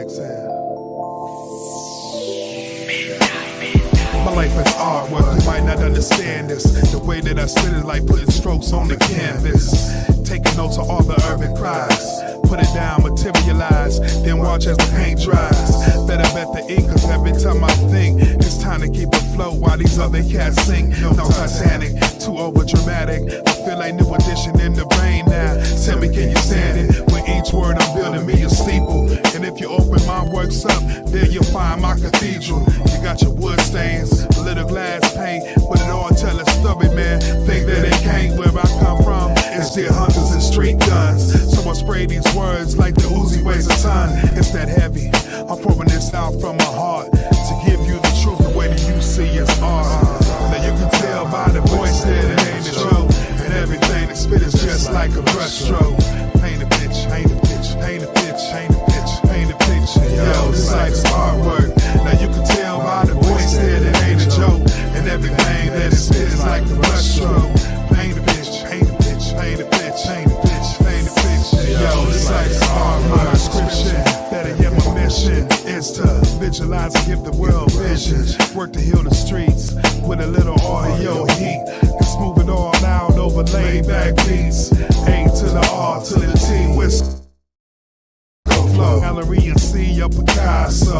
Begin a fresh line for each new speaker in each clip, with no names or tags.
My life is artwork, you might not understand this. The way that I spit is like putting strokes on the canvas. Taking notes of all the urban cries. Put it down, materialize, then watch as the paint dries. Better bet the ink, cause every time I think it's time to keep it flow while these other cats sing. No Titanic, too over dramatic. I feel like new edition in the brain now. Tell me, can you stand it? With each word I'm building me a steeple. And if you open my works up, there you'll find my cathedral. You got your wood stains, a little glass paint, but it all tell a story, man. Think that it can't. Where I come from, it's deer hunters and street guns. So I spray these words like the Uzi weighs a ton. It's that heavy. I'm pouring this out from my heart to give you the truth. The way that you see is art. Now you can tell by the voice that it ain't the truth. And everything that spit is just like a brush stroke. Paint a pitch, paint a pitch, paint a pitch, paint a pitch, paint a picture. Yo, this life is artwork. Now you can tell by the voice that it ain't a joke. And everything that it spit is like a brush stroke. Paint a pitch, paint a pitch, paint a pitch, paint a pitch, paint a picture. Yo, this life is artwork. Description, better yet my mission is to visualize and give the world vision. Work to heal the streets with a little audio heat. And smooth it all out over laid back beats. A to the R to the T, whisk. Flow. Gallery and C of Picasso.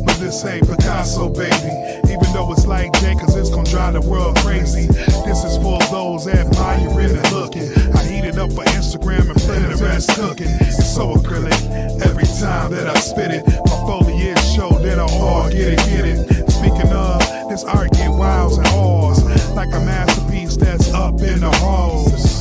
But this ain't Picasso, baby. Even though it's like Jay, cause it's gon' drive the world crazy. This is for those admiring and looking. I heat it up for Instagram and play the rest cooking. It's so acrylic every time that I spit it. My foliage show that I all get it. Speaking of, this art get wows and awes. Like a masterpiece that's up in the halls.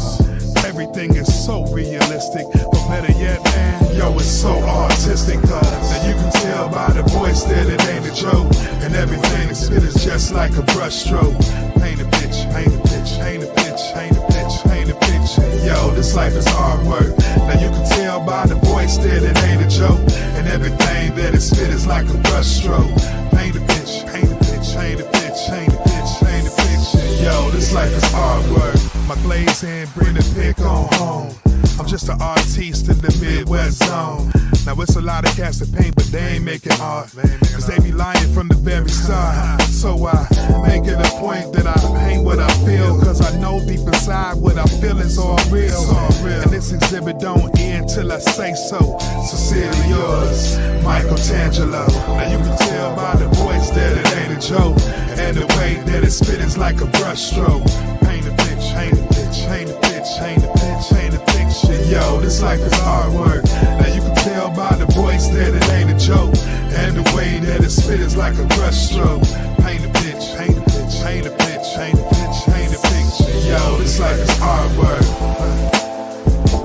Everything is so realistic, but better yet, man, yo, it's so artistic, cause now you can tell by the voice that it ain't a joke. And everything that spit is just like a brush stroke. Paint a pitch, paint a pitch, paint a pitch, paint a pitch, paint a picture. Yo, this life is artwork. Now you can tell by the voice that it ain't a joke. And everything that it spit is like a brush stroke. Paint a pitch, paint a pitch, paint a pitch, paint a pitch, paint a picture. Yo, this life is artwork. My glaze hand, bring the pick on home. I'm just an artiste in the Midwest zone. Now it's a lot of cats that paint, but they ain't making art. Cause they be lying from the very start. So I make it a point that I paint what I feel. Cause I know deep inside what I feel is all real. And this exhibit don't end till I say so. Sincerely yours, Michelangelo. Now you can tell by the voice that it ain't a joke. And the way that it spit is like a brush stroke. Paint a pitch, paint a pitch, paint a pitch, paint a pitch, paint a picture. Yo, this life is artwork. Now you can tell by the voice that it ain't a joke. And the way that it spit is like a brush stroke. Paint a pitch, paint a pitch, paint a pitch, paint a pitch, paint a picture. Yo, this life is artwork.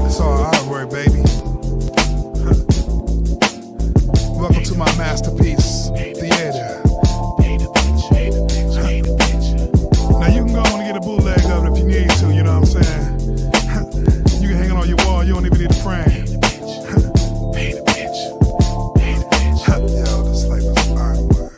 It's all artwork, baby. Welcome to my masterpiece, theater. Now you can go on and get a bootleg of it if you need to, you know what I'm saying? You can hang it on your wall, you don't even need a frame. Paint a pitch. Yo, this life is artwork.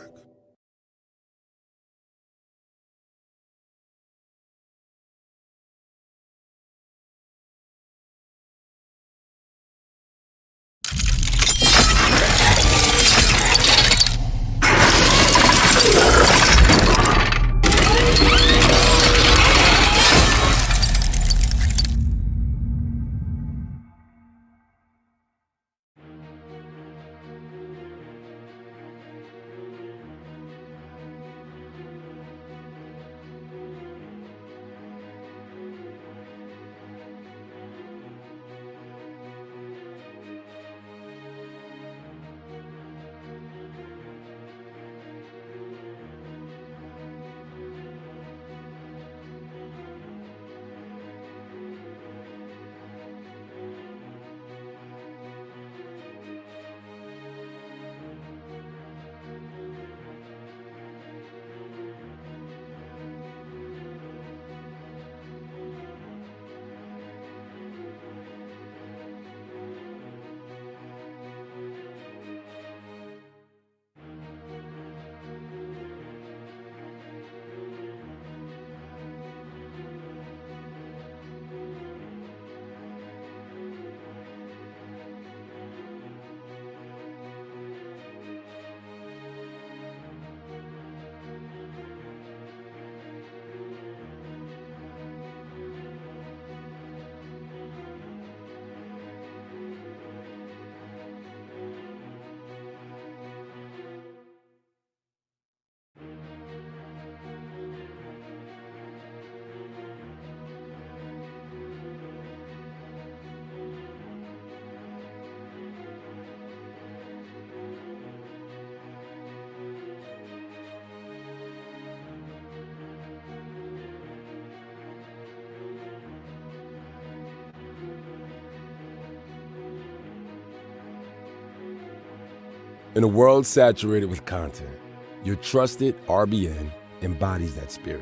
In a world saturated with content, your trusted RBN embodies that spirit,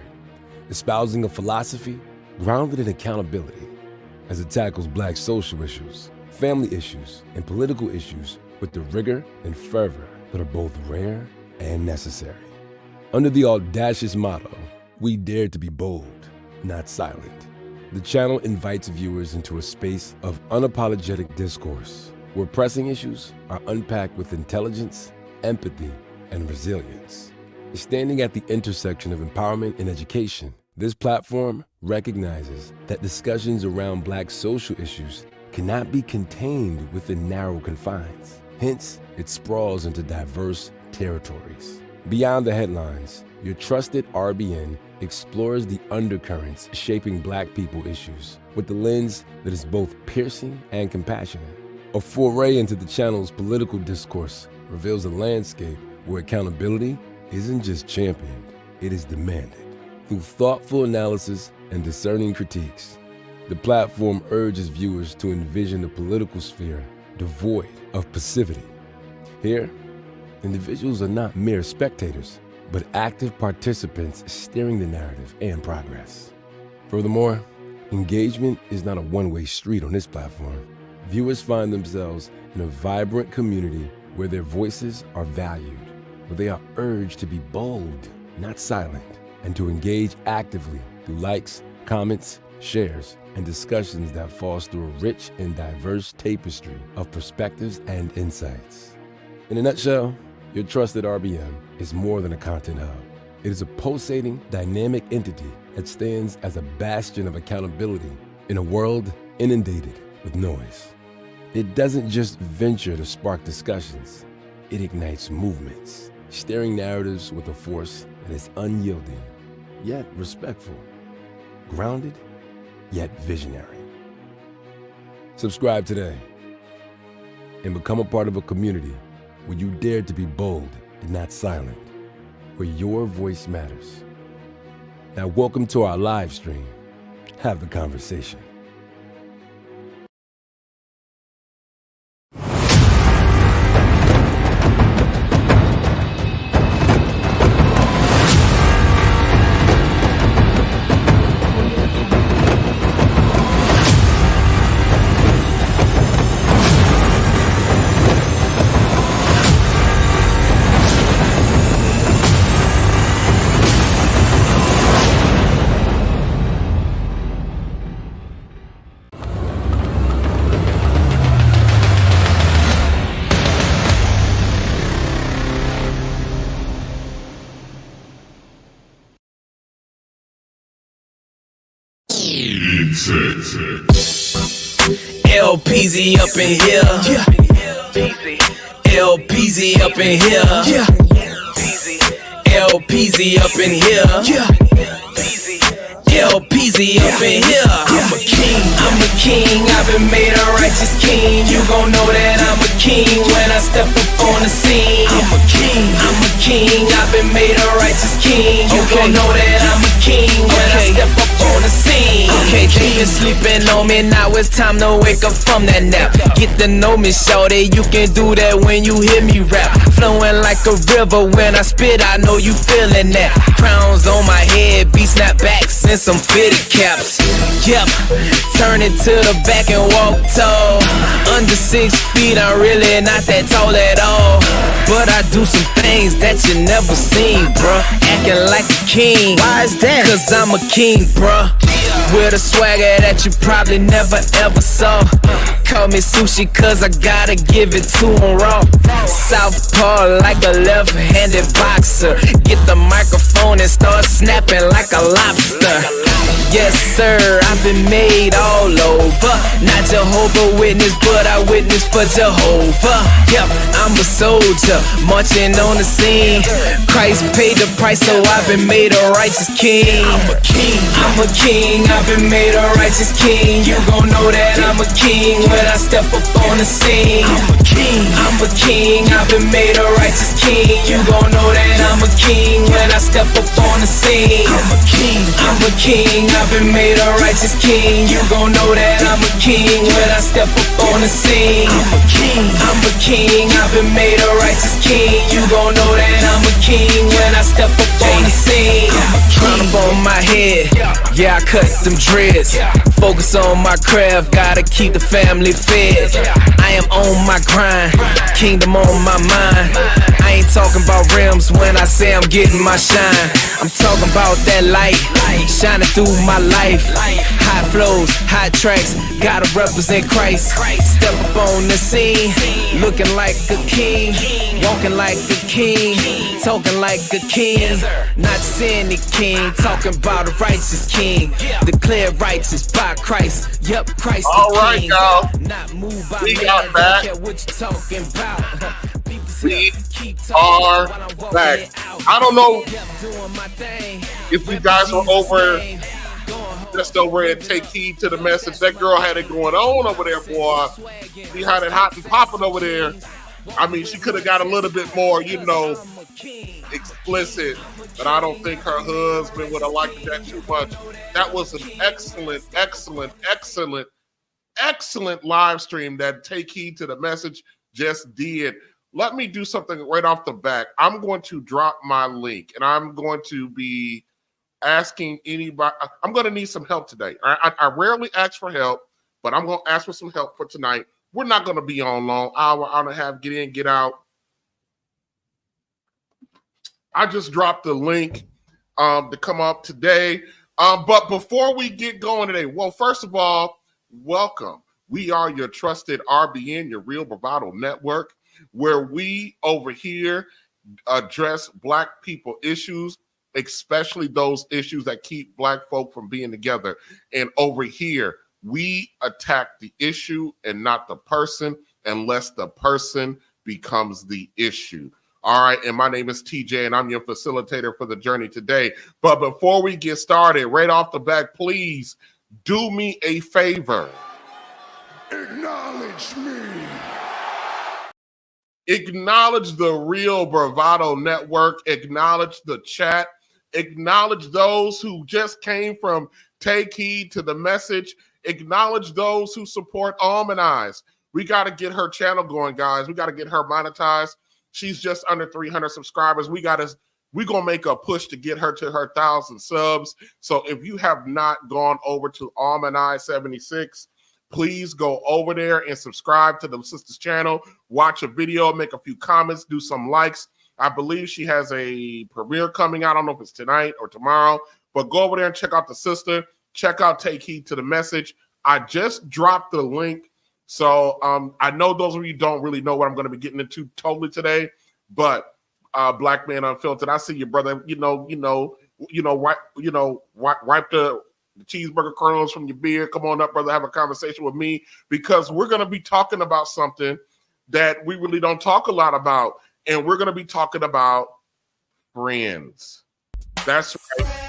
espousing a philosophy grounded in accountability as it tackles Black social issues, family issues, and political issues with the rigor and fervor that are both rare and necessary. Under the audacious motto, we dare to be bold, not silent, the channel invites viewers into a space of unapologetic discourse, where pressing issues are unpacked with intelligence, empathy, and resilience. Standing at the intersection of empowerment and education, this platform recognizes that discussions around Black social issues cannot be contained within narrow confines. Hence, it sprawls into diverse territories. Beyond the headlines, your trusted RBN explores the undercurrents shaping Black people issues with the lens that is both piercing and compassionate. A foray into the channel's political discourse reveals a landscape where accountability isn't just championed, it is demanded. Through thoughtful analysis and discerning critiques, the platform urges viewers to envision a political sphere devoid of passivity. Here, individuals are not mere spectators, but active participants steering the narrative and progress. Furthermore, engagement is not a one-way street on this platform. Viewers find themselves in a vibrant community where their voices are valued, where they are urged to be bold, not silent, and to engage actively through likes, comments, shares, and discussions that foster a rich and diverse tapestry of perspectives and insights. In a nutshell, your trusted RBM is more than a content hub. It is a pulsating, dynamic entity that stands as a bastion of accountability in a world inundated with noise. It doesn't just venture to spark discussions, it ignites movements, steering narratives with a force that is unyielding, yet respectful, grounded, yet visionary. Subscribe today and become a part of a community where you dare to be bold and not silent, where your voice matters. Now, welcome to our live stream. Have the conversation.
LPZ up in here. LPZ up in here. LPZ up in here. LPZ up in here. I'm a king, I've been made a righteous king. You gon' know that I'm a king when I step up on the scene. I'm a king, I've been made a righteous king. You gon' know that I'm a king when I step up on the scene. Okay, they been sleeping on me, now it's time to wake up from that nap. Get to know me, shawty, you can do that when you hear me rap. Flowing like a river when I spit, I know you feeling that. Crowns on my head, beat snapbacks and some fitted caps. Yep, turn it to the back and walk tall. Under 6 feet, I'm really not that tall at all, but I do some things that you never seen, bruh. Acting like a king. Why is that? Cause I'm a king, bruh. With a swagger that you probably never ever saw. Call me sushi cause I gotta give it to him raw. Southpaw like a left-handed boxer. Get the microphone and start snapping like a lobster. Yes sir, I've been made all over. Not Jehovah Witness, but I witness for Jehovah. Yep, I'm a soldier, marching on the scene. Christ paid the price, so I've been made a righteous king. I'm a king, I've been made a righteous king. You gon' know that I'm a king when I step up on the scene. I'm a king, I'm a king. I've been made a righteous king. You gon' know that I'm a king when I step up on the scene. I'm a king, I'm a king. I've been made a righteous king. You gon' know that I'm a king when I step up on the scene. I'm a king, I'm a king. I've been made a righteous king. You gon' know that I'm a king when I step up on the scene. Crown up on my head, yeah, I cut them dreads. Focus on my craft, gotta keep the family fed. I am on my grind, kingdom on my mind. I ain't talking about rims when I say I'm getting my shine. I'm talking about that light, shining through my life. High flows, high tracks, gotta represent Christ. Step up on the scene, looking like a king, walking like a king, talking like a king. Not just any king, talking about a righteous king. Declared righteous by Christ. Yep, Christ
all
the
right,
king.
y'all.
Not moved by
We
man,
got
don't
back.
care what you talking about.
We are back. I don't know if you guys were over, just over and take heed to the message. That girl had it going on over there, boy. She had it hot and popping over there. I mean, she could have got a little bit more, explicit, but I don't think her husband would have liked that too much. That was an excellent live stream that Take Heed to the Message just did. Let me do something right off the back. I'm going to drop my link, and I'm going to be asking anybody. I'm going to need some help today. I rarely ask for help, but I'm going to ask for some help for tonight. We're not going to be on long. Hour and a half, get in, get out. I just dropped the link to come up today. But before we get going today, well, first of all, welcome. We are your Trusted RBN, your Real Bravado Network, where we over here address Black people issues, especially those issues that keep Black folk from being together. And over here, we attack the issue and not the person, unless the person becomes the issue. All right, and my name is TJ, and I'm your facilitator for the journey today. But before we get started, right off the bat, please do me a favor.
Acknowledge me.
Acknowledge the Real Bravado Network. Acknowledge the chat. Acknowledge those who just came from Take Heed to the Message. Acknowledge those who support Almanize. We got to get her channel going, guys. We got to get her monetized. She's just under 300 subscribers. We're going to make a push to get her to her 1,000 subs. So if you have not gone over to Almanize 76, please go over there and subscribe to the sister's channel. Watch a video, make a few comments, do some likes. I believe she has a premiere coming out. I don't know if it's tonight or tomorrow, but go over there and check out the sister. Check out Take Heed to the Message. I just dropped the link. So I know those of you don't really know what I'm going to be getting into totally today, but Black Man Unfiltered, I see you, brother. Wipe the cheeseburger kernels from your beard. Come on up, brother. Have a conversation with me, because we're going to be talking about something that we really don't talk a lot about, and we're going to be talking about friends. That's right.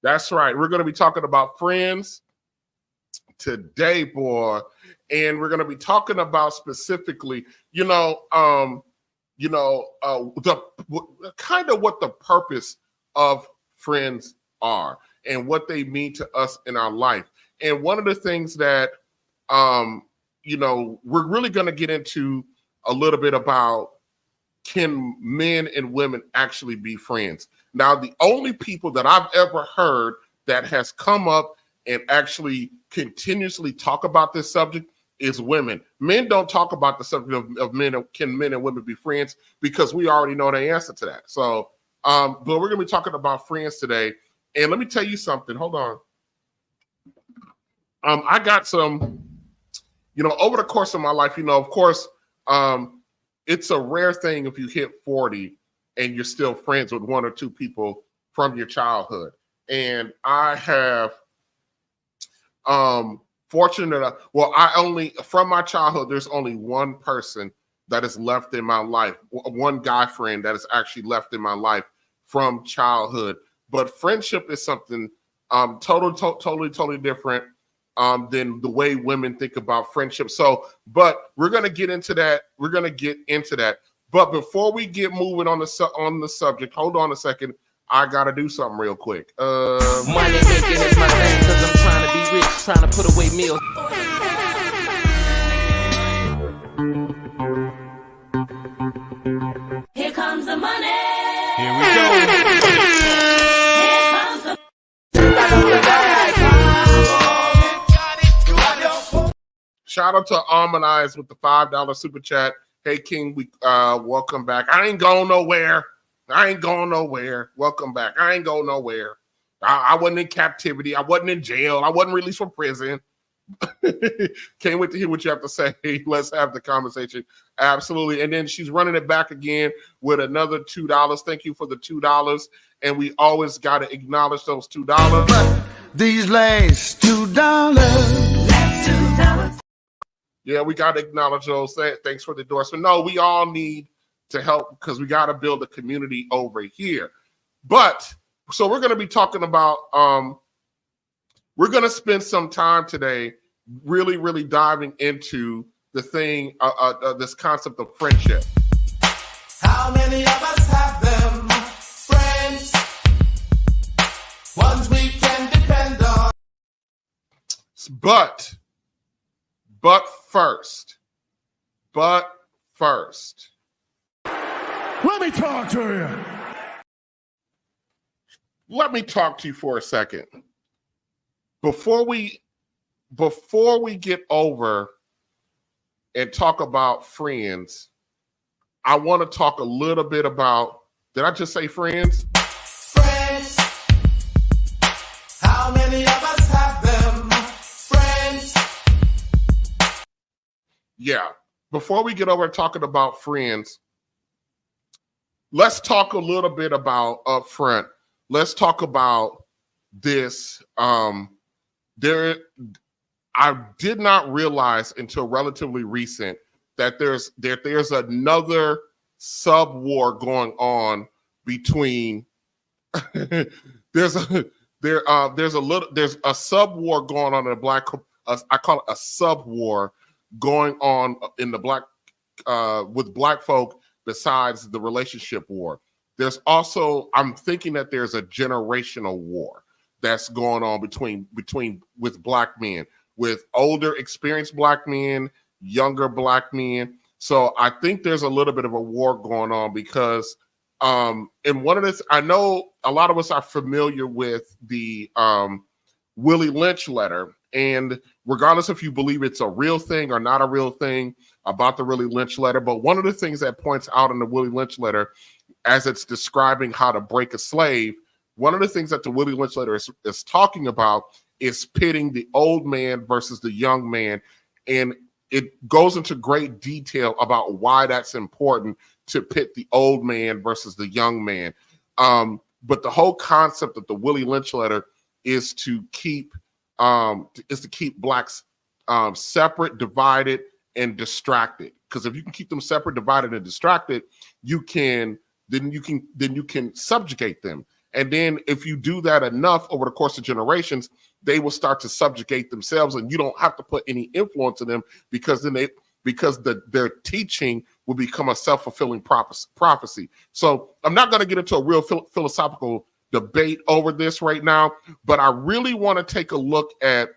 That's right. We're going to be talking about friends today, boy. And we're going to be talking about specifically, the kind of what the purpose of friends are and what they mean to us in our life. And one of the things that, we're really going to get into a little bit about, can men and women actually be friends? Now, the only people that I've ever heard that has come up and actually continuously talk about this subject is women. Men don't talk about the subject of men. Can men and women be friends? Because we already know the answer to that. So, but we're going to be talking about friends today. And let me tell you something. Hold on. I got some, over the course of my life, of course, it's a rare thing if you hit 40 and you're still friends with one or two people from your childhood. And I have fortunate. Well, from my childhood, there's only one person that is left in my life, one guy friend that is actually left in my life from childhood. But friendship is something totally different than the way women think about friendship. So, but we're gonna get into that. But before we get moving on the subject, hold on a second. I gotta do something real quick.
Money making is my thing, cause I'm trying to be rich, trying to put away meals.
Here comes the money.
Here we go.
Here comes the
Shout out to Harmonize with the $5 super chat. Hey King, we welcome back. I ain't going nowhere. Welcome back. I ain't going nowhere. I wasn't in captivity. I wasn't in jail. I wasn't released from prison. Can't wait to hear what you have to say. Let's have the conversation. Absolutely. And then she's running it back again with another $2. Thank you for the $2. And we always got to acknowledge those $2.
These last $2.
Yeah, we got to acknowledge those. Thanks for the endorsement. No, we all need to help because we got to build a community over here. But so we're going to be talking about, we're going to spend some time today really diving into the thing, this concept of friendship.
How many of us have them friends? Ones we can depend on.
But first,
Let me talk to you.
let me talk to you for a second. Before we get over and talk about friends, I want to talk a little bit about, did I just say friends?
Friends. How many of us have them friends?
Yeah. Before we get over talking about friends, let's talk a little bit about up front. Let's talk about this. I did not realize until relatively recent that there's another sub war going on between there's a sub war going on in the black, I call it a sub war going on in the black with black folk besides the relationship war. There's also, I'm thinking that there's a generational war that's going on with black men, with older experienced black men, younger black men. So I think there's a little bit of a war going on because and one of this, I know a lot of us are familiar with the Willie Lynch letter, and regardless if you believe it's a real thing or not a real thing about the Willie Lynch letter, but one of the things that points out in the Willie Lynch letter, as it's describing how to break a slave, one of the things that the Willie Lynch letter is talking about is pitting the old man versus the young man. And it goes into great detail about why that's important to pit the old man versus the young man. But the whole concept of the Willie Lynch letter is to keep blacks separate, divided, and distracted. Because if you can keep them separate, divided, and distracted, you can subjugate them. And then if you do that enough over the course of generations, they will start to subjugate themselves, and you don't have to put any influence on them because their teaching will become a self-fulfilling prophecy. So I'm not going to get into a real philosophical debate over this right now, but I really want to take a look at.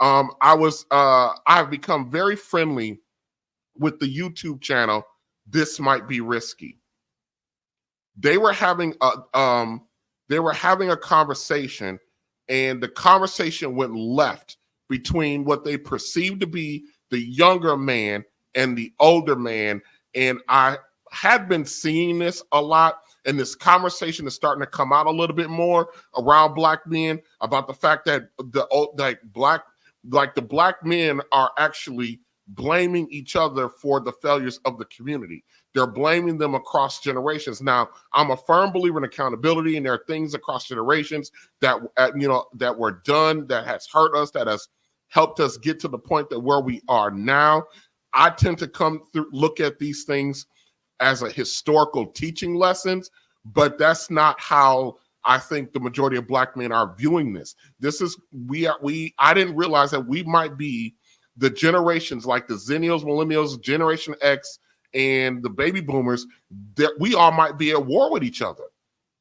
I've become very friendly with the YouTube channel This Might Be Risky. They were having a conversation, and the conversation went left between what they perceived to be the younger man and the older man. And I had been seeing this a lot, and this conversation is starting to come out a little bit more around black men about the fact that the black men are actually blaming each other for the failures of the community. They're blaming them across generations. Now, I'm a firm believer in accountability, and there are things across generations that that were done that has hurt us, that has helped us get to the point that where we are now. I tend to come through, look at these things as a historical teaching lessons, but that's not how I think the majority of Black men are viewing this. I didn't realize that we might be the generations like the Zennials, Millennials, Generation X, and the baby boomers, that we all might be at war with each other.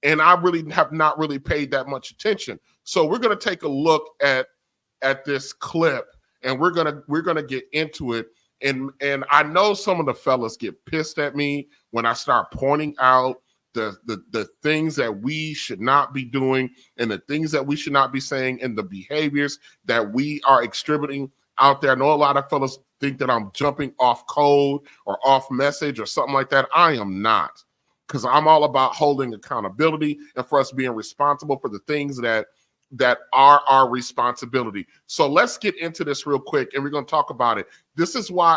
And I really have not really paid that much attention. So we're going to take a look at this clip, and we're gonna get into it. And I know some of the fellas get pissed at me when I start pointing out the things that we should not be doing and the things that we should not be saying and the behaviors that we are exhibiting out there. I know a lot of fellas think that I'm jumping off code or off message or something like that. I am not, because I'm all about holding accountability and for us being responsible for the things that are our responsibility. So let's get into this real quick, and we're going to talk about it. This is why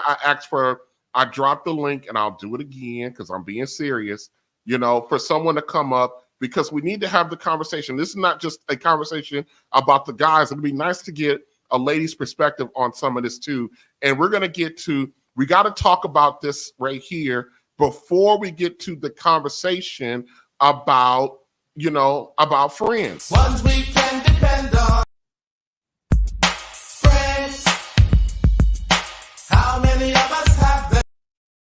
I dropped the link, and I'll do it again because I'm being serious, for someone to come up, because we need to have the conversation. This is not just a conversation about the guys. It'd be nice to get a lady's perspective on some of this too. And we got to talk about this right here before we get to the conversation about friends.
Ones we can depend on. Friends. How many of us have them?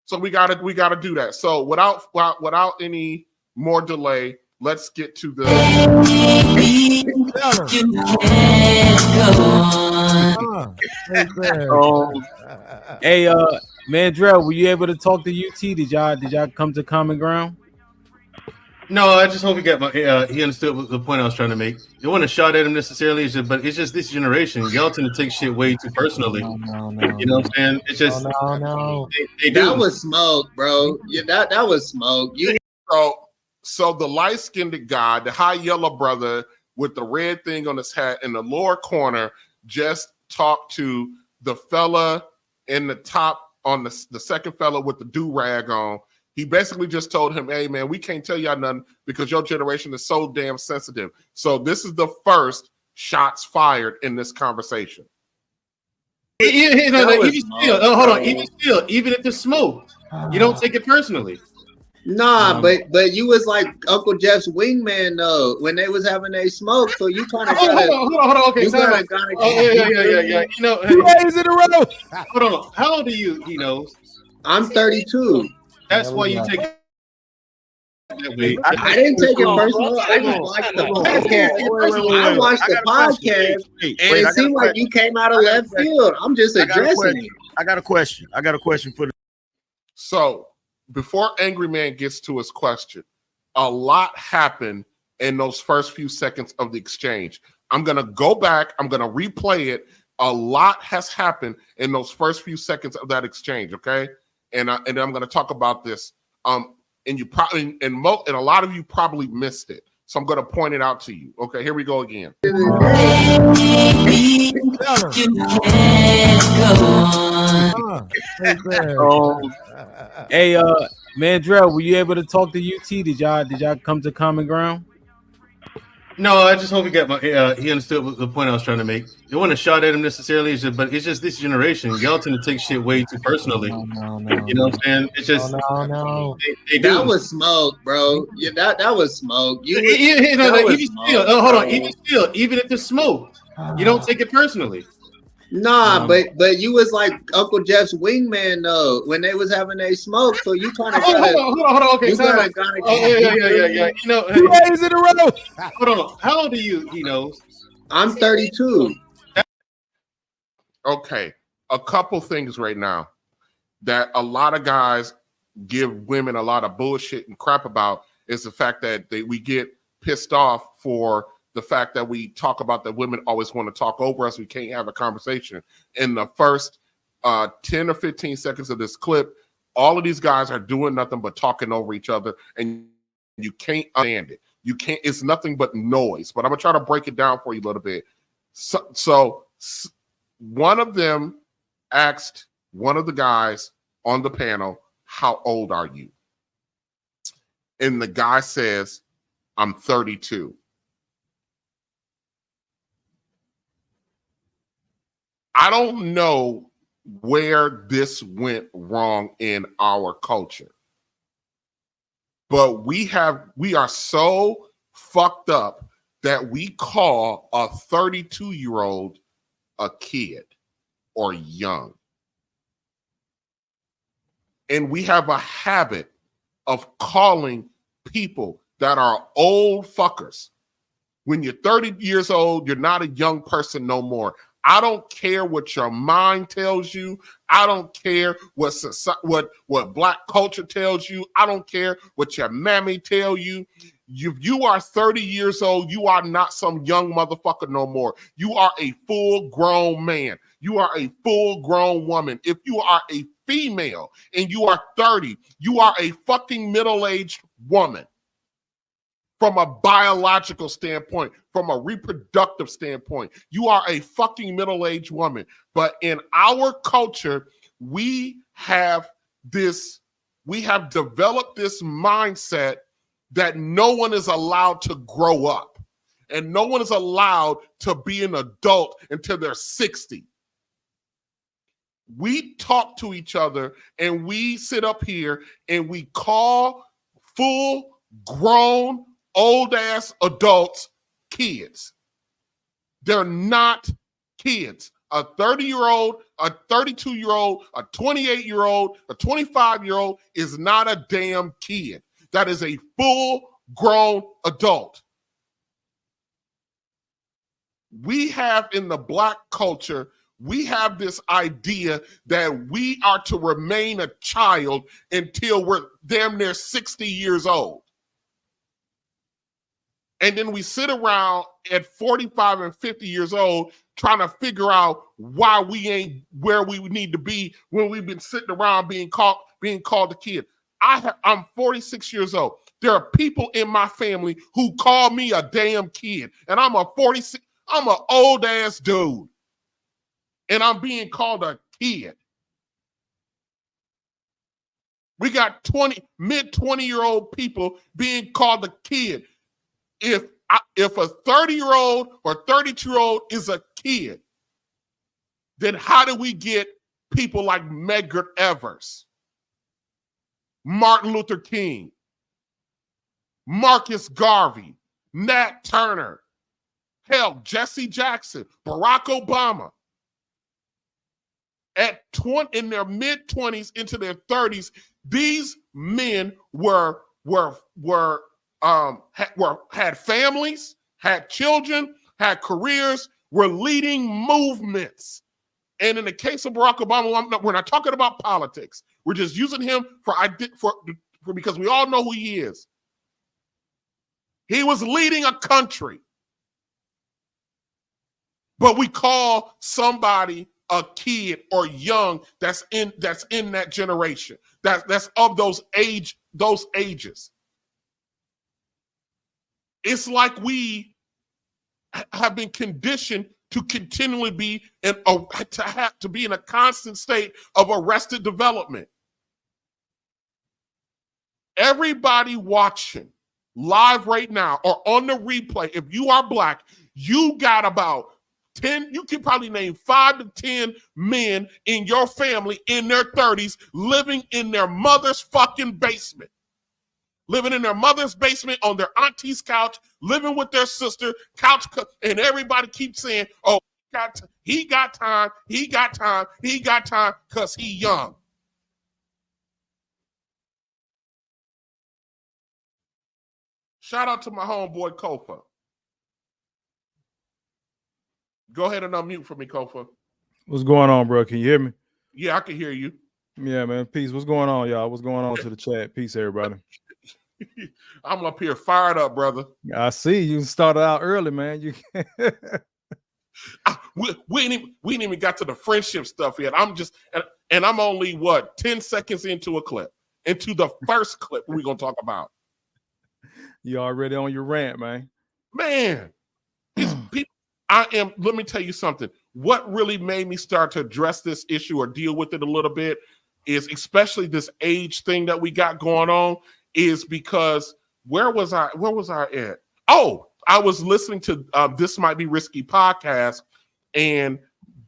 So we gotta do that. So without any more delay, let's get to the.
Hey, Mandrell, were you able to talk to UT? Did y'all come to common ground?
No, I just hope he got he understood the point I was trying to make. It wasn't a shot at him necessarily, but it's just this generation. Y'all tend to take shit way too personally.
No.
You know what I'm saying? It's just
no.
They do.
That was smoke, bro. Yeah, that was smoke.
So the light-skinned guy, the high yellow brother with the red thing on his hat in the lower corner, just talked to the fella in the top on the second fella with the do-rag on. He basically just told him, hey, man, we can't tell y'all nothing because your generation is so damn sensitive. So this is the first shots fired in this conversation.
Even still, even if it's smoke, you don't take it personally.
Nah, but you was like Uncle Jeff's wingman though when they was having a smoke. So you kind of
hold on. Okay, sorry. Yeah.
2 days in a row.
Hold on. How old are you? He knows.
I'm 32.
That's why you take it that way.
I didn't take it personal. I just watched the podcast. I watched the podcast, and it seemed like you came out of left field. I'm just addressing it.
I got a question for the.
So before Angry Man gets to his question, a lot happened in those first few seconds of the exchange. I'm going to go back. I'm going to replay it. A lot has happened in those first few seconds of that exchange, okay? And I'm going to talk about this. And you probably and a lot of you probably missed it. So I'm going to point it out to you. Okay, here we go again.
Hey, Mandrell, were you able to talk to UT? Did y'all come to common ground?
No, I just hope he understood the point I was trying to make. It wasn't a shot at him necessarily, but it's just this generation. Y'all tend to take shit way too personally.
No.
You know what I'm saying? It's just
no.
They do.
That was smoke, bro. Yeah, that was smoke.
Hold on. Even if it's smoke, you don't take it personally.
Nah, but you was like Uncle Jeff's wingman though when they was having a smoke. So you kind of
hold on. Okay, sorry. Yeah.
2 days in a row.
Hold on. How old are you? He knows.
I'm 32.
Okay, a couple things right now that a lot of guys give women a lot of bullshit and crap about is the fact that we get pissed off for the fact that we talk about that women always want to talk over us. We can't have a conversation. In the first 10 or 15 seconds of this clip, all of these guys are doing nothing but talking over each other, and you can't understand it. You can't. It's nothing but noise. But I'm gonna try to break it down for you a little bit. So one of them asked one of the guys on the panel, "How old are you?" And the guy says, "I'm 32." I don't know where this went wrong in our culture, but we are so fucked up that we call a 32-year-old a kid or young. And we have a habit of calling people that are old fuckers. When you're 30 years old, you're not a young person no more. I don't care what your mind tells you. I don't care what black culture tells you. I don't care what your mammy tell you. If you are 30 years old, you are not some young motherfucker no more. You are a full-grown man. You are a full-grown woman. If you are a female and you are 30, you are a fucking middle-aged woman. From a biological standpoint, from a reproductive standpoint, you are a fucking middle-aged woman. But in our culture, we have developed this mindset that no one is allowed to grow up and no one is allowed to be an adult until they're 60. We talk to each other and we sit up here and we call full-grown old ass adults kids. They're not kids. A 30-year-old, a 32-year-old, a 28-year-old, a 25-year-old is not a damn kid. That is a full-grown adult. We have in the black culture, we have this idea that we are to remain a child until we're damn near 60 years old. And then we sit around at 45 and 50 years old trying to figure out why we ain't where we need to be when we've been sitting around being called a kid. I'm 46 years old. There are people in my family who call me a damn kid. And I'm an old ass dude. And I'm being called a kid. We got mid 20-year-old people being called a kid. If a 30-year-old or 32-year-old is a kid, then how do we get people like Medgar Evers, Martin Luther King, Marcus Garvey, Nat Turner, hell, Jesse Jackson, Barack Obama, in their mid-20s into their 30s, these men had families, had children, had careers, were leading movements. And in the case of Barack Obama, we're not talking about politics. We're just using him because we all know who he is. He was leading a country. But we call somebody a kid or young that's in that generation, that's of those ages. It's like we have been conditioned to continually be to be in a constant state of arrested development. Everybody watching live right now or on the replay, if you are black, you got about 10, you can probably name 5 to 10 men in your family in their 30s living in their mother's fucking basement. Living in their mother's basement on their auntie's couch, living with their sister, and everybody keeps saying, oh, he got time, because he young. Shout out to my homeboy, Kofa. Go ahead and unmute for me, Kofa.
What's going on, bro? Can you hear me?
Yeah, I can hear you.
Yeah, man. Peace. What's going on, y'all? What's going on to the chat? Peace, everybody.
I'm up here fired up, brother.
I see you started out early, man.
We ain't even got to the friendship stuff yet. I'm only 10 seconds into the first clip we're gonna talk about.
You already on your rant, man.
Man, let me tell you something. What really made me start to address this issue or deal with it a little bit is especially this age thing that we got going on is because where was I at? Oh, I was listening to This Might Be Risky podcast, and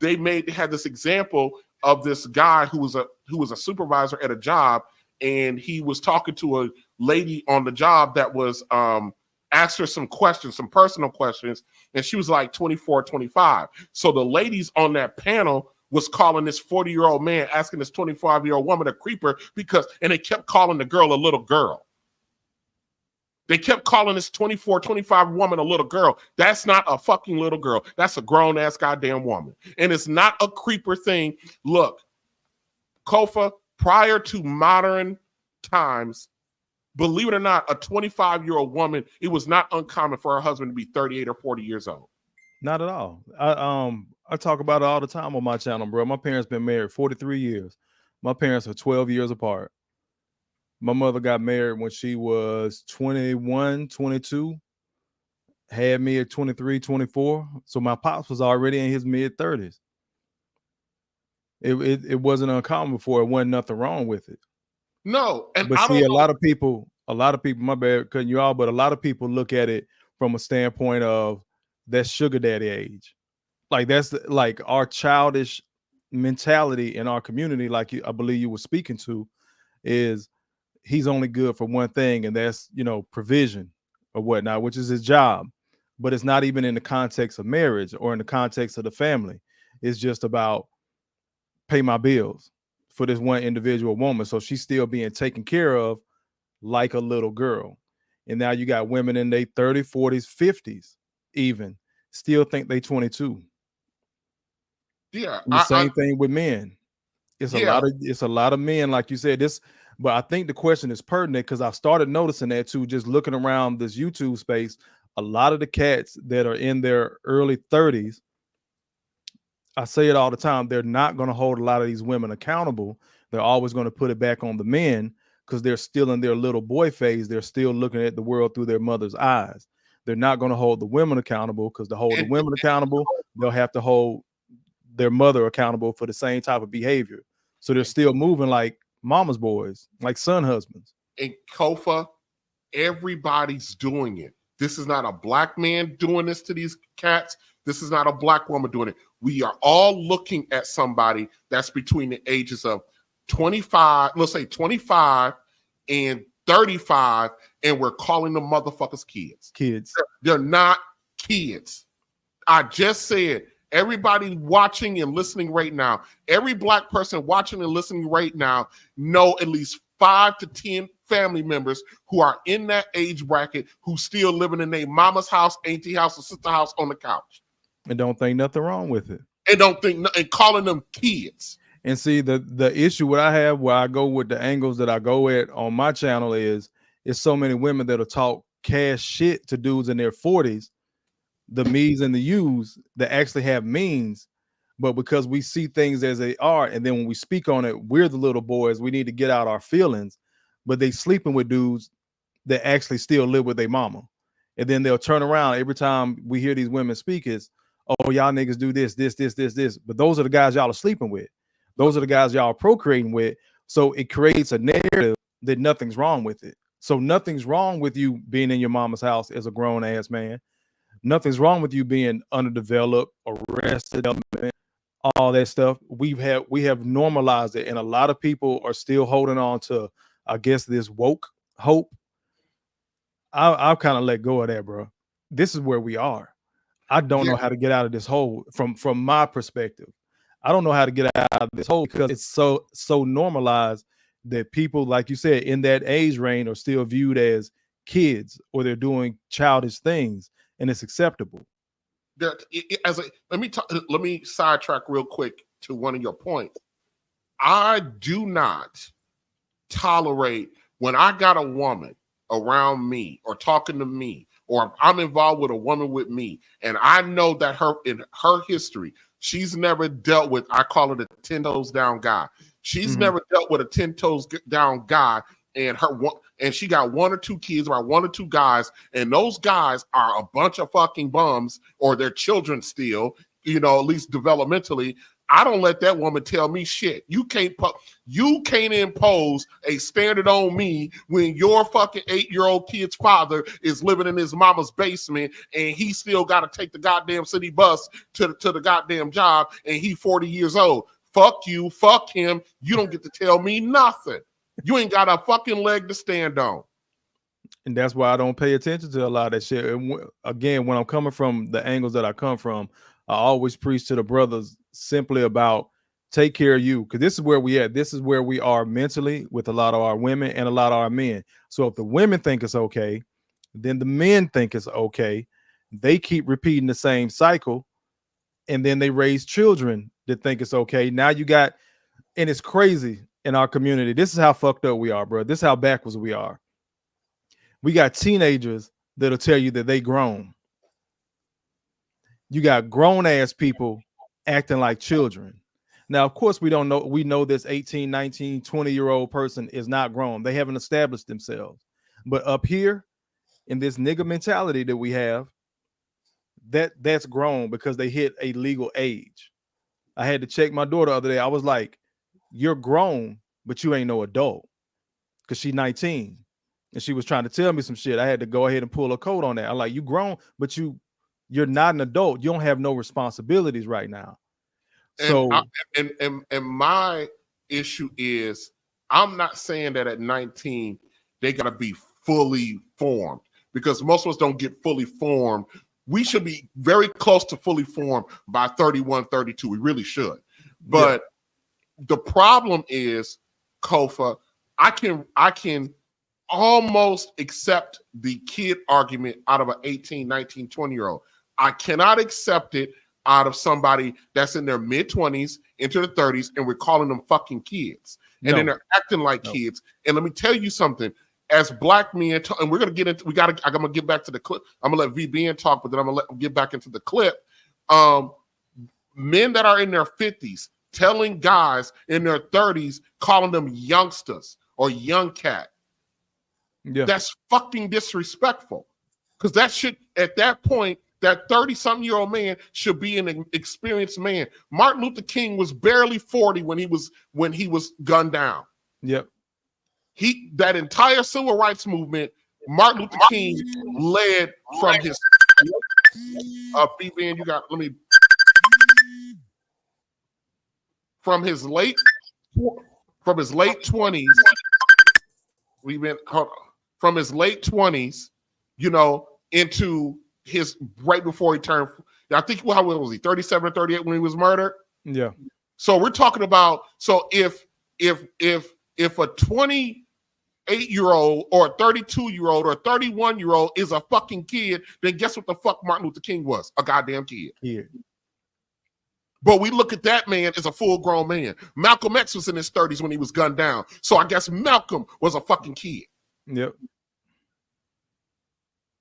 they had this example of this guy who was a supervisor at a job, and he was talking to a lady on the job that was asked her some questions, some personal questions, and she was like 24, 25. So the ladies on that panel was calling this 40-year-old man, asking this 25-year-old woman a creeper and they kept calling the girl a little girl. They kept calling this 24, 25 woman a little girl. That's not a fucking little girl. That's a grown-ass goddamn woman. And it's not a creeper thing. Look, Kofa, prior to modern times, believe it or not, a 25-year-old woman, it was not uncommon for her husband to be 38 or 40 years old.
Not at all. I talk about it all the time on my channel, bro. My parents been married 43 years. My parents are 12 years apart. My mother got married when she was 21, 22, had me at 23, 24. So my pops was already in his mid-30s. It wasn't uncommon before. It wasn't nothing wrong with it.
No. And
but see, a lot of people, my bad cutting you off, but a lot of people look at it from a standpoint of that sugar daddy age. Like that's like our childish mentality in our community, like I believe you were speaking to, is he's only good for one thing, and that's, provision or whatnot, which is his job. But it's not even in the context of marriage or in the context of the family. It's just about pay my bills for this one individual woman. So she's still being taken care of like a little girl. And now you got women in their 30s, 40s, 50s even still think they 22.
Yeah.
And the same thing with men. It's a lot of men, like you said, this. But I think the question is pertinent because I've started noticing that too, just looking around this YouTube space. A lot of the cats that are in their early 30s, I say it all the time, they're not going to hold a lot of these women accountable. They're always going to put it back on the men because they're still in their little boy phase. They're still looking at the world through their mother's eyes. They're not going to hold the women accountable because to hold the women accountable, they'll have to hold their mother accountable for the same type of behavior. So they're still moving like mama's boys, like son husbands.
And Kofa, everybody's doing it. This is not a black man doing this to these cats. This is not a black woman doing it. We are all looking at somebody that's between the ages of 25, let's say 25 and 35, and we're calling them motherfuckers kids. They're not kids. I just said, everybody watching and listening right now, every black person watching and listening right now know at least 5 to 10 family members who are in that age bracket who still living in their mama's house, auntie house, or sister house on the couch.
And don't think nothing wrong with it.
And calling them kids.
And see, the issue what I have where I go with the angles that I go at on my channel is so many women that'll talk cash shit to dudes in their 40s, the me's and the you's that actually have means, but because we see things as they are, and then when we speak on it, we're the little boys, we need to get out our feelings, but they sleeping with dudes that actually still live with their mama. And then they'll turn around every time we hear these women speak is, oh, y'all niggas do this. But those are the guys y'all are sleeping with. Those are the guys y'all are procreating with. So it creates a narrative that nothing's wrong with it. So nothing's wrong with you being in your mama's house as a grown ass man. Nothing's wrong with you being underdeveloped, arrested, all that stuff. We have normalized it, and a lot of people are still holding on to, I guess, this woke hope. I'll kind of let go of that, bro. This is where we are. I don't know how to get out of this hole from my perspective. I don't know how to get out of this hole because it's so normalized that people, like you said, in that age range are still viewed as kids or they're doing childish things, and it's acceptable.
Let me sidetrack real quick to one of your points. I do not tolerate when I got a woman around me or talking to me, or I'm involved with a woman with me, and I know that in her history, she's never dealt with, I call it a 10 toes down guy. She's never dealt with a 10 toes down guy, and she got 1 or 2 kids by 1 or 2 guys, and those guys are a bunch of fucking bums, or their children still, at least developmentally. I don't let that woman tell me shit. You can't impose a standard on me when your fucking 8-year-old kid's father is living in his mama's basement and he still got to take the goddamn city bus to the goddamn job and he 40 years old. Fuck you, fuck him. You don't get to tell me nothing. You ain't got a fucking leg to stand on.
And that's why I don't pay attention to a lot of that shit. And again, when I'm coming from the angles that I come from, I always preach to the brothers simply about take care of you, because this is where we at. This is where we are mentally with a lot of our women and a lot of our men. So if the women think it's okay, then the men think it's okay. They keep repeating the same cycle, and then they raise children that think it's okay. Now you got, and it's crazy in our community. This is how fucked up we are, bro. This is how backwards we are. We got teenagers that'll tell you that they grown. You got grown ass people acting like children. Now, of course, we don't know. We know this 18, 19, 20-year-old person is not grown. They haven't established themselves. But up here in this nigga mentality that we have, that's grown because they hit a legal age. I had to check my daughter the other day. I was like, you're grown, but you ain't no adult, because she's 19. And she was trying to tell me some shit. I had to go ahead and pull a code on that. I'm like, you grown, but you're not an adult. You don't have no responsibilities right now. So
and my issue is, I'm not saying that at 19 they gotta be fully formed, because most of us don't get fully formed. We should be very close to fully formed by 31, 32. We really should. But the problem is, Kofa, I can almost accept the kid argument out of an 18, 19, 20-year-old. I cannot accept it out of somebody that's in their mid-20s into the 30s, and we're calling them fucking kids. And then they're acting like kids. And let me tell you something. As black men, and we're gonna get into, I'm gonna get back to the clip. I'm gonna let VBN talk, but then I'm gonna get back into the clip. Men that are in their 50s telling guys in their 30s, calling them youngsters or young cat. Yeah. That's fucking disrespectful. Because that should, at that point, that 30-something-year-old man should be an experienced man. Martin Luther King was barely 40 when he was gunned down.
Yep.
That entire civil rights movement, Martin Luther King led from his B-band, from his late 20s. From his late 20s, into his right before he turned, I think, how old was he? 37 or 38 when he was murdered?
Yeah.
So we're talking about, so if a 28-year-old or a 32-year-old or a 31-year-old is a fucking kid, then guess what the fuck Martin Luther King was? A goddamn kid.
Yeah.
But we look at that man as a full-grown man. Malcolm X was in his 30s when he was gunned down. So I guess Malcolm was a fucking kid.
Yep.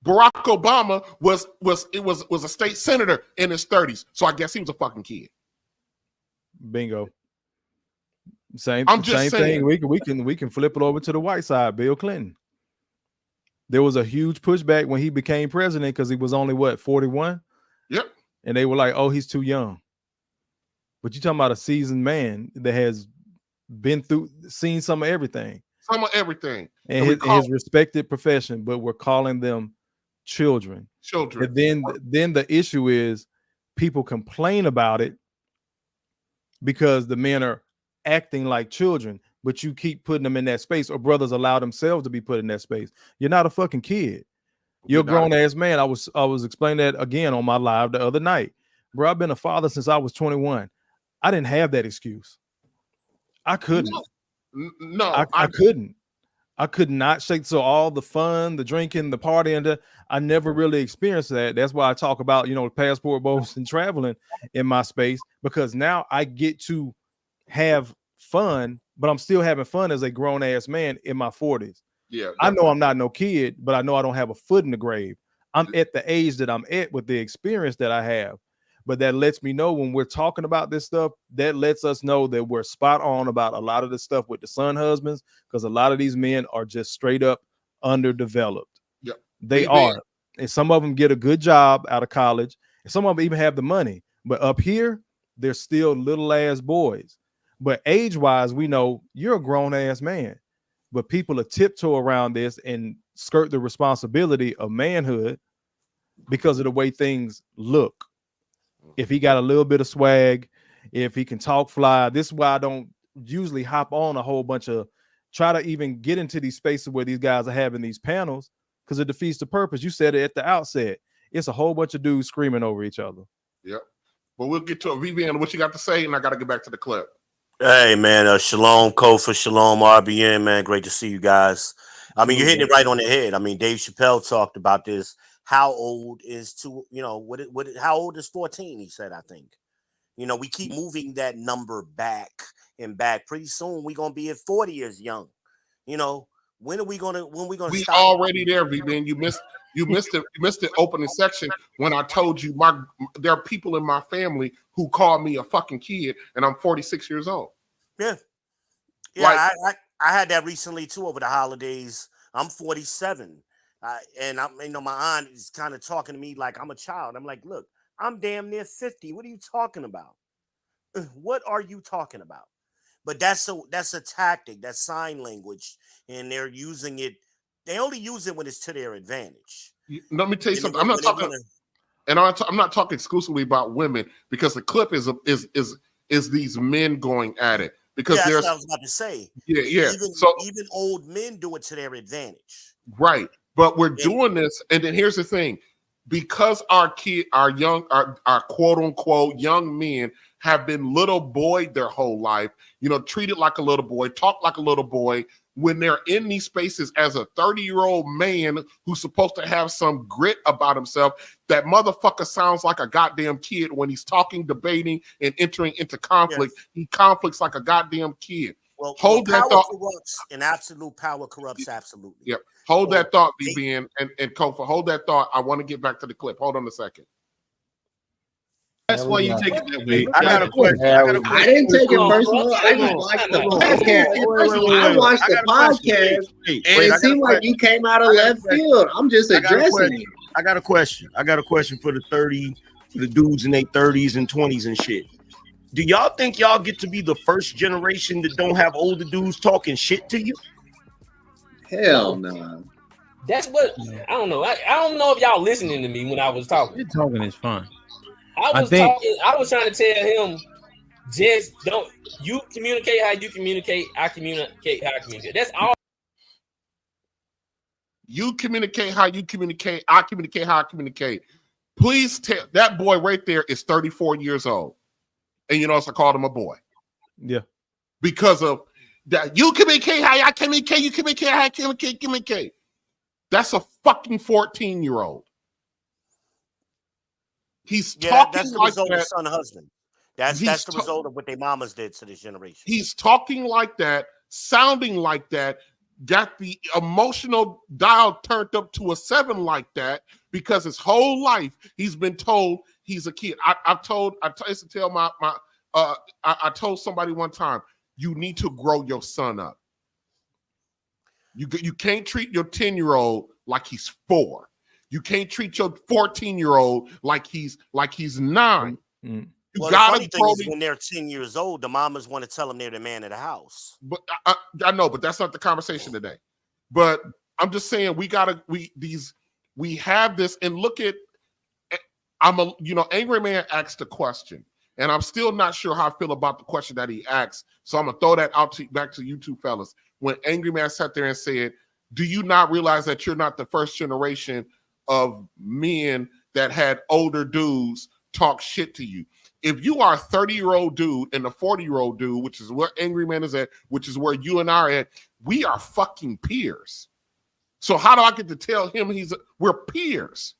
Barack Obama was a state senator in his 30s. So I guess he was a fucking kid.
Bingo. Same thing. We can flip it over to the white side. Bill Clinton. There was a huge pushback when he became president because he was only 41?
Yep.
And they were like, oh, he's too young. But you're talking about a seasoned man that has seen some of everything.
Some of everything.
And his respected profession, but we're calling them children.
Children.
And then the issue is people complain about it because the men are acting like children, but you keep putting them in that space, or brothers allow themselves to be put in that space. You're not a fucking kid. You're a grown ass man. I was explaining that again on my live the other night. Bro, I've been a father since I was 21. I didn't have that excuse. I couldn't.
No,
I couldn't. I could not shake. So all the fun, the drinking, the partying, I never really experienced that. That's why I talk about, passport boats and traveling in my space, because now I get to have fun, but I'm still having fun as a grown ass man in my 40s.
Yeah,
I know I'm not no kid, but I know I don't have a foot in the grave. I'm at the age that I'm at with the experience that I have. But that lets me know when we're talking about this stuff, that lets us know that we're spot on about a lot of the stuff with the son husbands, because a lot of these men are just straight up underdeveloped.
Yep.
They are. And some of them get a good job out of college, and some of them even have the money. But up here, they're still little ass boys. But age-wise, we know you're a grown-ass man. But people are tiptoe around this and skirt the responsibility of manhood because of the way things look. If he got a little bit of swag, if he can talk fly, this is why I don't usually hop on a whole bunch of, try to even get into these spaces where these guys are having these panels, because it defeats the purpose. You said it at the outset. It's a whole bunch of dudes screaming over each other.
Yep. But we'll get to a VVN, what you got to say, and I got to get back to the clip.
Hey, man, shalom, Kofa, shalom, RBN, man. Great to see you guys. I mean, you're hitting it right on the head. I mean, Dave Chappelle talked about this. How old is how old is 14? He said, I think. You know, we keep moving that number back and back. Pretty soon we're gonna be at 40 years young. You know, when we gonna stop?
Already there, VVN. You missed the opening section when I told you there are people in my family who call me a fucking kid, and I'm 46 years old.
Yeah. I had that recently too over the holidays. I'm 47. And my aunt is kind of talking to me like I'm a child. I'm like, look, I'm damn near 50. What are you talking about? What are you talking about? But that's a tactic, that's sign language, and they're using it. They only use it when it's to their advantage.
Let me tell you something. I'm not talking exclusively about women, because the clip is these men going at it. Because
that's
there's,
what I was about to say.
Yeah.
Even old men do it to their advantage.
Right. But we're doing this, and then here's the thing. Because our quote unquote young men have been little boy their whole life, treated like a little boy, talk like a little boy, when they're in these spaces as a 30-year-old man who's supposed to have some grit about himself, that motherfucker sounds like a goddamn kid when he's talking, debating, and entering into conflict. Yes. He conflicts like a goddamn kid.
Well, hold that thought. Corrupts, and absolute power corrupts absolutely.
Yep. Hold that thought, BBN and Kofa. Hold that thought. I want to get back to the clip. Hold on a second.
That's why you take it that way.
I got a question.
I didn't take it personal. I just watched the podcast. I watched the podcast, and it seemed like you came out of left field. I'm just addressing it.
I got a question. For the dudes in their 30s and 20s and shit. Do y'all think y'all get to be the first generation that don't have older dudes talking shit to you?
Hell no.
That's what I don't know. I don't know if y'all listening to me when I was talking.
You're talking is fun.
I was trying to tell him, just don't you communicate how you communicate. I communicate how I communicate. That's all.
You communicate how you communicate. I communicate how I communicate. Please tell that boy right there is 34 years old. And you notice I called him a boy.
Yeah.
Because of that, you communicate how I communicate, you communicate how I communicate. That's a fucking 14-year-old. He's talking
that's the
like
result
that.
Of son husband. That's the result of what their mamas did to this generation.
He's talking like that, sounding like that, got the emotional dial turned up to a 7 like that, because his whole life he's been told he's a kid. I told somebody one time, you need to grow your son up. You can't treat your 10-year-old like he's 4. You can't treat your 14-year-old like he's 9.
You gotta grow. When they're 10 years old, the mamas want to tell them they're the man of the house.
But I know, but that's not the conversation today. But I'm just saying we have this, and look at. Angry Man asked a question, and I'm still not sure how I feel about the question that he asked. So I'm gonna throw that back to you two fellas. When Angry Man sat there and said, "Do you not realize that you're not the first generation of men that had older dudes talk shit to you? If you are a 30-year-old dude and a 40-year-old dude, which is where Angry Man is at, which is where you and I are at, we are fucking peers. So how do I get to tell him we're peers?"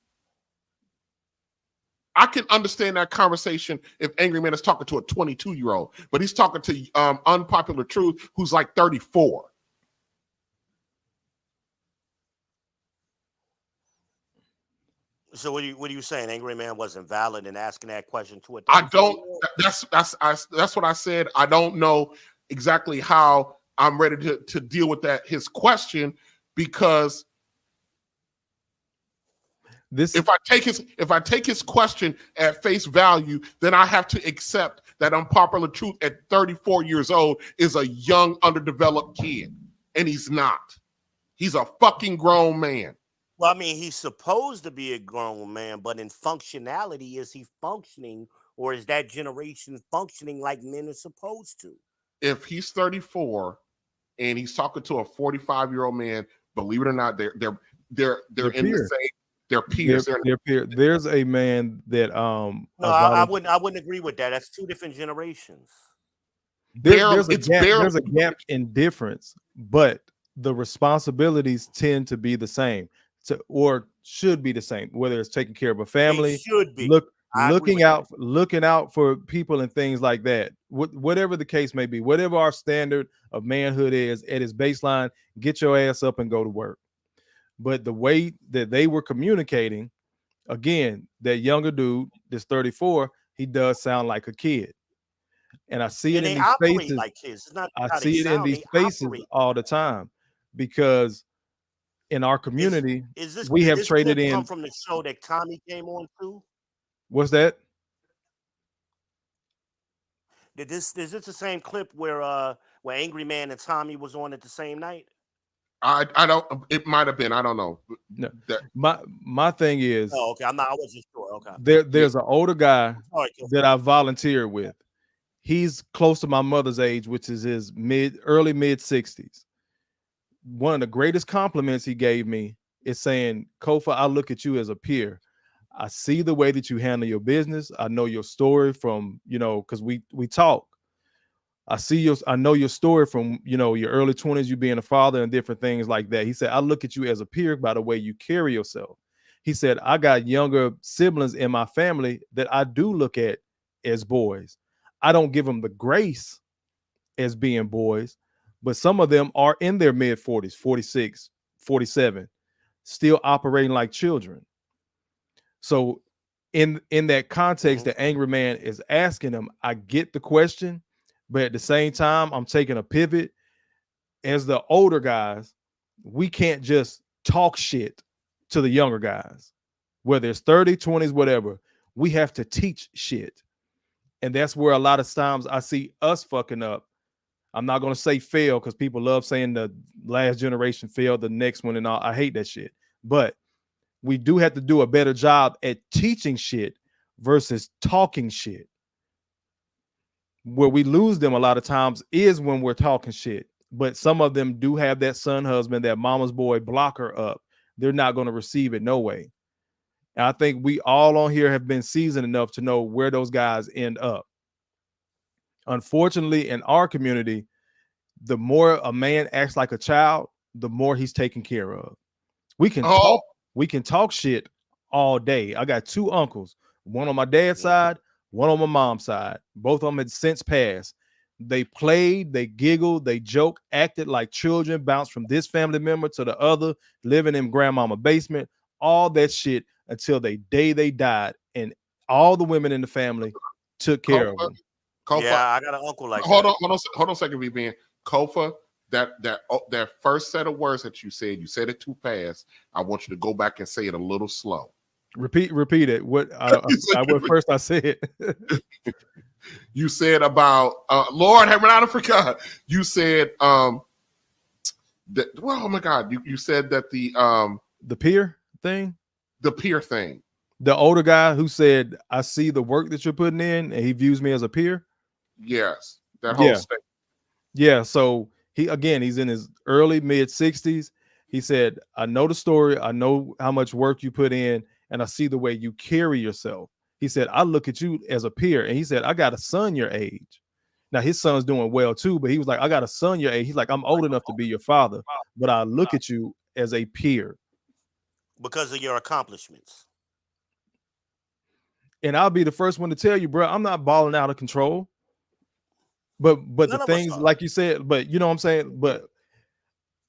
I can understand that conversation if Angry Man is talking to a 22-year-old, but he's talking to Unpopular Truth, who's like 34.
So what are you saying? Angry Man wasn't valid in asking that question to a 34-year-old?
I don't. That's what I said. I don't know exactly how I'm ready to deal with his question, because if I take his question at face value, then I have to accept that unpopular truth at 34 years old is a young, underdeveloped kid. And he's not. He's a fucking grown man.
Well, I mean, he's supposed to be a grown man, but in functionality, is he functioning, or is that generation functioning like men are supposed to?
If he's 34 and he's talking to a 45-year-old man, believe it or not, they're in the same. They're peers.
They're peers. There's a man that
No, I wouldn't agree with that. That's two different generations.
There's a gap in difference, but the responsibilities tend to be the same, or should be the same. Whether it's taking care of a family,
should be
looking out for people and things like that. Whatever the case may be, whatever our standard of manhood is at its baseline, get your ass up and go to work. But the way that they were communicating, again, that younger dude, this 34, he does sound like a kid. And I see it in these faces.
Like kids.
I see it in these faces all the time, because in our community, we have traded in.
Come from the show that Tommy came on too.
What's that?
Is this the same clip where Angry Man and Tommy was on at the same night?
I don't. It might have been. I don't know.
No. My thing is.
Oh, okay. I wasn't sure. Okay.
There's an older guy that I volunteered with. He's close to my mother's age, which is his early mid 60s. One of the greatest compliments he gave me is saying, "Kofa, I look at you as a peer. I see the way that you handle your business. I know your story from, because we talk. I know your story from, your early 20s, you being a father and different things like that." He said, "I look at you as a peer by the way you carry yourself." He said, "I got younger siblings in my family that I do look at as boys. I don't give them the grace as being boys, but some of them are in their mid 40s, 46, 47, still operating like children." So in that context, the angry man is asking them, I get the question, but at the same time, I'm taking a pivot. As the older guys, we can't just talk shit to the younger guys, whether it's 30, 20s, whatever. We have to teach shit. And that's where a lot of times I see us fucking up. I'm not going to say fail, because people love saying the last generation failed, the next one and all. I hate that shit. But we do have to do a better job at teaching shit versus talking shit. Where we lose them a lot of times is when we're talking shit. But some of them do have that son husband, that mama's boy blocker up. They're not going to receive it no way. And I think we all on here have been seasoned enough to know where those guys end up. Unfortunately, in our community, the more a man acts like a child, the more he's taken care of. We can talk shit all day. I got two uncles, one on my dad's side, one on my mom's side. Both of them had since passed. They played, they giggled, they joked, acted like children, bounced from this family member to the other, living in grandmama basement, all that shit until the day they died. And all the women in the family took care of them.
Kofa,
yeah, I got an uncle like
hold
that.
on a second, VBN. Kofa, that first set of words that you said it too fast. I want you to go back and say it a little slow.
Repeat it. What first I said.
You said about Lord have I forgot. You said that, well, oh my God, you said that
the peer thing.
The peer thing.
The older guy who said, I see the work that you're putting in, and he views me as a peer.
Yes, that whole statement.
Yeah, so he's in his early mid 60s. He said, I know the story, I know how much work you put in, and I see the way you carry yourself. He said, I look at you as a peer. And he said, I got a son your age. Now his son's doing well too, but he was like, I got a son your age. He's like, I'm old enough to be your father, but I look at you as a peer.
Because of your accomplishments.
And I'll be the first one to tell you, bro, I'm not balling out of control. But the things like you said, but you know what I'm saying?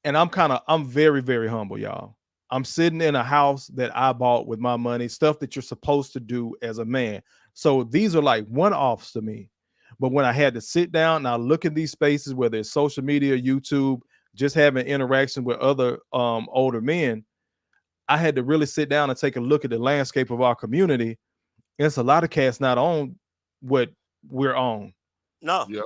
And I'm very, very humble, y'all. I'm sitting in a house that I bought with my money, stuff that you're supposed to do as a man. So these are like one-offs to me. But when I had to sit down and I look at these spaces, whether it's social media, YouTube, just having interaction with other older men, I had to really sit down and take a look at the landscape of our community. It's a lot of cats not on what we're on.
No.
Yep.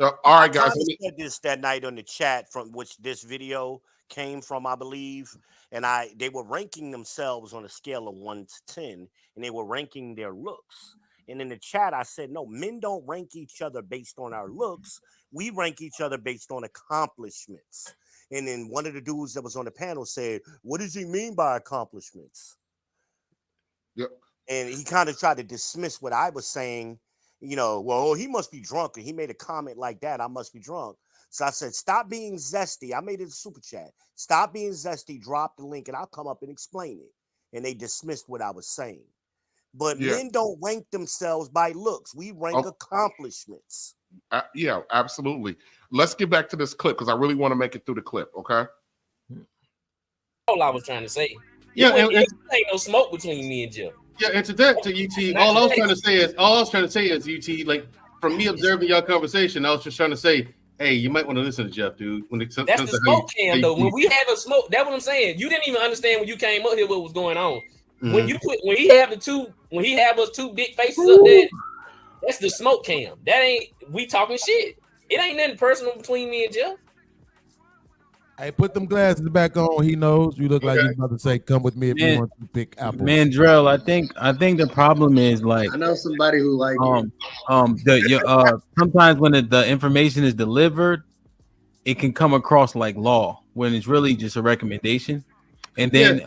All right, guys.
I said this that night on the chat from which this video came from, I believe, and they were ranking themselves on a scale of 1 to 10, and they were ranking their looks. And in the chat, I said, no, men don't rank each other based on our looks. We rank each other based on accomplishments. And then one of the dudes that was on the panel said, what does he mean by accomplishments?
Yep.
And he kind of tried to dismiss what I was saying. You know, well, he must be drunk. And he made a comment like that. I must be drunk. So I said, stop being zesty. I made it a super chat. Stop being zesty. Drop the link and I'll come up and explain it. And they dismissed what I was saying. But men don't rank themselves by looks. We rank accomplishments.
Yeah, absolutely. Let's get back to this clip because I really want to make it through the clip. Okay.
All I was trying to say.
Yeah,
and ain't no smoke between me and Jeff.
Yeah, and to that, to UT, all I was trying to say is UT, like from me observing your conversation, I was just trying to say, hey, you might want to listen to Jeff, dude. When it
That's the smoke cam, though. When we have a smoke, that's what I'm saying. You didn't even understand when you came up here what was going on.
Mm-hmm.
When he have us two big faces up there, that's the smoke cam. That ain't we talking shit. It ain't nothing personal between me and Jeff.
Hey, put them glasses back on. He knows you look like you're about to say, "Come with me if you want to pick apples."
Mandrell, I think the problem is like
I know somebody who like
sometimes when the information is delivered, it can come across like law when it's really just a recommendation, and then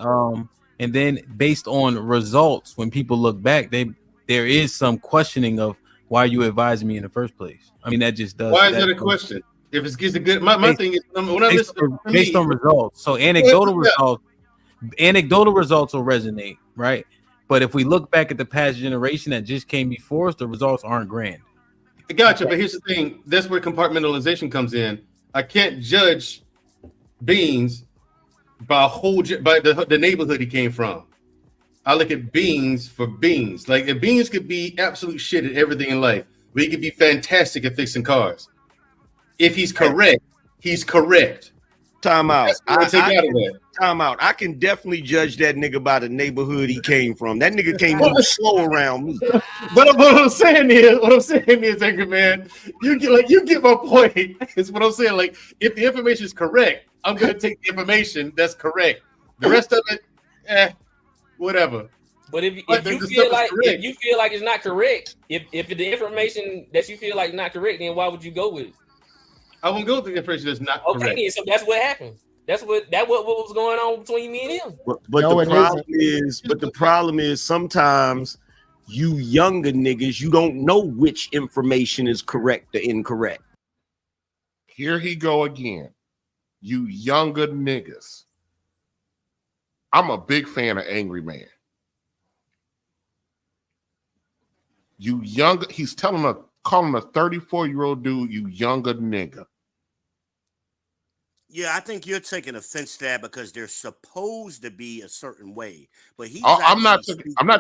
based on results, when people look back, there is some questioning of why you advised me in the first place. I mean, that just does.
Why is that a question? If it's a good, my thing is when I listen
based on results. So anecdotal results will resonate, right? But if we look back at the past generation that just came before us, the results aren't grand.
I gotcha, but here's the thing: that's where compartmentalization comes in. I can't judge beings by the neighborhood he came from. I look at beings for beings. Like if beings could be absolute shit at everything in life, but he could be fantastic at fixing cars. If he's correct, he's correct.
Time out.
Time
out. I can definitely judge that nigga by the neighborhood he came from. That nigga came slow around me.
But what I'm saying is, Angry Man, you get my point. Is what I'm saying. Like, if the information is correct, I'm gonna take the information that's correct. The rest of it, whatever.
But if you feel like it's not correct, if the information that you feel like is not correct, then why would you go with it?
I won't go with the information that's not correct.
Okay, so that's what happened. That's what was going on between me and him.
But the problem is sometimes you younger niggas, you don't know which information is correct or incorrect.
Here he go again. You younger niggas. I'm a big fan of Angry Man. You younger, he's calling a 34-year-old dude, you younger nigga.
Yeah, I think you're taking offense to that because they're supposed to be a certain way. But
I'm not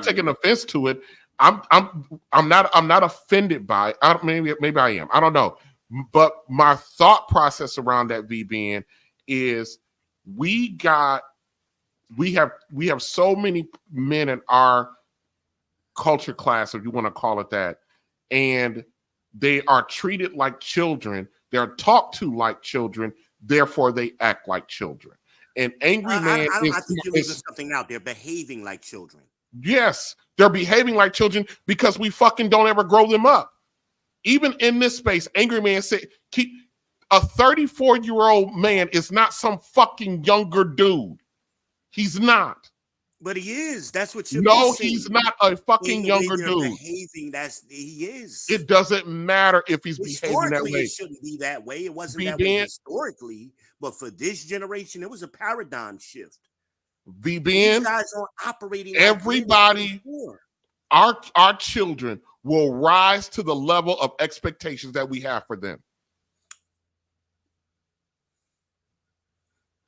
taking offense to it. I'm not offended by it. Maybe I am. I don't know. But my thought process around that VBN is we have so many men in our culture class, if you want to call it that, and they are treated like children. They're talked to like children. Therefore, they act like children. And Angry Man
I think you're leaving something out. They're behaving like children.
Yes, they're behaving like children because we fucking don't ever grow them up. Even in this space, Angry Man said, a 34-year-old man is not some fucking younger dude. He's not.
But he is. That's what you're
missing. He's not a fucking younger dude.
Behaving, he is.
It doesn't matter if he's behaving that way.
It shouldn't be that way. It wasn't that way historically, but for this generation, it was a paradigm shift. These guys aren't operating.
Everybody, our children will rise to the level of expectations that we have for them.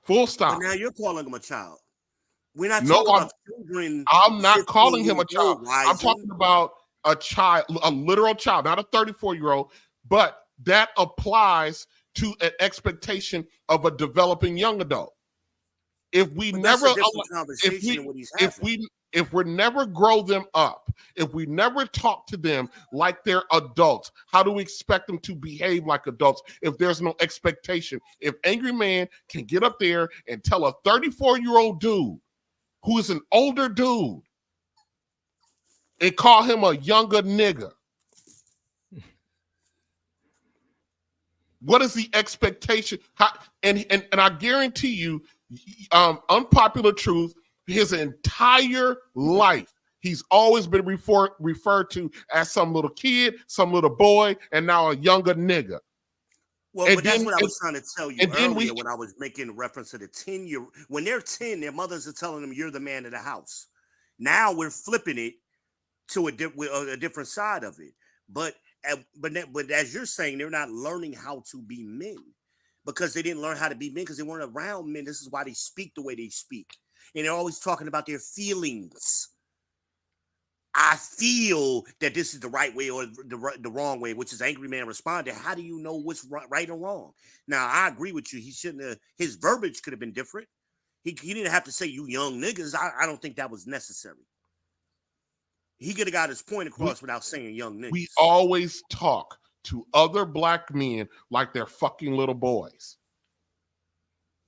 Full stop.
But now you're calling him a child. We're not talking about children.
I'm not calling him a child. I'm talking about a child, a literal child, not a 34-year-old, but that applies to an expectation of a developing young adult. If we never, if we never grow them up, if we never talk to them like they're adults, how do we expect them to behave like adults if there's no expectation? If Angry Man can get up there and tell a 34-year-old dude who is an older dude and call him a younger nigga, what is the expectation? And I guarantee you, unpopular truth, his entire life, he's always been referred to as some little kid, some little boy, and now a younger nigga.
Well, but that's what I was trying to tell you earlier when I was making reference to the 10-year. When they're 10, their mothers are telling them, you're the man of the house. Now we're flipping it to a different side of it. But as you're saying, they're not learning how to be men because they didn't learn how to be men because they weren't around men. This is why they speak the way they speak. And they're always talking about their feelings. I feel that this is the right way or the wrong way, which is Angry Man responded. How do you know what's right or wrong? Now, I agree with you. He shouldn't have, his verbiage could have been different. He didn't have to say, you young niggas. I don't think that was necessary. He could have got his point across without saying young niggas.
We always talk to other black men like they're fucking little boys.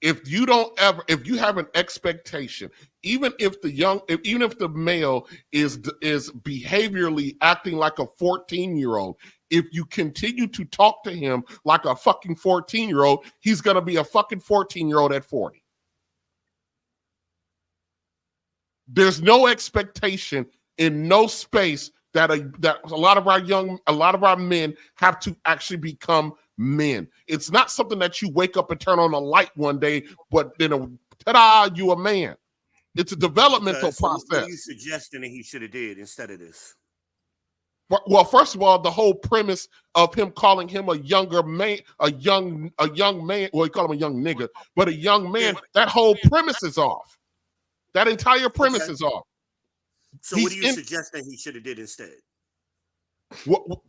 If you have an expectation, even if the male is behaviorally acting like a 14-year-old, if you continue to talk to him like a fucking 14-year-old, he's gonna be a fucking 14-year-old at 40. There's no expectation in no space that a lot of our men have to actually become men. It's not something that you wake up and turn on a light one day, but then ta-da, you a man. It's a developmental process.
What are you suggesting that he should have did instead of this?
Well, first of all, the whole premise of him calling him a younger man, a young man, well, he called him a young nigga, but a young man, that whole premise is off. That entire premise is off.
So what do you suggest that he should have did instead?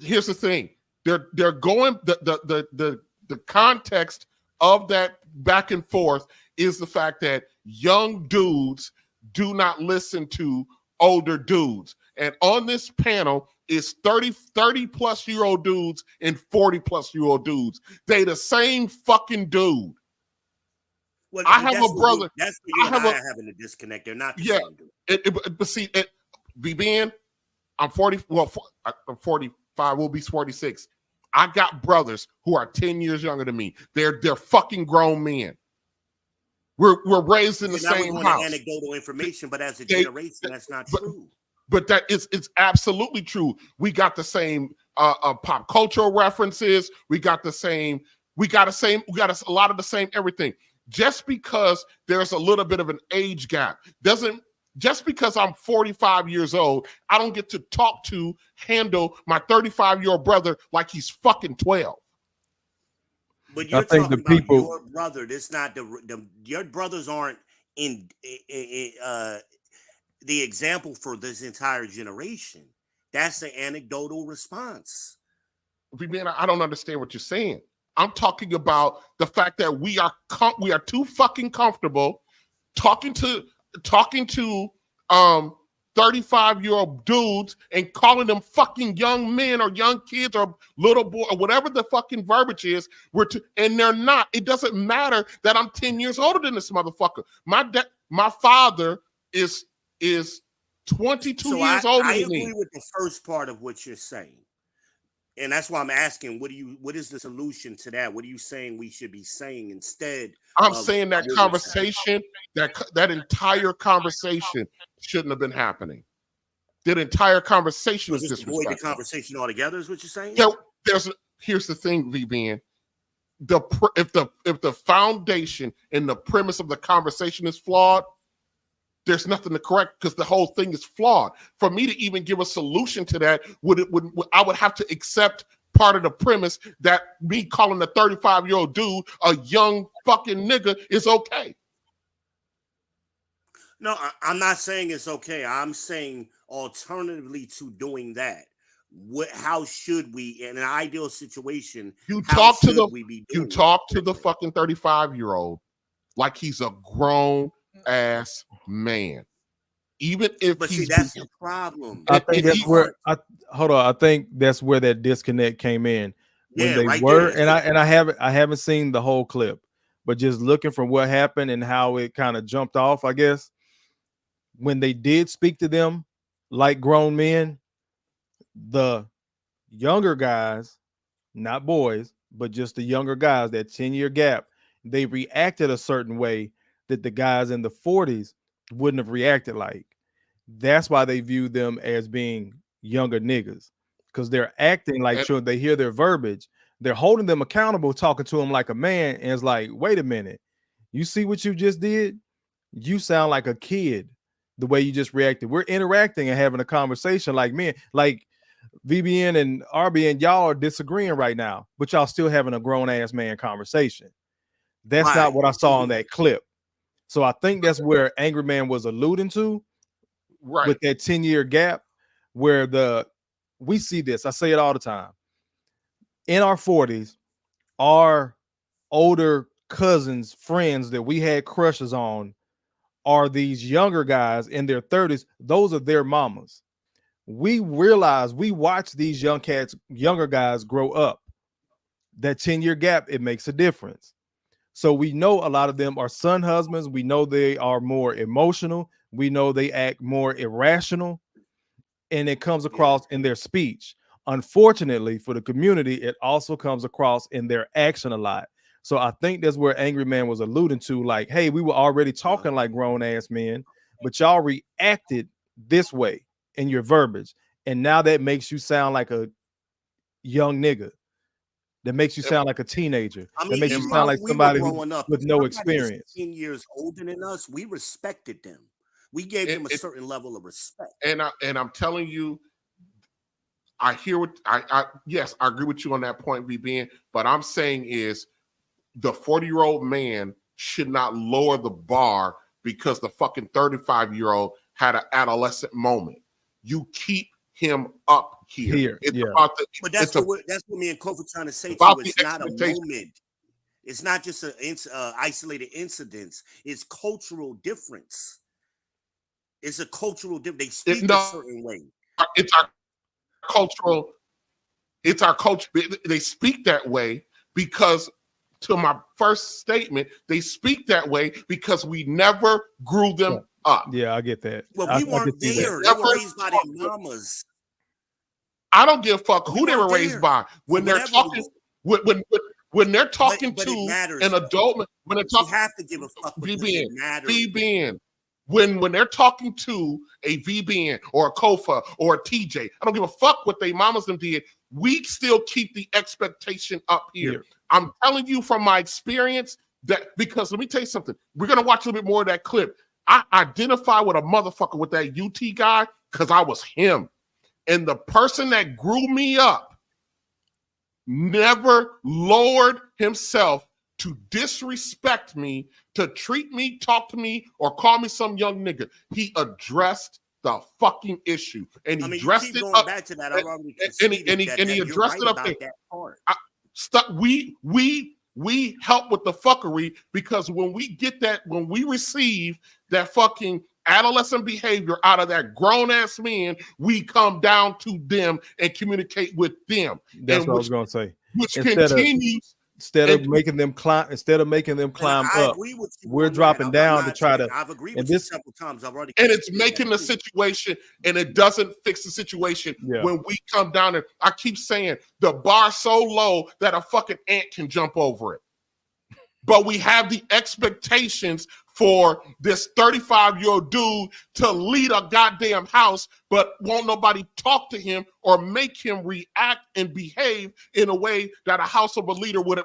Here's the thing. They're going the context of that back and forth is the fact that young dudes do not listen to older dudes. And on this panel is 30 plus year old dudes and 40 plus year old dudes. They the same fucking dude.
Well,
I have a brother.
That's where you and I are having a disconnect. They're not the same dude.
But see, BBN, I'm 40. Well, I'm 45. We'll be 46. I got brothers who are 10 years younger than me. They're fucking grown men. We're raised in the same house.
Anecdotal information, but as a generation, that's not true.
But it's absolutely true. We got the same pop cultural references. We got a lot of the same everything. Just because there's a little bit of an age gap just because I'm 45 years old, I don't get to handle my 35-year-old brother like he's fucking 12.
But you're talking about your brother. It's not your brothers aren't in the example for this entire generation. That's the anecdotal response.
I don't understand what you're saying. I'm talking about the fact that we are too fucking comfortable talking to 35-year-old dudes and calling them fucking young men or young kids or little boy or whatever the fucking verbiage is. And they're not. It doesn't matter that I'm 10 years older than this motherfucker. My father is 22 years older than me.
I agree with the first part of what you're saying. And that's why I'm asking, what is the solution to that? What are you saying we should be saying instead?
I'm saying that conversation, that entire conversation shouldn't have been happening. That entire conversation was disrespectful.
Avoid the conversation altogether is what you're saying?
Yeah, here's the thing, VBN. If the foundation and the premise of the conversation is flawed, there's nothing to correct because the whole thing is flawed. For me to even give a solution to that, I would have to accept part of the premise that me calling a 35-year-old dude a young fucking nigga is okay.
No, I'm not saying it's okay. I'm saying alternatively to doing that, how should we, in an ideal situation, you talk to
the fucking 35-year-old like he's a grown ass man. even if
But see,
he's
that's the problem.
I think that's where I think that's where that disconnect came in when they
right
were,
there.
and I haven't seen the whole clip, but just looking from what happened and how it kind of jumped off, I guess, when they did speak to them like grown men, the younger guys, not boys, but just the younger guys, that 10-year gap, they reacted a certain way that the guys in the 40s wouldn't have reacted like. That's why they view them as being younger niggas, because they're acting like children. They hear their verbiage, they're holding them accountable, talking to them like a man, and it's like, wait a minute, you see what you just did? You sound like a kid the way you just reacted. We're interacting and having a conversation like men, like VBN and RBN, y'all are disagreeing right now, but y'all still having a grown-ass man conversation. That's not what I saw on that clip. So I think that's where Angry Man was alluding to,
right,
with that 10-year gap, where we see this. I say it all the time. In our 40s, our older cousins, friends that we had crushes on are these younger guys in their 30s. Those are their mamas. We realize, we watch these younger guys grow up. That 10-year gap, it makes a difference. So we know a lot of them are son husbands. We know they are more emotional. We know they act more irrational, and it comes across in their speech. Unfortunately for the community, it also comes across in their action a lot. So I think that's where Angry Man was alluding to, like, hey, we were already talking like grown-ass men, but y'all reacted this way in your verbiage, and now that makes you sound like a young nigga. That makes you sound like a teenager.
I mean,
that makes you sound like somebody with no experience.
10 years older than us, we respected them. We gave them a certain level of respect.
And I'm telling you, I hear what yes, I agree with you on that point, VBN. But I'm saying is the 40-year-old man should not lower the bar because the fucking 35-year-old had an adolescent moment. You keep him up here. It's about the,
but that's what me and Kofa trying to say to you. It's not a moment. It's not just an isolated incidents. It's cultural difference. It's a cultural difference. They speak a certain way.
It's our cultural. It's our culture. They speak that way because, to my first statement, they speak that way because we never grew them up.
Yeah, I get that.
Well, we weren't there. They were raised by their mamas.
I don't give a fuck who they were raised by. When they're talking, when they're talking to an adult, when they're talking,
you have to give a fuck.
VBN. When they're talking to a VBN or a Kofa or a TJ, I don't give a fuck what they mamas them did. We still keep the expectation up here. I'm telling you from my experience that, because let me tell you something. We're gonna watch a little bit more of that clip. I identify with a motherfucker with that UT guy because I was him. And the person that grew me up never lowered himself to disrespect me, to treat me, talk to me, or call me some young nigga. He addressed the fucking issue, and he addressed it up.
Back to that,
and he addressed it up there. We help with the fuckery because when we receive that fucking adolescent behavior out of that grown-ass man, we come down to them and communicate with them.
That's what I was going to say.
Which continues.
Instead of making them climb up, we're dropping down to try to.
I've agreed with you several times. I've already.
And it's making the situation, and it doesn't fix the situation when we come down there. I keep saying the bar so low that a fucking ant can jump over it. But we have the expectations for this 35-year-old dude to lead a goddamn house, but won't nobody talk to him or make him react and behave in a way that a house of a leader would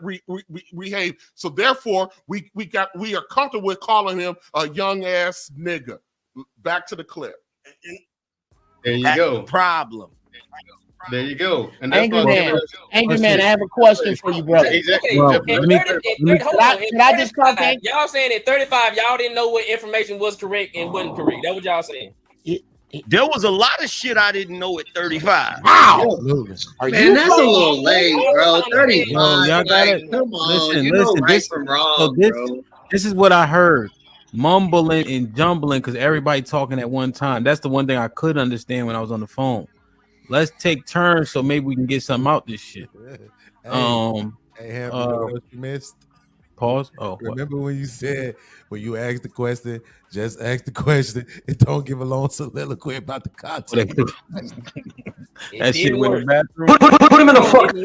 behave. So therefore, we are comfortable with calling him a young ass nigga. Back to the clip.
There you go.
Problem.
There you go. And
Angry Man, I have a question for you, brother.
Exactly.
Can I just talk?
Y'all saying at 35, y'all didn't know what information was correct and wasn't correct. That's what y'all saying.
There was a lot of shit I didn't know at 35.
Wow. Man, that's a little late, bro. 35.
Y'all got it.
Come on.
Listen,
right from wrong,
bro. This is what I heard. mumbling and jumbling because everybody talking at one time. That's the one thing I could understand when I was on the phone. Let's take turns so maybe we can get something out this shit.
Hey, Ham, you know what else you missed?
Pause. Oh,
remember when you said when you asked the question, just ask the question and don't give a long soliloquy about the content.
That shit went in the bathroom.
Put him in the fuck.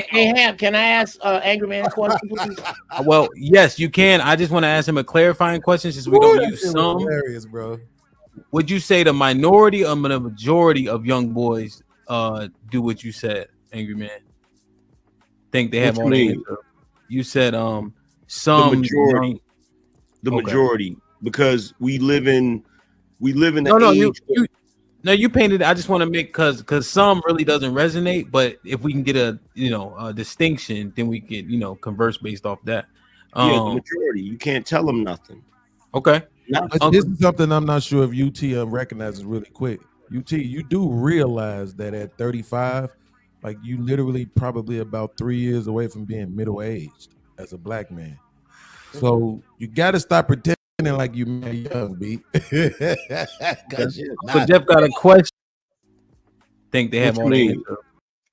Hey, Ham, can I ask Angry Man a question, please?
Well, yes, you can. I just want to ask him a clarifying question since we don't use some.
Hilarious, bro.
Would you say the minority or the majority of young boys do what you said, Angry Man? Think they have all the answer? You said some
the majority, majority, because we live in the age.
No, you painted. I just want to make because some really doesn't resonate, but if we can get a distinction, then we can converse based off that.
The majority, you can't tell them nothing.
Okay,
this is something I'm not sure if UT recognizes really quick. UT, you do realize that at 35, like you literally probably about 3 years away from being middle aged as a black man. So you got to stop pretending like you young, B.
So Jeff got a question. Think they have all the answer.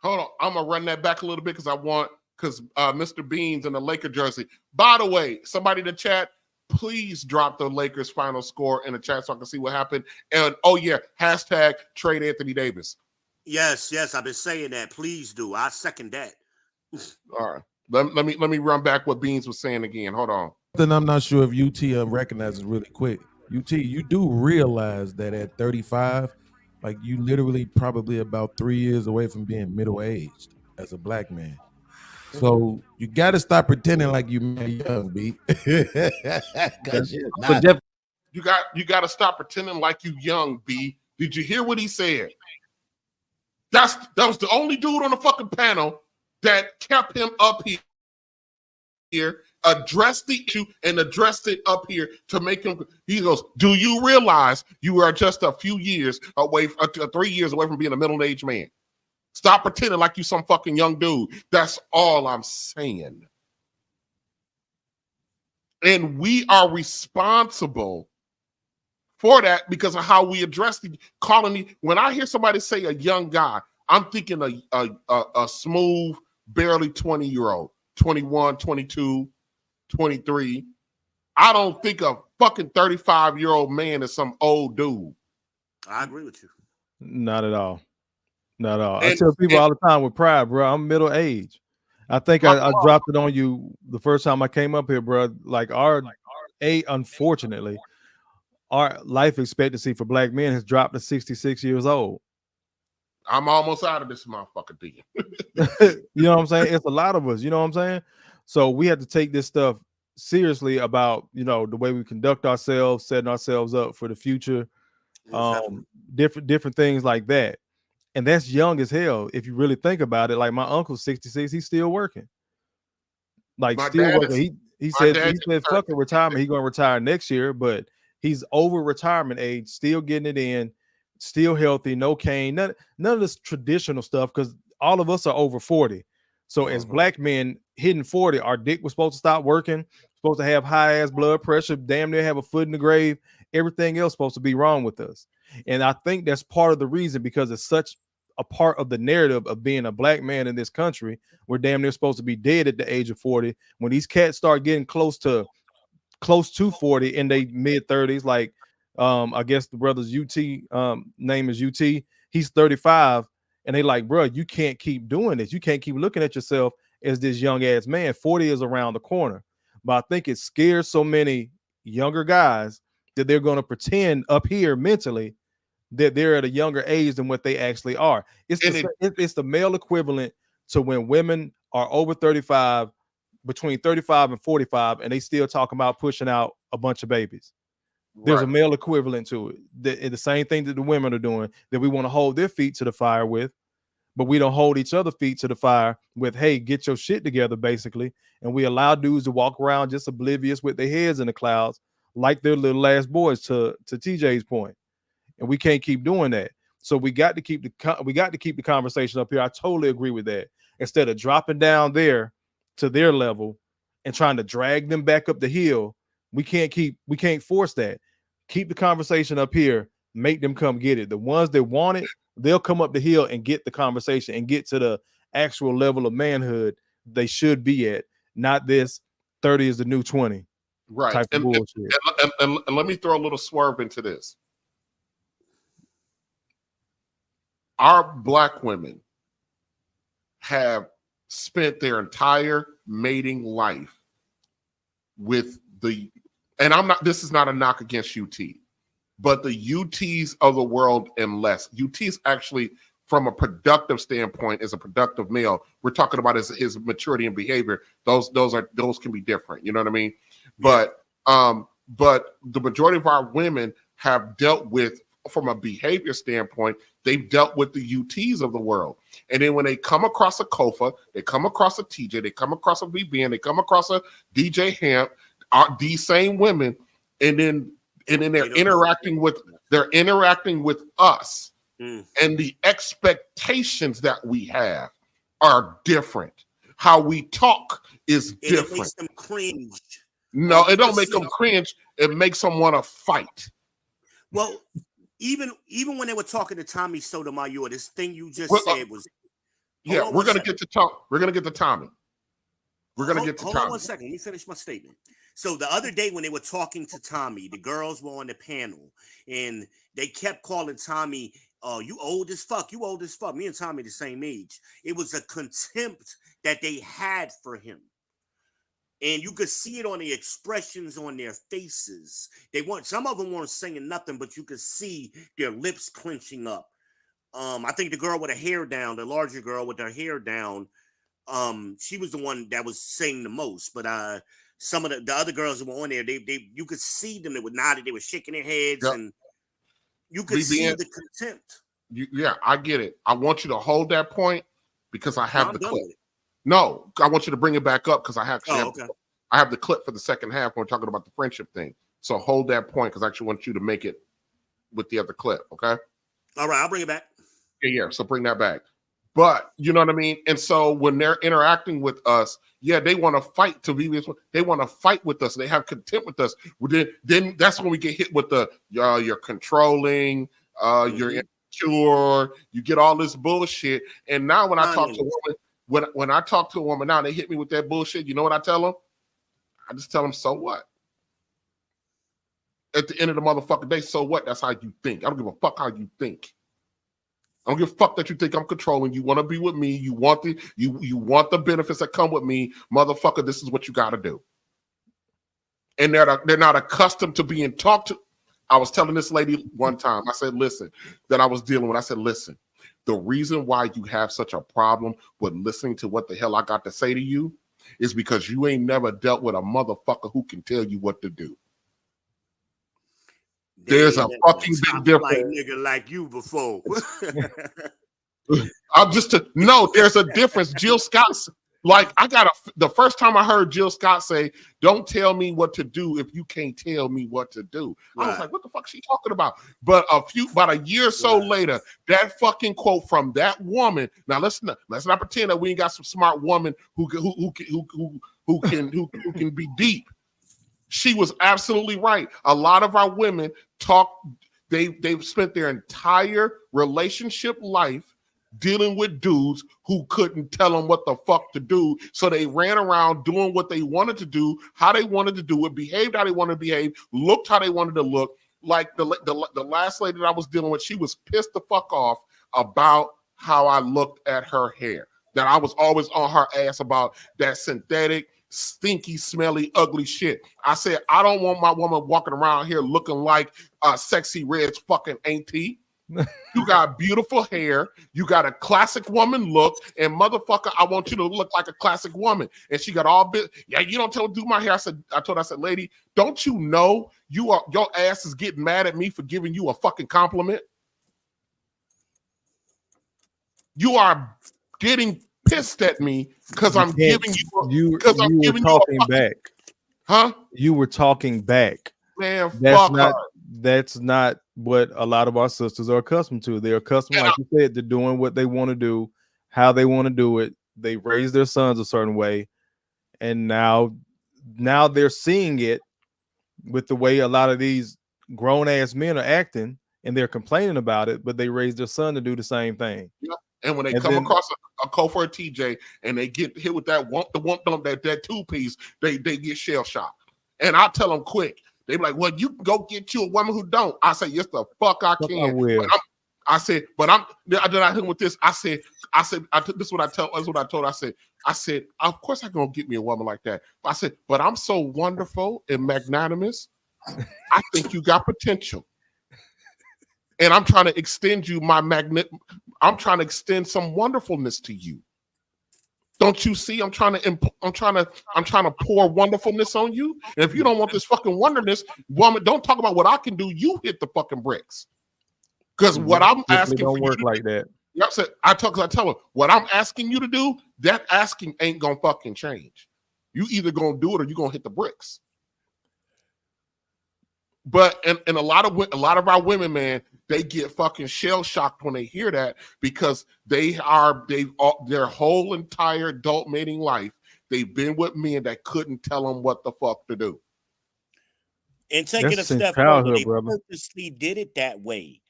Hold on, I'm gonna run that back a little bit because Mr. Beans in the Laker jersey. By the way, somebody in the chat, please drop the Lakers final score in the chat so I can see what happened. And oh yeah, hashtag trade Anthony Davis.
Yes, I've been saying that. Please do. I second that.
All right. Let me run back what Beans was saying again. Hold on.
Then I'm not sure if UT recognizes really quick. UT, you do realize that at 35, like you literally probably about 3 years away from being middle aged as a black man. So you got to stop pretending like you young, B.
You got to stop pretending like you young, B. Did you hear what he said? That was the only dude on the fucking panel that kept him up here, addressed the issue and addressed it up here to make him. He goes, "Do you realize you are just a few years away, 3 years away from being a middle-aged man? Stop pretending like you some fucking young dude." That's all I'm saying. And we are responsible for that because of how we address the calling me. When I hear somebody say a young guy, I'm thinking a smooth, barely 20-year-old, 21, 22, 23. I don't think a fucking 35-year-old man is some old dude.
I agree with you.
Not at all. Not at all. I tell people all the time with pride, bro, I'm middle age. I think I dropped it on you the first time I came up here, bro. Like unfortunately, our life expectancy for black men has dropped to 66 years old.
I'm almost out of this motherfucker, D.
You know what I'm saying? It's a lot of us, you know what I'm saying? So we have to take this stuff seriously about, the way we conduct ourselves, setting ourselves up for the future, different things like that. And that's young as hell. If you really think about it, like my uncle's 66, he's still working. Like still working. He said fuck a retirement. He's gonna retire next year, but he's over retirement age, still getting it in, still healthy, no cane, none of this traditional stuff, because all of us are over 40. So as black men hitting 40, our dick was supposed to stop working, supposed to have high ass blood pressure, damn near have a foot in the grave. Everything else supposed to be wrong with us. And I think that's part of the reason, because it's such a part of the narrative of being a black man in this country. We're damn near supposed to be dead at the age of 40. When these cats start getting close to 40 in their mid 30s, like I guess the brother's UT name is UT. He's 35, and they like, bro, you can't keep doing this. You can't keep looking at yourself as this young ass man. 40 is around the corner. But I think it scares so many younger guys that they're going to pretend up here mentally that they're at a younger age than what they actually are. It's the male equivalent to when women are over 35, between 35 and 45, and they still talking about pushing out a bunch of babies. There's a male equivalent to it. The same thing that the women are doing, that we want to hold their feet to the fire with, but we don't hold each other's feet to the fire with, hey, get your shit together, basically. And we allow dudes to walk around just oblivious with their heads in the clouds like they're little ass boys, to TJ's point. And we can't keep doing that. So we got to keep the conversation up here. I totally agree with that. Instead of dropping down there to their level and trying to drag them back up the hill, We can't force that. Keep the conversation up here. Make them come get it. The ones that want it, they'll come up the hill and get the conversation and get to the actual level of manhood they should be at. Not this 30 is the new 20 type of bullshit.
And let me throw a little swerve into this. Our Black women have spent their entire mating life with this is not a knock against UT, but the UTs of the world and less. UTs actually, from a productive standpoint, is a productive male. We're talking about his maturity and behavior. Those can be different. You know what I mean? But the majority of our women have dealt with, from a behavior standpoint, they've dealt with the UTs of the world. And then when they come across a Kofa, they come across a TJ, they come across a VBN, they come across a DJ Hamp, these same women, and then they're interacting with us. And the expectations that we have are different. How we talk is different.
It makes them cringe.
No, it don't make them cringe. It makes them want to fight.
Well, even when they were talking to Tommy Sotomayor, this thing you just said was.
Yeah, we're gonna get to Tommy. We're gonna get to Tommy.
Hold on 1 second. Let me finish my statement. So the other day when they were talking to Tommy, the girls were on the panel and they kept calling Tommy, you old as fuck. You old as fuck. Me and Tommy the same age. It was a contempt that they had for him. And you could see it on the expressions on their faces. Some of them weren't saying nothing, but you could see their lips clenching up. I think the girl with her hair down, the larger girl with her hair down, she was the one that was saying the most. But some of the other girls that were on there, you could see them. They were nodding, they were shaking their heads, and you could see the contempt.
Yeah, I get it. I want you to hold that point because I have the clip. No, I want you to bring it back up because I have the clip for the second half when we're talking about the friendship thing. So hold that point because I actually want you to make it with the other clip, okay?
All right, I'll bring it back.
Yeah, so bring that back. But you know what I mean? And so when they're interacting with us, they want to fight they want to fight with us. They have contempt with us. Then that's when we get hit with the you're controlling, you're insecure, you get all this bullshit. And now when I talk to a woman, when I talk to a woman now, they hit me with that bullshit. You know what I tell them? I just tell them, so what? At the end of the motherfucking day, so what? That's how you think. I don't give a fuck how you think. I don't give a fuck that you think I'm controlling. You want to be with me. You want the benefits that come with me, motherfucker. This is what you got to do. And they're not accustomed to being talked to. I was telling this lady one time. I said, listen, that I was dealing with. I said, listen, the reason why you have such a problem with listening to what the hell I got to say to you is because you ain't never dealt with a motherfucker who can tell you what to do. There's a fucking big difference.
Like nigga like you before.
There's a difference. Jill Scott, the first time I heard Jill Scott say, "Don't tell me what to do if you can't tell me what to do." I was like, "What the fuck is she talking about?" But about a year or so later, that fucking quote from that woman. Now let's not pretend that we ain't got some smart woman who can be deep. She was absolutely right. A lot of our women they've spent their entire relationship life dealing with dudes who couldn't tell them what the fuck to do. So they ran around doing what they wanted to do, how they wanted to do it, behaved how they wanted to behave, looked how they wanted to look. Like the last lady that I was dealing with, she was pissed the fuck off about how I looked at her hair. That I was always on her ass about that synthetic, stinky, smelly, ugly shit. I said, I don't want my woman walking around here looking like Sexy Red's fucking auntie. You got beautiful hair. You got a classic woman look. And motherfucker, I want you to look like a classic woman. And she got all bit. Yeah, you don't do my hair. I told her, lady, don't you know your ass is getting mad at me for giving you a fucking compliment? You are getting pissed at me because I'm giving you
talking back.
Huh?
You were talking back.
Man,
that's not what a lot of our sisters are accustomed to. They're accustomed, like you said, to doing what they want to do, how they want to do it. They raise their sons a certain way, and now they're seeing it with the way a lot of these grown ass men are acting, and they're complaining about it, but they raise their son to do the same thing.
Yep. And when they
And
come
then-
across a Kofa or TJ and they get hit with that that two piece, they get shell shocked. And I tell them quick. They be like, "Well, you can go get you a woman who don't." I say, "Yes, the fuck I can."
I will.
I said, "But I'm." Then I hit him with this. I said, this is what I tell. That's what I told. I said, "Of course I gonna get me a woman like that." I said, "But I'm so wonderful and magnanimous. I think you got potential, and I'm trying to extend you my magnet. I'm trying to extend some wonderfulness to you. Don't you see? I'm trying to pour wonderfulness on you. And if you don't want this fucking wonderness, woman, don't talk about what I can do. You hit the fucking bricks. Because what I'm asking
don't
for
work
you
like that.
Yep, so I tell her what I'm asking you to do. That asking ain't gonna fucking change. You either gonna do it or you gonna hit the bricks. But and a lot of our women, man, they get fucking shell shocked when they hear that because their whole entire adult mating life, they've been with men that couldn't tell them what the fuck to do.
And take it a step further, they purposely did it that way.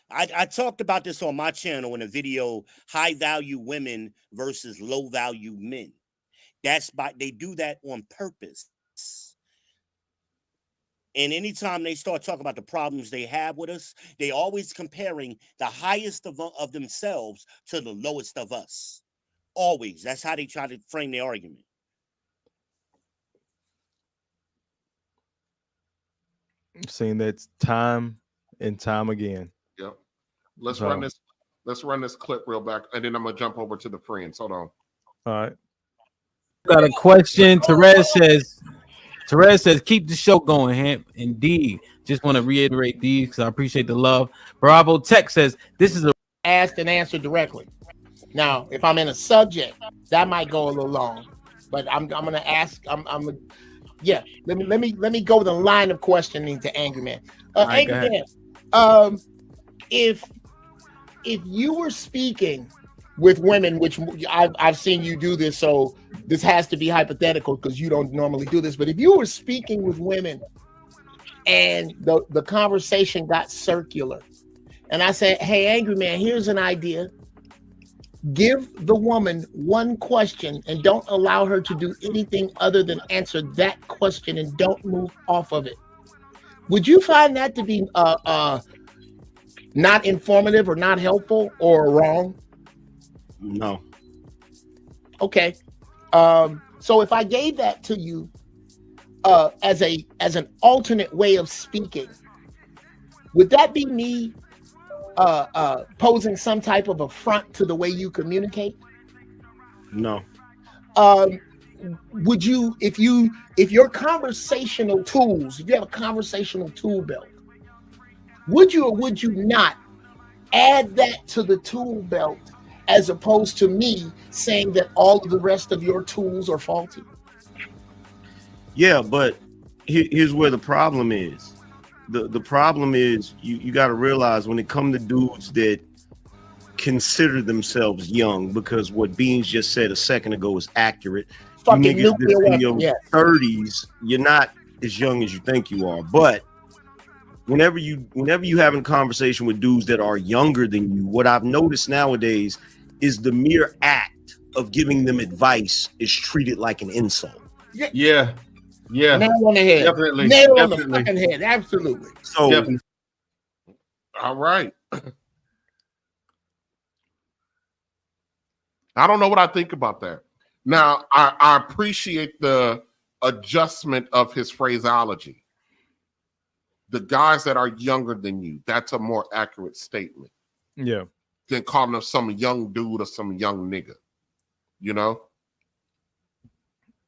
I talked about this on my channel in a video, high value women versus low value men. They do that on purpose. And anytime they start talking about the problems they have with us, they always comparing the highest of themselves to the lowest of us. Always. That's how they try to frame their argument.
I've seen that time and time again.
Yep. Let's run this clip real back, and then I'm gonna jump over to the friends. Hold on.
All right.
Got a question. Therese says, keep the show going, Hamp. Indeed. Just want to reiterate these because I appreciate the love. Bravo Tech says, this is a
asked and answered directly. Now, if I'm in a subject, that might go a little long, but I'm gonna ask. Yeah. Let me go with a line of questioning to Angry Man. Angry Man, if you were speaking with women, which I've seen you do this, so this has to be hypothetical because you don't normally do this. But if you were speaking with women and the conversation got circular, and I said, "Hey, Angry Man, here's an idea. Give the woman one question and don't allow her to do anything other than answer that question and don't move off of it." Would you find that to be not informative or not helpful or wrong?
No.
Okay. So if I gave that to you as an alternate way of speaking, would that be me posing some type of affront to the way you communicate?
No.
Would you, if your conversational tools, if you have a conversational tool belt, would you or would you not add that to the tool belt as opposed to me saying that all of the rest of your tools are faulty?
Yeah, but here's where the problem is. The problem is you got to realize when it comes to dudes that consider themselves young, because what Beans just said a second ago is accurate.
Fucking
you niggas
nuclear
in your
weapon,
30s, you're not as young as you think you are. But whenever you having a conversation with dudes that are younger than you, what I've noticed nowadays is the mere act of giving them advice is treated like an insult.
Yeah.
Nail on the head.
Definitely.
Nail on the fucking head. Absolutely.
So,
Definitely.
All right. I don't know what I think about that. Now, I appreciate the adjustment of his phraseology. The guys that are younger than you, that's a more accurate statement.
Yeah.
Than calling them some young dude or some young nigga. You know?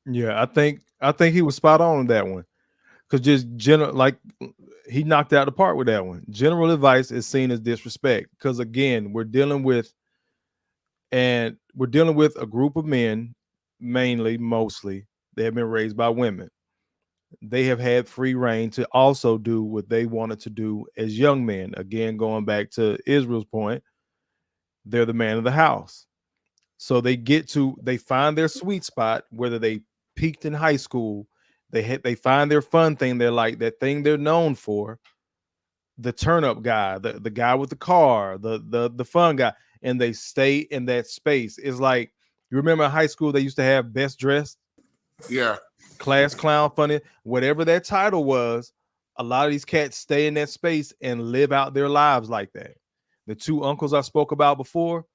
Yeah, I think he was spot on that one. Because just general, like he knocked out the park with that one. General advice is seen as disrespect. Because again, we're dealing with a group of men, mostly, they have been raised by women. They have had free reign to also do what they wanted to do as young men. Again, going back to Israel's point, they're the man of the house. So they find their sweet spot, whether they peaked in high school, They find their fun thing. They're like that thing they're known for. The turn up guy, the guy with the car, the fun guy, and they stay in that space. It's like, you remember in high school they used to have best dressed,
yeah,
class clown, funny, whatever that title was. A lot of these cats stay in that space and live out their lives like that. The two uncles I spoke about before,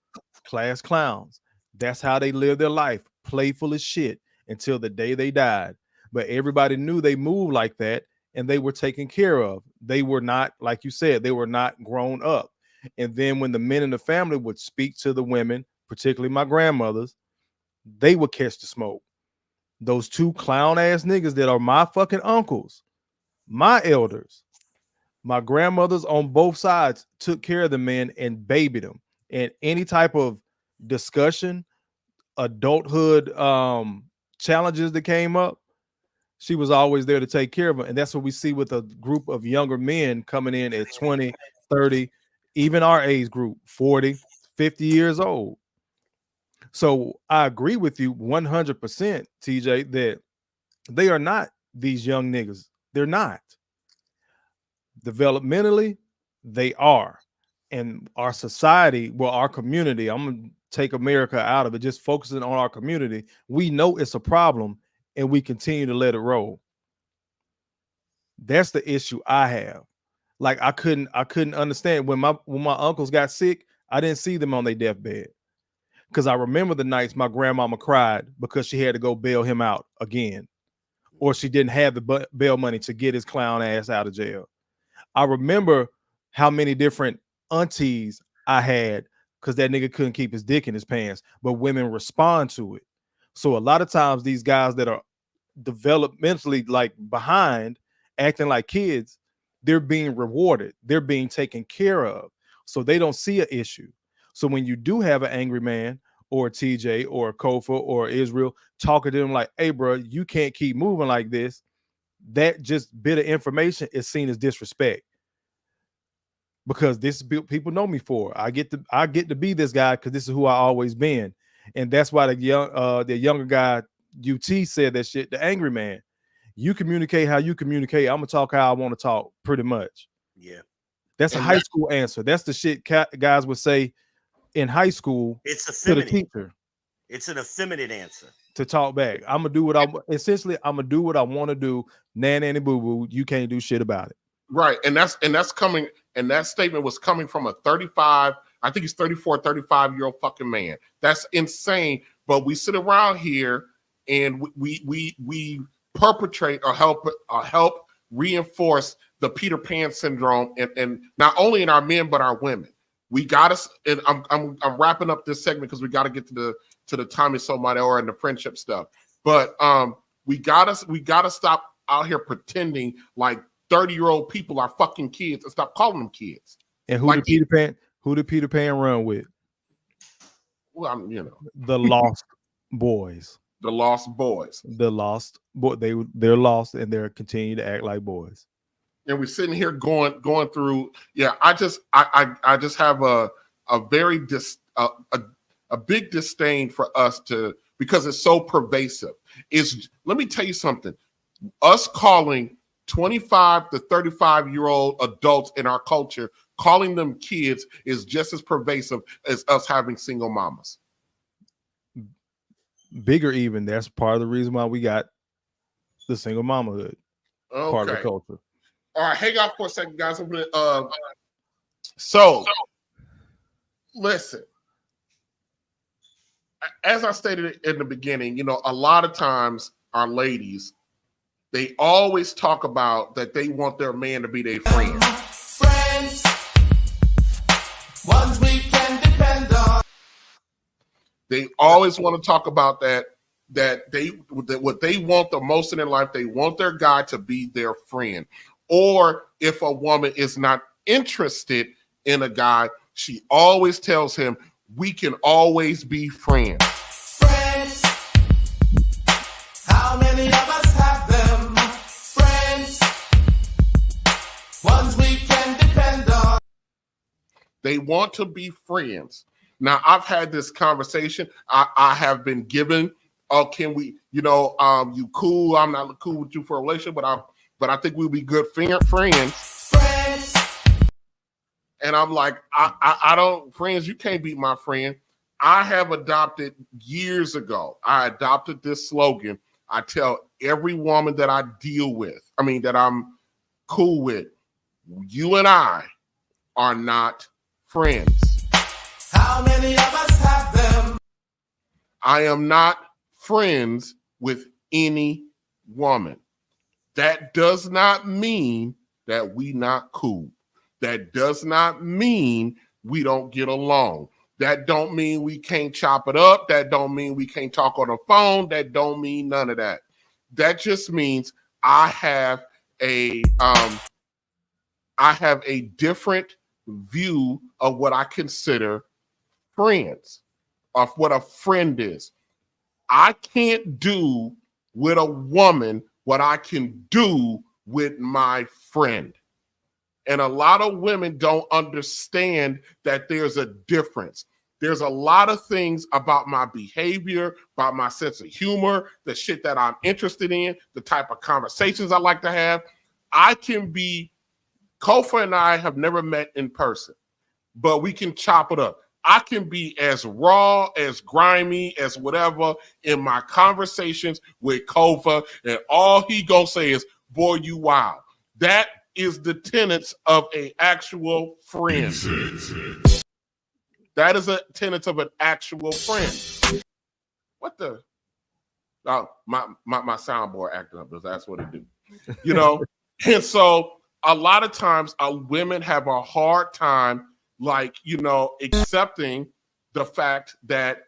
class clowns. That's how they live their life, playful as shit until the day they died. But everybody knew they moved like that, and they were taken care of. They were not, like you said, they were not grown up. And then when the men in the family would speak to the women, particularly my grandmothers, they would catch the smoke. Those two clown ass niggas that are my fucking uncles, my elders, my grandmothers on both sides took care of the men and babied them. And any type of discussion, adulthood challenges that came up, she was always there to take care of them. And that's what we see with a group of younger men coming in at 20, 30, even our age group, 40, 50 years old. So I agree with you 100%, TJ, that they are not these young niggas. They're not. Developmentally, they are. And our society, well, our community, I'm going to take America out of it, just focusing on our community. We know it's a problem, and we continue to let it roll. That's the issue I have. Like, I couldn't understand when my uncles got sick, I didn't see them on their deathbed. Because I remember the nights my grandmama cried because she had to go bail him out again, or she didn't have the bail money to get his clown ass out of jail. I remember how many different aunties I had because that nigga couldn't keep his dick in his pants, but women respond to it. So a lot of times these guys that are developmentally like behind, acting like kids, they're being rewarded. They're being taken care of. So they don't see an issue. So when you do have an angry man or a TJ or a Kofa or Israel talking to them like, hey, bro, you can't keep moving like this, that just bit of information is seen as disrespect. Because this people know me for. I get to be this guy because this is who I always been. And that's why the younger guy, UT, said that shit, the angry man. You communicate how you communicate. I'm gonna talk how I want to talk, pretty much.
Yeah.
That's a high school answer. That's the shit guys would say in high school.
It's
to the
effeminate.
teacher.
It's an effeminate answer.
To talk back. I'm gonna do what I'm gonna do what I want to do. Nanny boo boo. You can't do shit about it.
Right. And that's coming, and that statement was coming from a 35, I think he's 34, 35-year-old fucking man. That's insane. But we sit around here and we perpetrate or help reinforce the Peter Pan syndrome, and not only in our men but our women. We got to, and I'm wrapping up this segment because we got to get to the Tommy Solomayor and the friendship stuff. But we gotta stop out here pretending like 30-year-old people are fucking kids and stop calling them kids.
And who did Peter Pan run with?
Well,
the Lost Boys.
The Lost Boys.
The Lost Boy. They're lost and they're continuing to act like boys.
And we're sitting here going through. Yeah, I just have a very a big disdain for us because it's so pervasive. Let me tell you something. Us calling 25 to 35-year-old adults in our culture, calling them kids, is just as pervasive as us having single mamas.
Bigger even. That's part of the reason why we got the single mamahood part of the culture.
All right, hang on for a second, guys. I'm gonna, so listen. As I stated in the beginning, a lot of times our ladies, they always talk about that they want their man to be their friend.
Friends, ones we can depend on.
They always want to talk about that what they want the most in their life, they want their guy to be their friend. Or if a woman is not interested in a guy, she always tells him, we can always be friends.
Friends, how many of us have them? Friends, ones we can depend on.
They want to be friends. Now, I've had this conversation. I have been given oh, can we, you know, you cool, I'm not cool with you for a relationship, but I think we'll be good friends. And I'm like, I don't, friends, you can't be my friend. I have adopted years ago, I adopted this slogan. I tell every woman that I deal with, that I'm cool with, you and I are not friends.
How many of us have them?
I am not friends with any woman. That does not mean that we not cool. That does not mean we don't get along. That don't mean we can't chop it up. That don't mean we can't talk on the phone. That don't mean none of that. That just means I have a different view of what I consider friends, of what a friend is. I can't do with a woman what I can do with my friend. And a lot of women don't understand that there's a difference. There's a lot of things about my behavior, about my sense of humor, the shit that I'm interested in, the type of conversations I like to have. I can be, Kofa and I have never met in person, but we can chop it up. I can be as raw, as grimy, as whatever in my conversations with Kofa, and all he gonna say is, boy, you wild. That is the tenets of an actual friend. That is a tenets of an actual friend. What the? Oh, my soundboard acting up because that's what it do. You know? And so a lot of times women have a hard time, like, you know, accepting the fact that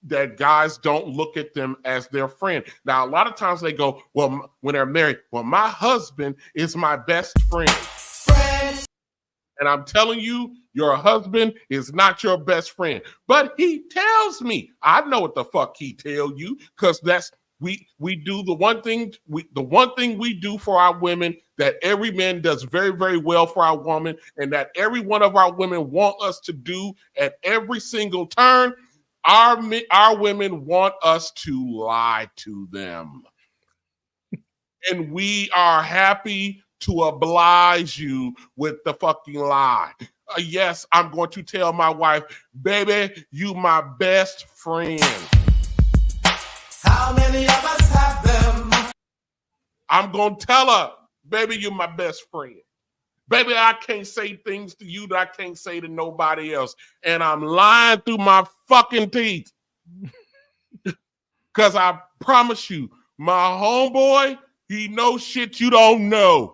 that guys don't look at them as their friend. Now, a lot of times they go, well, when they're married, well, my husband is my best friend. And I'm telling you, your husband is not your best friend. But he tells me, I know what the fuck he tell you, because that's we do the one thing we do for our women that every man does very, very well for our woman, and that every one of our women want us to do at every single turn. Our women want us to lie to them. And we are happy to oblige you with the fucking lie. Yes, I'm going to tell my wife, baby, you my best friend.
How many of us have them?
I'm going to tell her, baby, you my best friend. Baby, I can't say things to you that I can't say to nobody else. And I'm lying through my fucking teeth. Because I promise you, my homeboy, he knows shit you don't know.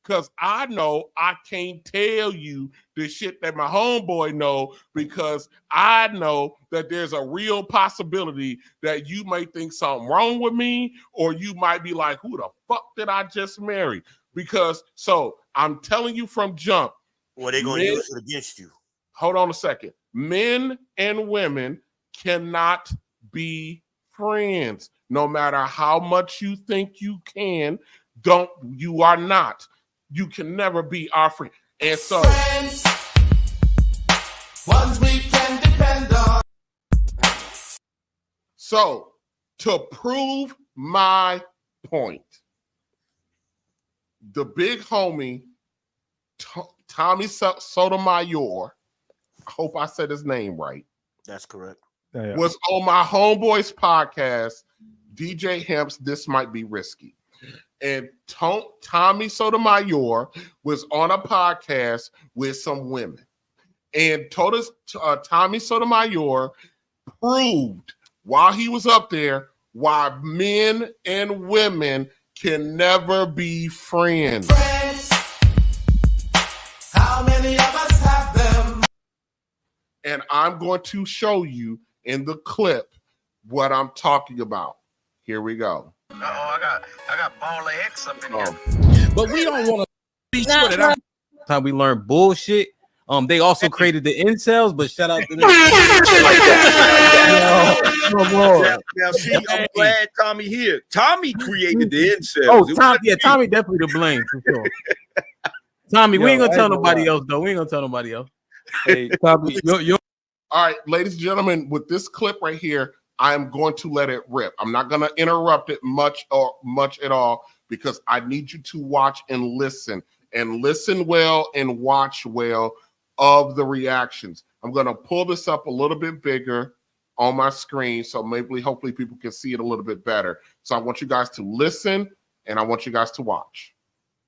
Because I know I can't tell you the shit that my homeboy know, because I know that there's a real possibility that you may think something wrong with me, or you might be like, who the fuck did I just marry? Because, so I'm telling you from jump.
Well, they're going to use it against you.
Hold on a second. Men and women cannot be friends. No matter how much you think you can, you are not. You can never be our friend. And so,
friends, ones we can depend on.
So, to prove my point, the big homie, Tommy Sotomayor, I hope I said his name right.
That's correct.
Was on my homeboy's podcast, DJ Hemp's This Might Be Risky. And Tommy Sotomayor was on a podcast with some women and told us Tommy Sotomayor proved while he was up there why men and women can never be friends.
How many of us have them?
And I'm going to show you in the clip what I'm talking about. Here we go.
I got ball of X up in here.
But we don't want to be sure that time we learn bullshit. They also created the incels, but shout out to them.
Now, see, I'm glad Tommy here. Tommy created the incels.
Oh, Tommy definitely to blame for sure. Tommy, we ain't gonna tell nobody else though. We ain't gonna tell nobody else.
Hey, Tommy,
All right, ladies and gentlemen, with this clip right here, I'm going to let it rip. I'm not going to interrupt it much at all, because I need you to watch and listen well and watch well of the reactions. I'm going to pull this up a little bit bigger on my screen, so hopefully people can see it a little bit better. So I want you guys to listen and I want you guys to watch.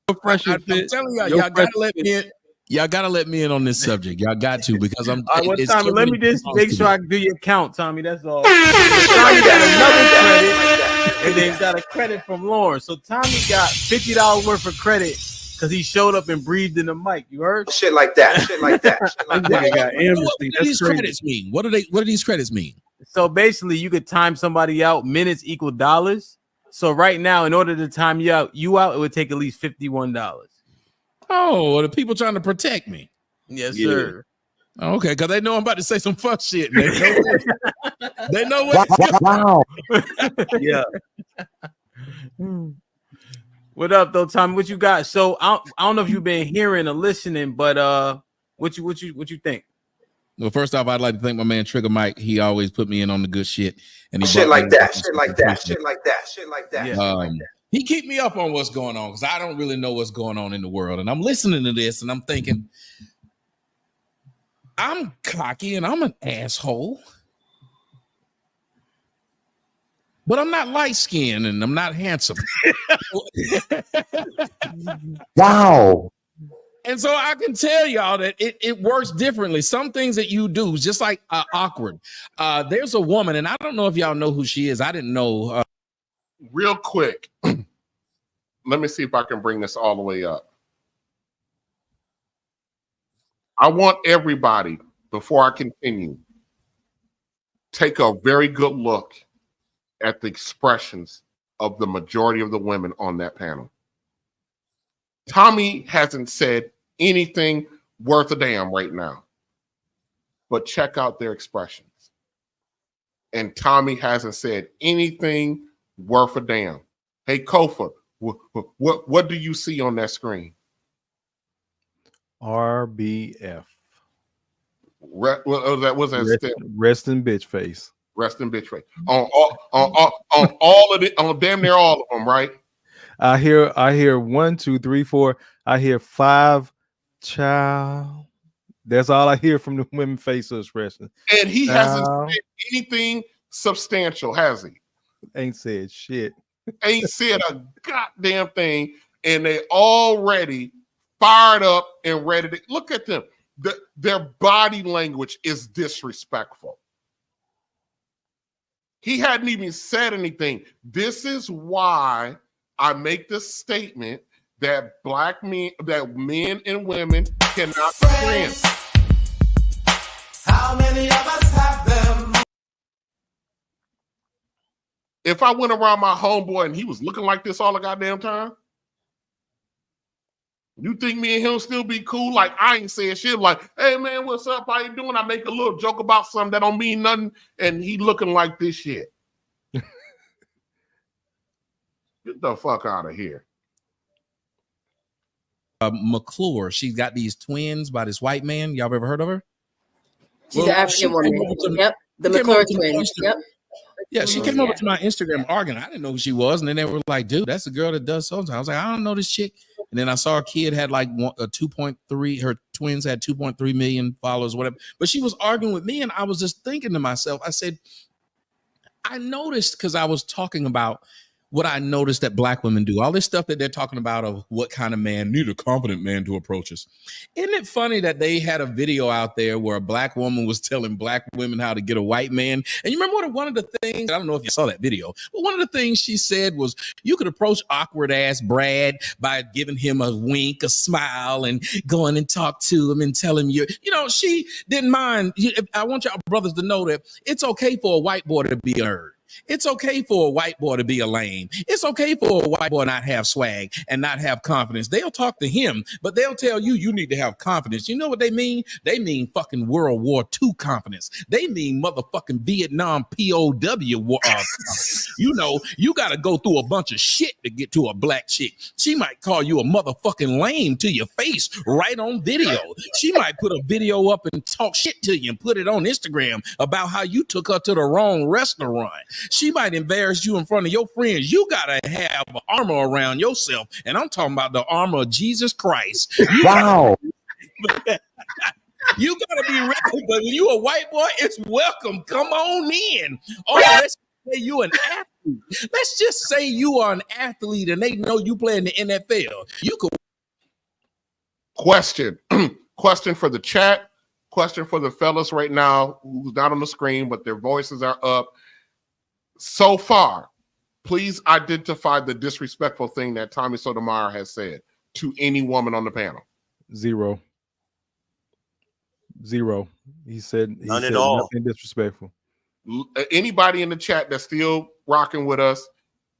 I'm telling y'all, y'all gotta let me in. Y'all gotta let me in on this subject. Y'all got to, because I'm.
Tommy, let me just make sure I do your count, Tommy. That's all. Tommy got another credit, and then got a credit from Lauren. So Tommy got $50 worth of credit because he showed up and breathed in the mic. You heard?
Shit like that. Shit like that. Shit like that.
What do these credits mean? What do these credits mean?
So basically, you could time somebody out. Minutes equal dollars. So right now, in order to time you out, it would take at least $51.
Oh, the people trying to protect me.
Yes, sir.
Okay, because they know I'm about to say some fuck shit. They know what.
Wow. Yeah. What up, though, Tommy? What you got? So I don't know if you've been hearing or listening, but what you think?
Well, first off, I'd like to thank my man Trigger Mike. He always put me in on the good shit, and he
shit like that. Shit like that. Shit like that. Shit like that. Shit like that.
He keep me up on what's going on, because I don't really know what's going on in the world. And I'm listening to this and I'm thinking, I'm cocky and I'm an asshole, but I'm not light-skinned and I'm not handsome.
Wow.
And so I can tell y'all that it works differently. Some things that you do, just like awkward. There's a woman, and I don't know if y'all know who she is. I didn't know.
Real quick, let me see if I can bring this all the way up. I want everybody, before I continue, take a very good look at the expressions of the majority of the women on that panel. Tommy hasn't said anything worth a damn right now, but check out their expressions. And Tommy hasn't said anything worth a damn. Hey, Kofa, what do you see on that screen?
RBF.
What's that?
Resting bitch face.
Resting bitch face. On all of it, on damn near all of them, right?
I hear 1, 2, 3, 4. I hear 5. Child. That's all I hear from the women facial expression.
And he hasn't said anything substantial, has he?
Ain't said shit.
Ain't said a goddamn thing, and they already fired up and ready to look at them. Their body language is disrespectful. He hadn't even said anything. This is why I make the statement that men and women cannot be friends.
How many of us have them?
If I went around my homeboy and he was looking like this all the goddamn time, you think me and him still be cool? Like, I ain't saying shit like, hey man, what's up? How you doing? I make a little joke about something that don't mean nothing, and he looking like this shit. Get the fuck out of here.
McClure, she's got these twins by this white man. Y'all ever heard of her?
She's an African woman. Yep. The McClure twins. Yep.
Yeah, she came over to my Instagram arguing. I didn't know who she was. And then they were like, dude, that's the girl that does so. I was like, I don't know this chick. And then I saw her kid had like 2.3, her twins had 2.3 million followers, whatever. But she was arguing with me. And I was just thinking to myself, I said, I noticed, because I was talking about what I noticed that black women do, all this stuff that they're talking about of what kind of man, need a confident man to approach us. Isn't it funny that they had a video out there where a black woman was telling black women how to get a white man? And you remember one of the things, I don't know if you saw that video, but one of the things she said was you could approach awkward ass Brad by giving him a wink, a smile, and going and talk to him and tell him she didn't mind. I want y'all brothers to know that it's okay for a white boy to be a nerd. It's okay for a white boy to be a lame. It's okay for a white boy not have swag and not have confidence. They'll talk to him, but they'll tell you you need to have confidence. You know what they mean? They mean fucking World War II confidence. They mean motherfucking Vietnam POW war. You know, you got to go through a bunch of shit to get to a black chick. She might call you a motherfucking lame to your face right on video. She might put a video up and talk shit to you and put it on Instagram about how you took her to the wrong restaurant. She might embarrass you in front of your friends. You gotta have armor around yourself, and I'm talking about the armor of Jesus Christ. You gotta be ready. But when you a white boy, it's welcome. Come on in. Oh, let's say you an athlete. Let's just say you are an athlete, and they know you play in the NFL. You could.
Question for the chat. Question for the fellas right now who's not on the screen, but their voices are up. So far, please identify the disrespectful thing that Tommy Sotomayor has said to any woman on the panel.
Zero. He said
none at all.
Nothing disrespectful.
Anybody in the chat that's still rocking with us,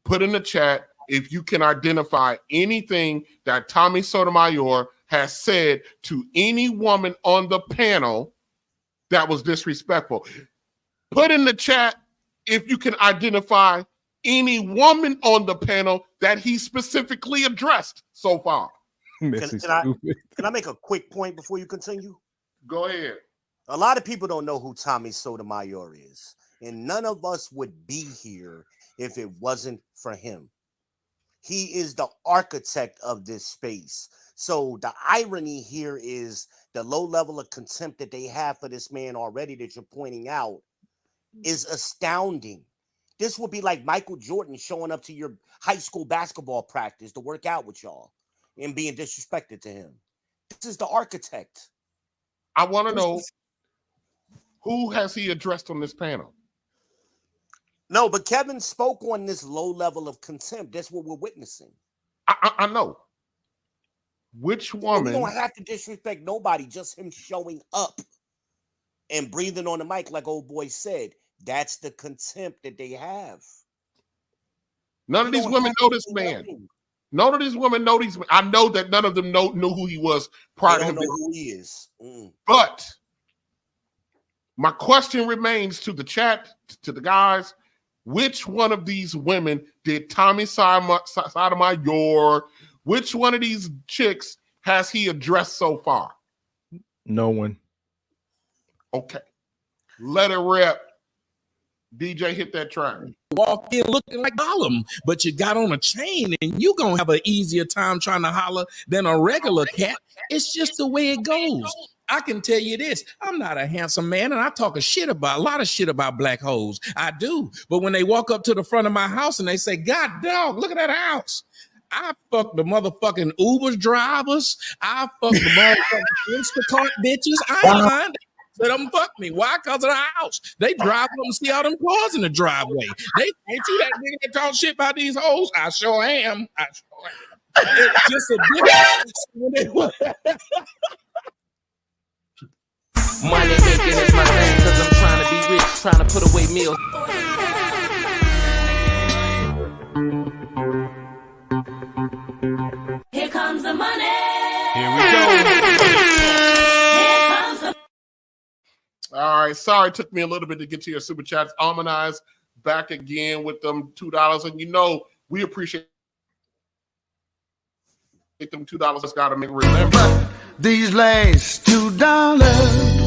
put in the chat if you can identify anything that Tommy Sotomayor has said to any woman on the panel that was disrespectful. Put in the chat if you can identify any woman on the panel that he specifically addressed so far.
Can I make a quick point before you continue?
Go ahead.
A lot of people don't know who Tommy Sotomayor is, and none of us would be here if it wasn't for him. He is the architect of this space. So the irony here is the low level of contempt that they have for this man already that you're pointing out is astounding. This would be like Michael Jordan showing up to your high school basketball practice to work out with y'all and being disrespected to him. This is the architect.
I want to know, who has he addressed on this panel?
No, but Kevin spoke on this low level of contempt. That's what we're witnessing.
I know. Which woman?
You don't have to disrespect nobody, just him showing up and breathing on the mic like old boy said. That's the contempt that they have.
None of these women know this man. None of these women know these men. I know that none of them knew who he was prior to him.
They don't know who he is.
But my question remains to the chat, to the guys. Which one of these women did Tommy Sotomayor, which one of these chicks has he addressed so far?
No one.
Okay. Let it rip. DJ, hit that track.
Walk in looking like Gollum, but you got on a chain and you gonna have an easier time trying to holler than a regular cat. It's just the way it goes. I can tell you this, I'm not a handsome man, and I talk a lot of shit about black hoes. I do. But when they walk up to the front of my house and they say, God dog, look at that house. I fuck the motherfucking Uber drivers. I fuck the motherfucking Instacart bitches. I ain't lying. Let them fuck me. Why? Because of the house. They drive up and see all them cars in the driveway. They ain't you that nigga that talk shit about these hoes? I sure am. It's just a difference.
Money making is my thing, cause I'm trying to be rich, trying to put away meals.
Here comes the money.
Here we go.
Here comes the
All right. Sorry, it took me a little bit to get to your super chats. Almanize back again with them $2. And you know, we appreciate them $2. Got to make remember.
These last $2.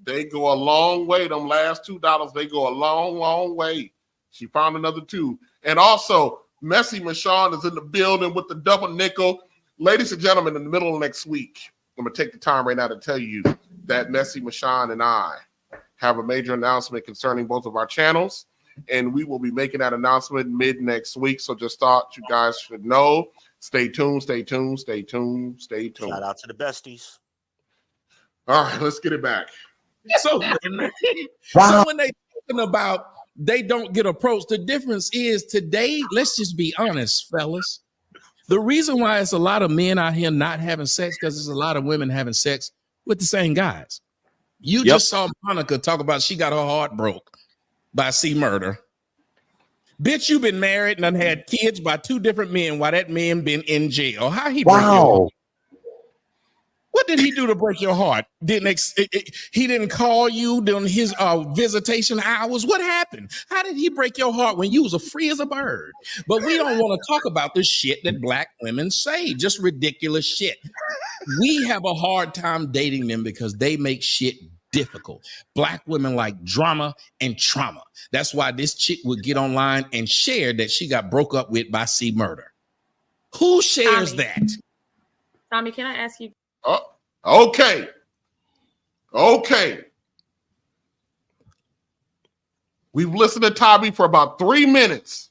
They go a long way. Them last $2, they go a long, long way. She found another $2. And also, Messy Michonne is in the building with the double nickel. Ladies and gentlemen, in the middle of next week, I'm going to take the time right now to tell you that Messy Michonne and I have a major announcement concerning both of our channels. And we will be making that announcement mid next week. So just thought you guys should know. Stay tuned, stay tuned, stay tuned, stay tuned.
Shout out to the besties.
All right, let's get it back.
So when they talking about they don't get approached, the difference is today, let's just be honest, fellas. The reason why it's a lot of men out here not having sex because there's a lot of women having sex with the same guys. You just saw Monica talk about she got her heart broke. by C Murder. Bitch, you been married and done had kids by 2 different men while that man been in jail. How he break your heart? What did he do to break your heart? He didn't call you during his visitation hours? What happened? How did he break your heart when you was as free as a bird? But we don't want to talk about the shit that black women say, just ridiculous shit. We have a hard time dating them because they make shit difficult. Black women like drama and trauma. That's why this chick would get online and share that she got broke up with by C Murder. Who shares that?
Tommy, can I ask you?
Oh, okay. Okay. We've listened to Tommy for about 3 minutes.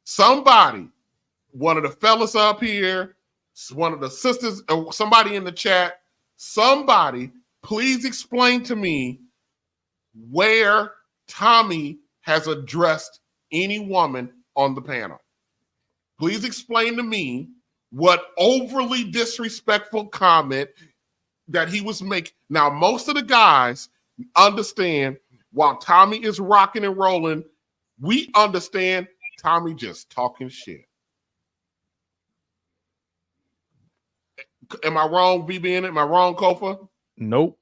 Somebody, one of the fellas up here, one of the sisters, somebody in the chat, somebody, please explain to me where Tommy has addressed any woman on the panel. Please explain to me what overly disrespectful comment that he was making. Now, most of the guys understand while Tommy is rocking and rolling, we understand Tommy just talking shit. Am I wrong, BBN? Am I wrong, Kofa?
Nope.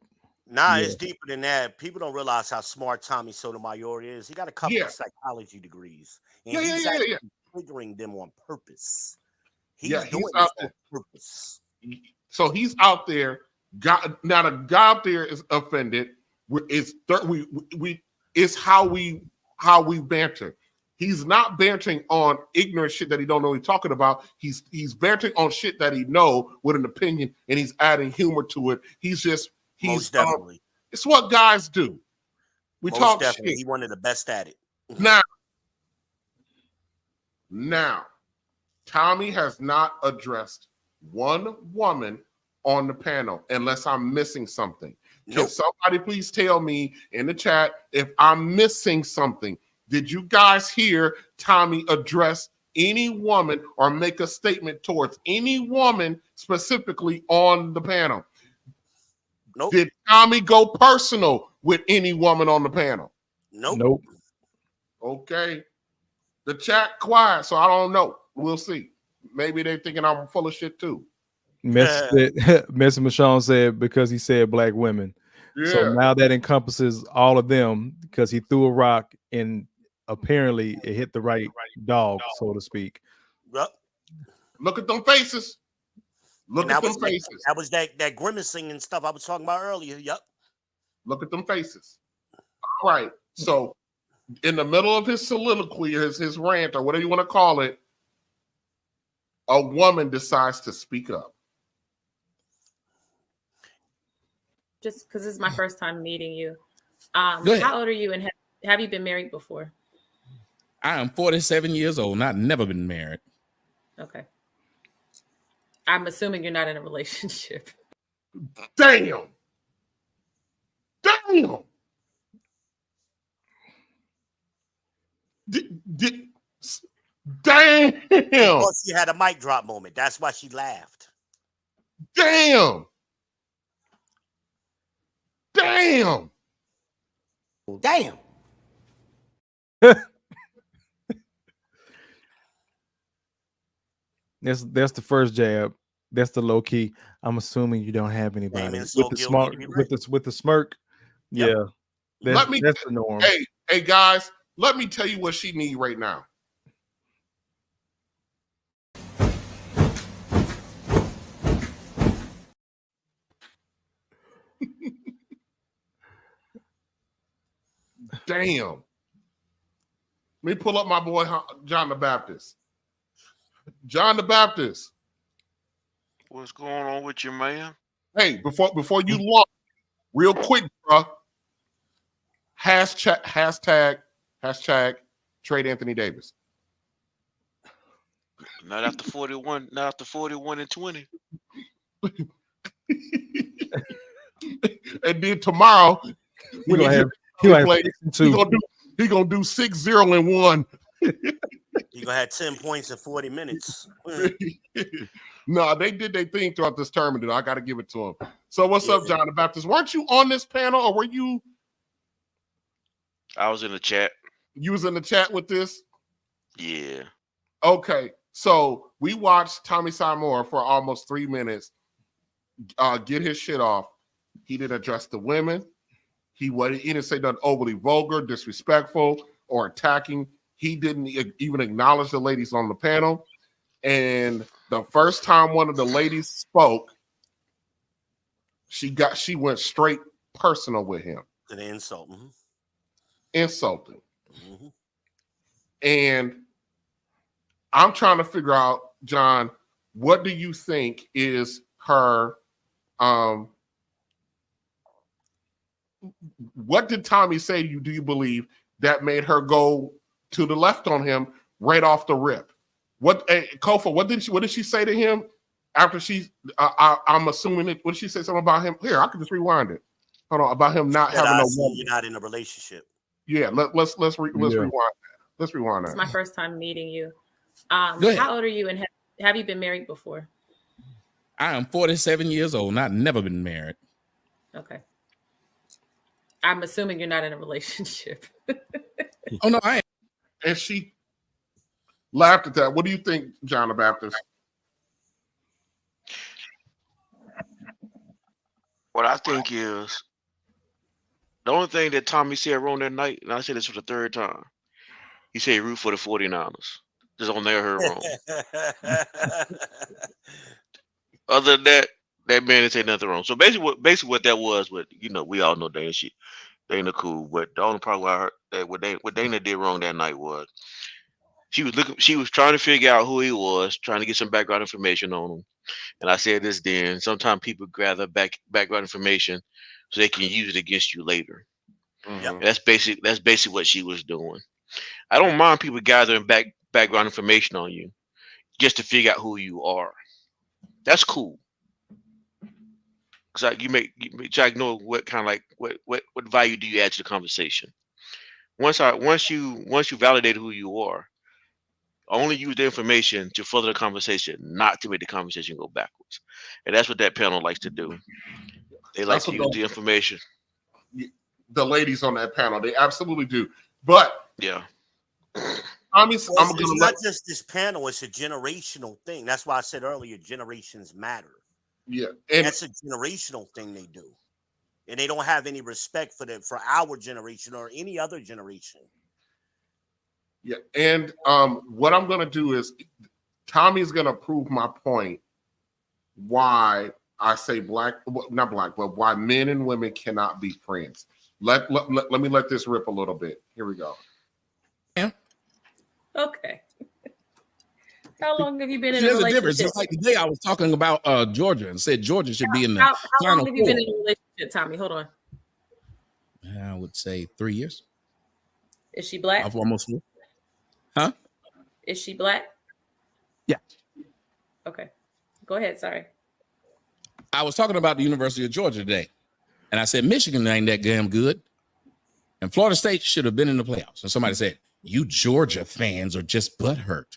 Nah, it's deeper than that. People don't realize how smart Tommy Sotomayor is. He got a couple of psychology degrees. And he's actually triggering them on purpose. He's doing this on purpose.
So he's out there. Now the guy out there is offended. It's how we banter. He's not bantering on ignorant shit that he don't know what he's talking about. He's bantering on shit that he know with an opinion, and he's adding humor to it. Most definitely. It's what guys do. We
Most
talk
definitely.
shit.
He one of the best at it.
Now, Tommy has not addressed one woman on the panel unless I'm missing something. Can somebody please tell me in the chat if I'm missing something? Did you guys hear Tommy address any woman or make a statement towards any woman specifically on the panel?
Nope.
Did Tommy go personal with any woman on the panel?
Nope.
Okay. The chat quiet, so I don't know. We'll see. Maybe they're thinking I'm full of shit too.
Messi Michonne said because he said black women. So now that encompasses all of them because he threw a rock and apparently it hit the right dog, so to speak.
Yep.
Look at them faces. Look at them faces.
That was that grimacing and stuff I was talking about earlier. Yep.
Look at them faces. All right. So in the middle of his soliloquy, his rant, or whatever you want to call it, a woman decides to speak up.
Just because this is my first time meeting you. How old are you, and have you been married before?
I am 47 years old, and I've never been married.
Okay. I'm assuming you're not in a relationship.
Damn. Damn.
Because she had a mic drop moment. That's why she laughed.
Damn.
That's the first jab. That's the low key. I'm assuming you don't have anybody with the smirk.
Yep.
Yeah, that's the norm.
Hey guys, let me tell you what she need right now. Damn. Let me pull up my boy John the Baptist. John the Baptist.
What's going on with you, man?
Hey, before you launch, real quick, bro. Hashtag trade Anthony Davis.
Not after 41. Not after 41 and 20.
And then tomorrow, when he gonna do 6-0-1.
He gonna have 10 points in 40 minutes.
No, they did their thing throughout this tournament. I got to give it to him. So what's up, John the Baptist? Weren't you on this panel, or were you?
I was in the chat.
You was in the chat with this?
Yeah.
Okay. So we watched Tommy Solomayor for almost 3 minutes get his shit off. He didn't address the women. He didn't say nothing overly vulgar, disrespectful, or attacking. He didn't even acknowledge the ladies on the panel. And the first time one of the ladies spoke, she went straight personal with him.
An insult. Mm-hmm.
Insulting.
Mm-hmm.
And I'm trying to figure out, John, what do you think is her what did Tommy say to you, do you believe, that made her go to the left on him right off the rip? Kofa, what did she say to him after I'm assuming what did she say something about him? Here, I can just rewind it. Hold on, about him not having a woman.
You're not in a relationship.
Yeah, let's rewind that. Let's rewind that.
It's my first time meeting you. How old are you, and have you been married before?
I am 47 years old, and I've never been married.
Okay. I'm assuming you're not in a relationship.
Oh, no, I am.
And she laughed at that. What do you think, John the Baptist?
What I think is the only thing that Tommy said wrong that night, and I said this for the third time, he said he root for the 49ers. Just on there, heard wrong. Other than that, that man didn't say nothing wrong. So basically what that was, we all know Dana shit. Dana cool, but the only part where I heard that what Dana did wrong that night was she was trying to figure out who he was, trying to get some background information on him. And I said this then, sometimes people gather background information so they can use it against you later. Mm-hmm. That's basically what she was doing. I don't mind people gathering background information on you just to figure out who you are. That's cool. Cause you try to know what kind of what value do you add to the conversation. Once you validate who you are, only use the information to further the conversation, not to make the conversation go backwards. And that's what that panel likes to do. They like to use the information.
The ladies on that panel, they absolutely do. But
yeah.
It's not just this panel, it's a generational thing. That's why I said earlier, generations matter.
Yeah.
And that's a generational thing they do. And they don't have any respect for our generation or any other generation.
Yeah. And what I'm going to do is Tommy's going to prove my point why I say not black, but why men and women cannot be friends. Let me let this rip a little bit. Here we go.
Yeah.
Okay. How long have you been in a
There's
relationship?
a difference. Just like today, I was talking about Georgia and said Georgia should be in the
How
Final
long have you
Four.
been in a relationship, Tommy? Hold on.
I would say 3 years.
Is she black?
I've almost 4. Huh?
Is she black?
Yeah.
Okay. Go ahead. Sorry.
I was talking about the University of Georgia today, and I said Michigan ain't that damn good, and Florida State should have been in the playoffs. And somebody said, "You Georgia fans are just butthurt."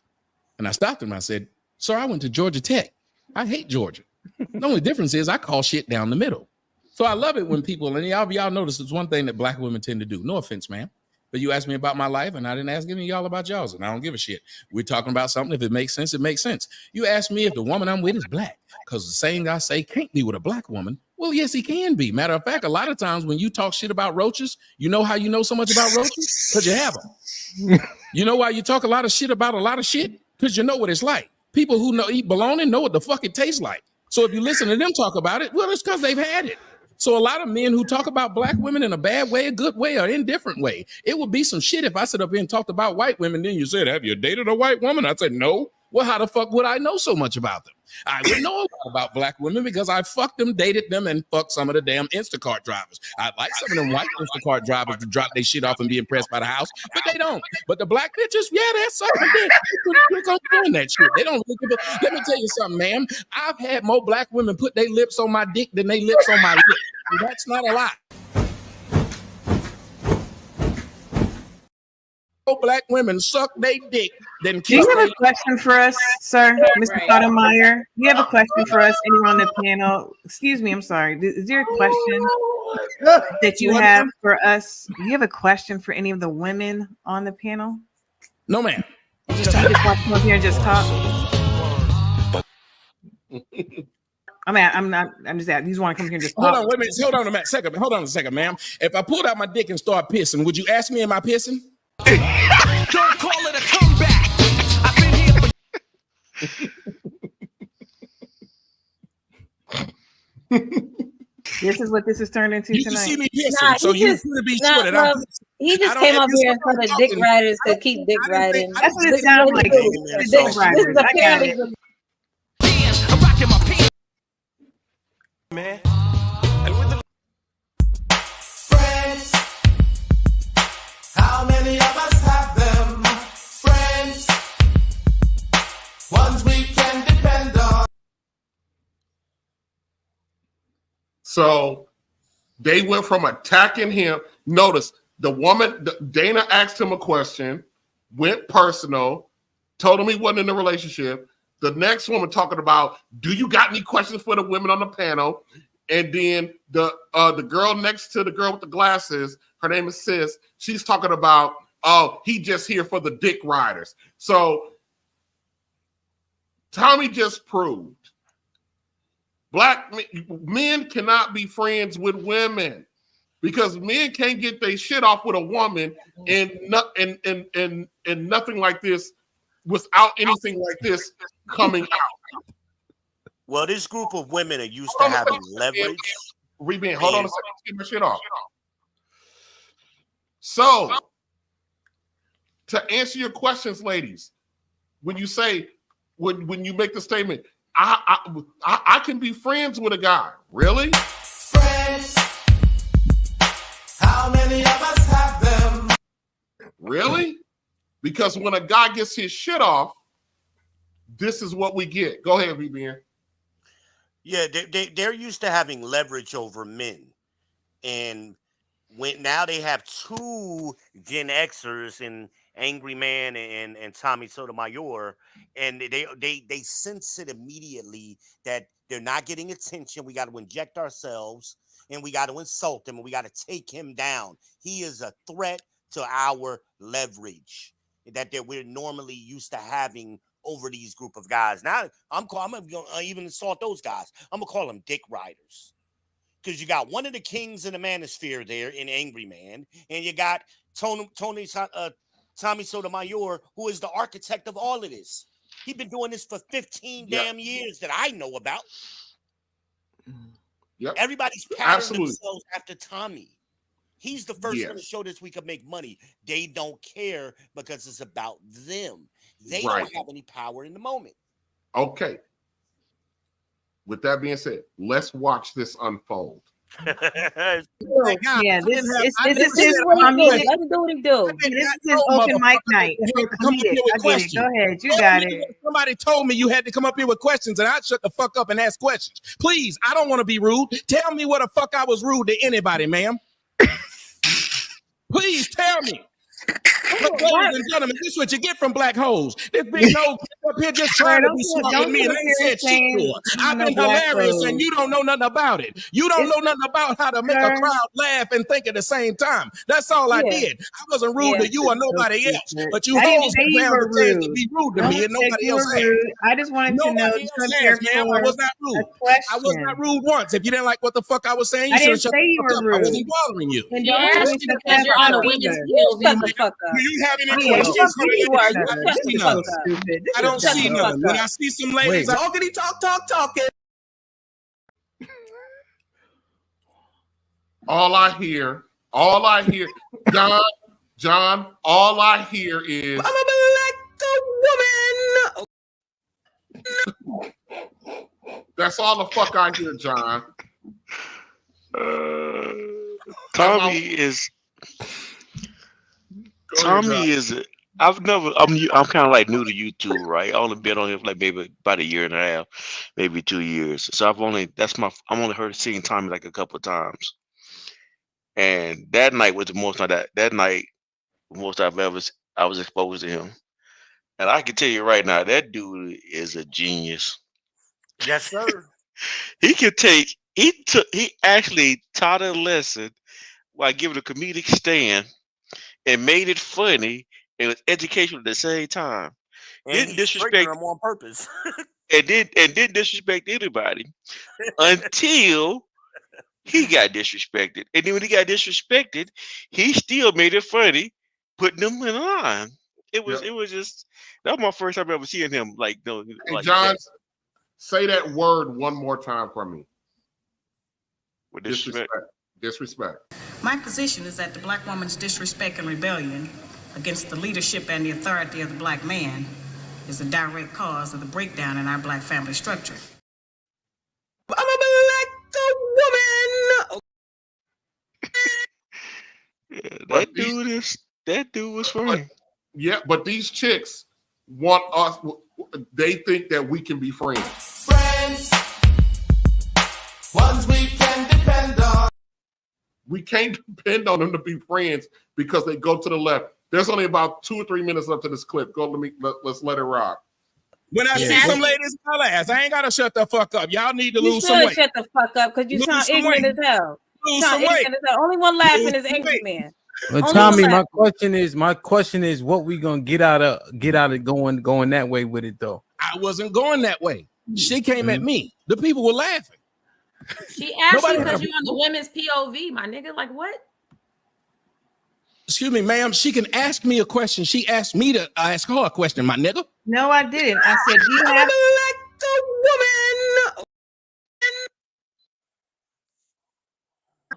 And I stopped him. I said, "Sir, I went to Georgia Tech. I hate Georgia. The only difference is I call shit down the middle." So I love it when people, and y'all notice it's one thing that black women tend to do. No offense, ma'am. But you asked me about my life, and I didn't ask any of y'all about y'all's, and I don't give a shit. We're talking about something. If it makes sense, it makes sense. You asked me if the woman I'm with is black, because the saying I say can't be with a black woman. Well, yes, he can be. Matter of fact, a lot of times when you talk shit about roaches, you know how you know so much about roaches? Because you have them. You know why you talk a lot of shit about a lot of shit? Because you know what it's like. People who eat bologna know what the fuck it tastes like. So if you listen to them talk about it, well, it's because they've had it. So a lot of men who talk about black women in a bad way, a good way, or indifferent way, it would be some shit if I sit up here and talked about white women. Then you said, "Have you dated a white woman?" I said, "No." Well, how the fuck would I know so much about them? I would know a lot about black women because I fucked them, dated them, and fucked some of the damn Instacart drivers. I'd like some of them white Instacart drivers to drop their shit off and be impressed by the house, but they don't. But the black bitches, yeah, that's something. They're pretty quick on doing that shit. They don't look at it. Let me tell you something, ma'am. I've had more black women put their lips on my dick than they lips on my lip. And that's not a lot. black women suck they dick than
Do you
kiss
have
they.
a question for us, sir, Mr. Solomayor? Do you have a question for us? Anyone on the panel? Excuse me, I'm sorry. Is there a question that you have for us? Do you have a question for any of the women on the panel?
No, ma'am.
You just want to come up here and just talk? I'm just asking. You just want to come here and just talk?
Hold on, wait a minute. Hold on a second, ma'am. If I pulled out my dick and start pissing, would you ask me, am I pissing?
Don't call it a comeback. I've been here for
This is what this is turned into
you
tonight.
See me pissing, so you to be sure that I'm.
He just came up here for the dick riders to keep dick riding.
That's what it sounds like. The dick riders. I got it.
man.
Friends, how many of us have them? Friends, ones we can depend on.
So they went from attacking him. Notice the woman, Dana asked him a question, went personal, told him he wasn't in a relationship. The next woman talking about, do you got any questions for the women on the panel? And then the girl next to the girl with the glasses, her name is Sis. She's talking about, oh, he just here for the dick riders. So Tommy just proved black men cannot be friends with women because men can't get their shit off with a woman and nothing like this without anything like this coming out.
Well, this group of women are used to having leverage.
Hold on a second, get my shit off. So, to answer your questions, ladies, when you say, when you make the statement, I can be friends with a guy. Really?
Friends, how many of us have them?
Really? Because when a guy gets his shit off, this is what we get. Go ahead, BBN.
Yeah, they're used to having leverage over men. And now they have two Gen Xers and Angry Man and Tommy Sotomayor, and they sense it immediately that they're not getting attention. We got to inject ourselves and we got to insult him and we got to take him down. He is a threat to our leverage that we're normally used to having over these group of guys. Now I'm gonna even insult those guys. I'm gonna call them dick riders. Because you got one of the kings in the manosphere there in Angry Man, and you got Tommy Sotomayor, who is the architect of all of this. He's been doing this for 15 damn years that I know about.
Yep.
Everybody's patterned themselves after Tommy. He's the first one to show this we could make money. They don't care because it's about them. They don't have any power in the moment.
Okay. With that being said, let's watch this unfold.
Yeah, this is what he do. This is his open mic night. I get it. Go ahead. You got it.
Somebody told me you had to come up here with questions, and I shut the fuck up and ask questions. Please, I don't want to be rude. Tell me what the fuck I was rude to anybody, ma'am. Please tell me. But ladies and gentlemen, this is what you get from black hoes. This big nose up here just trying to be smart with me, and I ain't said shit to her. I've been hilarious, and you don't know nothing about it. You don't know nothing about how to make a crowd laugh and think at the same time. That's all I did. I wasn't rude to you or nobody else, but you hoes found the chance to be rude to me, and nobody else had.
I just wanted to know.
I was not rude. I was not rude once. If you didn't like what the fuck I was saying, you
I
should
didn't
shut
say you
the fuck
were
up. I
rude.
wasn't bothering you.
And don't ask me to pass on a weakness.
Do you have any questions? I don't see none. When I see some ladies, talking.
All I hear, John, all I hear is
I'm a black woman.
That's all the fuck I hear, John.
Tommy is. I'm kind of like new to YouTube, right? I only been on here for like maybe about a year and a half, maybe 2 years. So I'm only seen Tommy like a couple of times. And that night was the most night I've ever I was exposed to him, and I can tell you right now, that dude is a genius.
Yes, sir.
He can take. He actually taught a lesson while giving a comedic stand and made it funny and was educational at the same time.
And
Didn't
he triggered
disrespect
him on purpose.
and didn't disrespect anybody until he got disrespected. And then when he got disrespected, he still made it funny, putting them in line. It was just that was my first time ever seeing him like no
Hey,
like
John,
that.
say that word one more time for me.
With disrespect.
Disrespect.
My position is that the black woman's disrespect and rebellion against the leadership and the authority of the black man is a direct cause of the breakdown in our black family structure.
I'm a black woman.
Yeah, that dude was funny.
But these chicks want us. They think that we can be friends.
Friends, ones we can depend on.
We can't depend on them to be friends because they go to the left. There's only about 2 or 3 minutes left to this clip. Let's let it rock.
When I see some ladies, I'll ask. I ain't gotta shut the fuck up. Y'all need to lose some weight.
Shut the fuck up because you sound ignorant as hell. Only one laughing is Angry Man.
But Tommy, my question is, what we gonna get out of going that way with it though?
I wasn't going that way. She came at me. The people were laughing.
She asked you because you're on the women's POV, my nigga. Like what?
Excuse me, ma'am. She can ask me a question. She asked me to ask her a question, my nigga.
No, I didn't. I said you have
woman.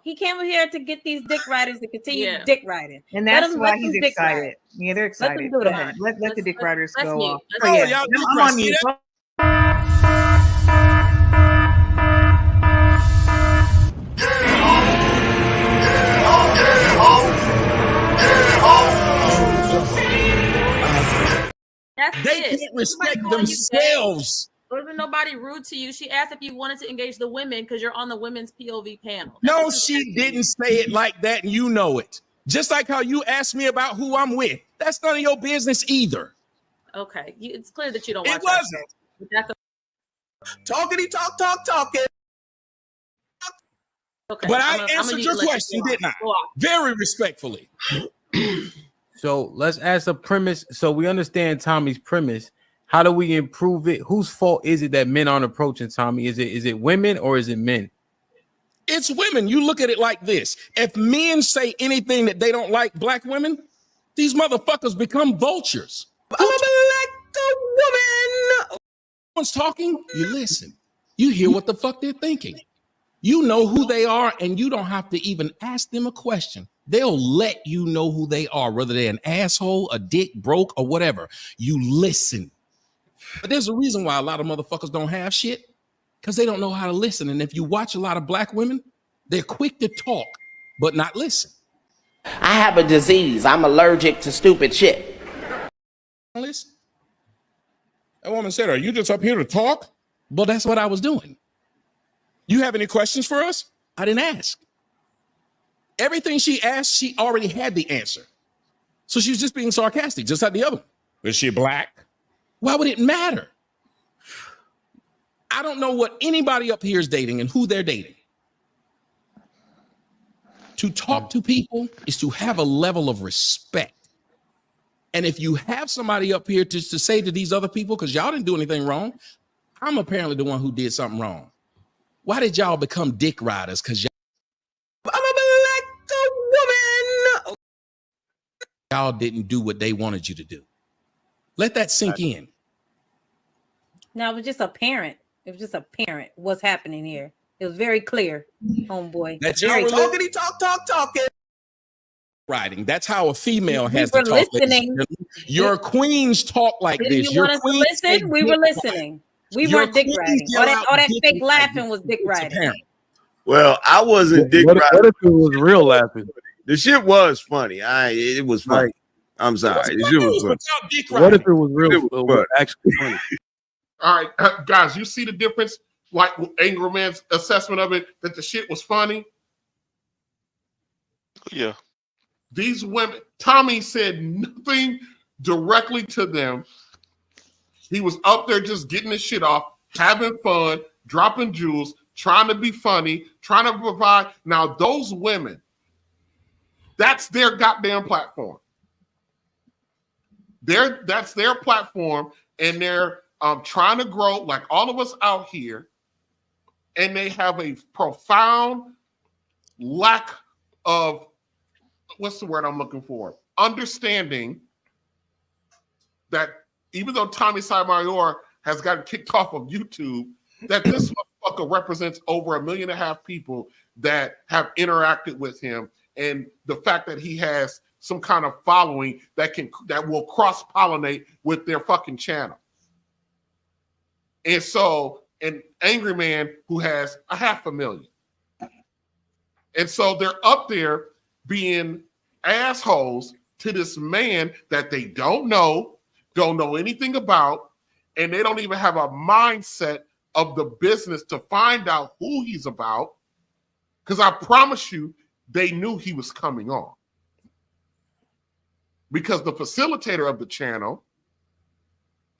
He came here to get these dick riders to continue dick riding.
And that's why he's excited. Yeah, they're excited. Go ahead. Let the dick riders go off.
Oh, yeah.
I'm on mute.
They can't respect themselves.
Wasn't nobody rude to you? She asked if you wanted to engage the women because you're on the women's POV panel.
No, she didn't say it like that, and you know it. Just like how you asked me about who I'm with. That's none of your business either.
Okay, it's clear that you don't watch.
It wasn't.
That's
Talkity talking.
Okay,
but I answered your question, didn't I? Very respectfully.
So let's ask a premise. So we understand Tommy's premise. How do we improve it? Whose fault is it that men aren't approaching Tommy? Is it women or is it men?
It's women. You look at it like this. If men say anything that they don't like black women, these motherfuckers become vultures.
I'm a black woman.
Someone's talking, you listen. You hear what the fuck they're thinking. You know who they are, and you don't have to even ask them a question. They'll let you know who they are, whether they're an asshole, a dick, broke, or whatever. You listen. But there's a reason why a lot of motherfuckers don't have shit, because they don't know how to listen. And if you watch a lot of black women, they're quick to talk, but not listen.
I have a disease. I'm allergic to stupid shit.
Listen. That woman said, are you just up here to talk? Well, that's what I was doing. You have any questions for us? I didn't ask. Everything she asked, she already had the answer. So she was just being sarcastic, just like the other one. Is she black? Why would it matter? I don't know what anybody up here is dating and who they're dating. To talk to people is to have a level of respect. And if you have somebody up here to say to these other people, because y'all didn't do anything wrong, I'm apparently the one who did something wrong. Why did y'all become dick riders? Because y'all didn't do what they wanted you to do. Let that sink in.
No, it was just apparent. It was just apparent what's happening here. It was very clear, homeboy.
That's
very
talking. Writing. That's how a female has
were
to talk.
Listening.
Your queens talk like
Didn't
this.
you want us to listen? We were listening. We weren't dick riding. All that fake laughing was dick riding.
Well, I wasn't dick riding.
What if it was real laughing?
The shit was funny. It was funny. I'm sorry. The shit was funny.
What if it was real? Actually funny.
All right, guys, you see the difference? Like Angry Man's assessment of it, that the shit was funny.
Yeah.
These women, Tommy said nothing directly to them. He was up there just getting his shit off, having fun, dropping jewels, trying to be funny, trying to provide. Now, those women, that's their goddamn platform. That's their platform, and they're trying to grow like all of us out here, and they have a profound lack of, what's the word I'm looking for? Understanding that even though Tommy Solomayor has gotten kicked off of YouTube, that this motherfucker represents over 1.5 million people that have interacted with him, and the fact that he has some kind of following that will cross-pollinate with their fucking channel. And so, an angry man who has 500,000. And so they're up there being assholes to this man that they don't know anything about, and they don't even have a mindset of the business to find out who he's about. Because I promise you, they knew he was coming on. Because the facilitator of the channel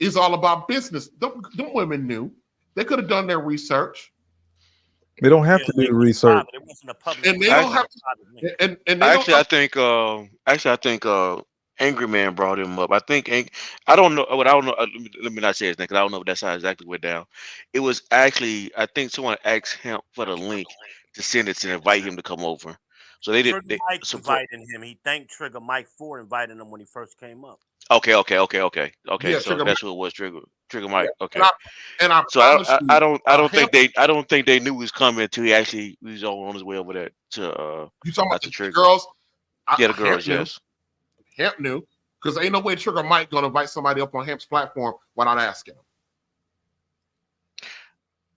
is all about business. Them women knew. They could have done their research.
They don't have to do the research.
And they don't have to. And they
Actually, I think Angry Man brought him up. I think I don't know. What I don't know. Let me not say his name because I don't know if that's how exactly went down. It was actually, I think someone asked him for the link to send it to invite him to come over. So they did.
Mike invited him. He thanked Trigger Mike for inviting him when he first came up.
Okay.
Yeah,
So that's who it was. Trigger Mike. Okay.
And I
so I don't think they knew he was coming until he was on his way over there to
you talking about the
Trigger
girls?
Yeah, the girls. Yes.
Hemp knew, because ain't no way Trigger Mike gonna invite somebody up on Hemp's platform without asking him.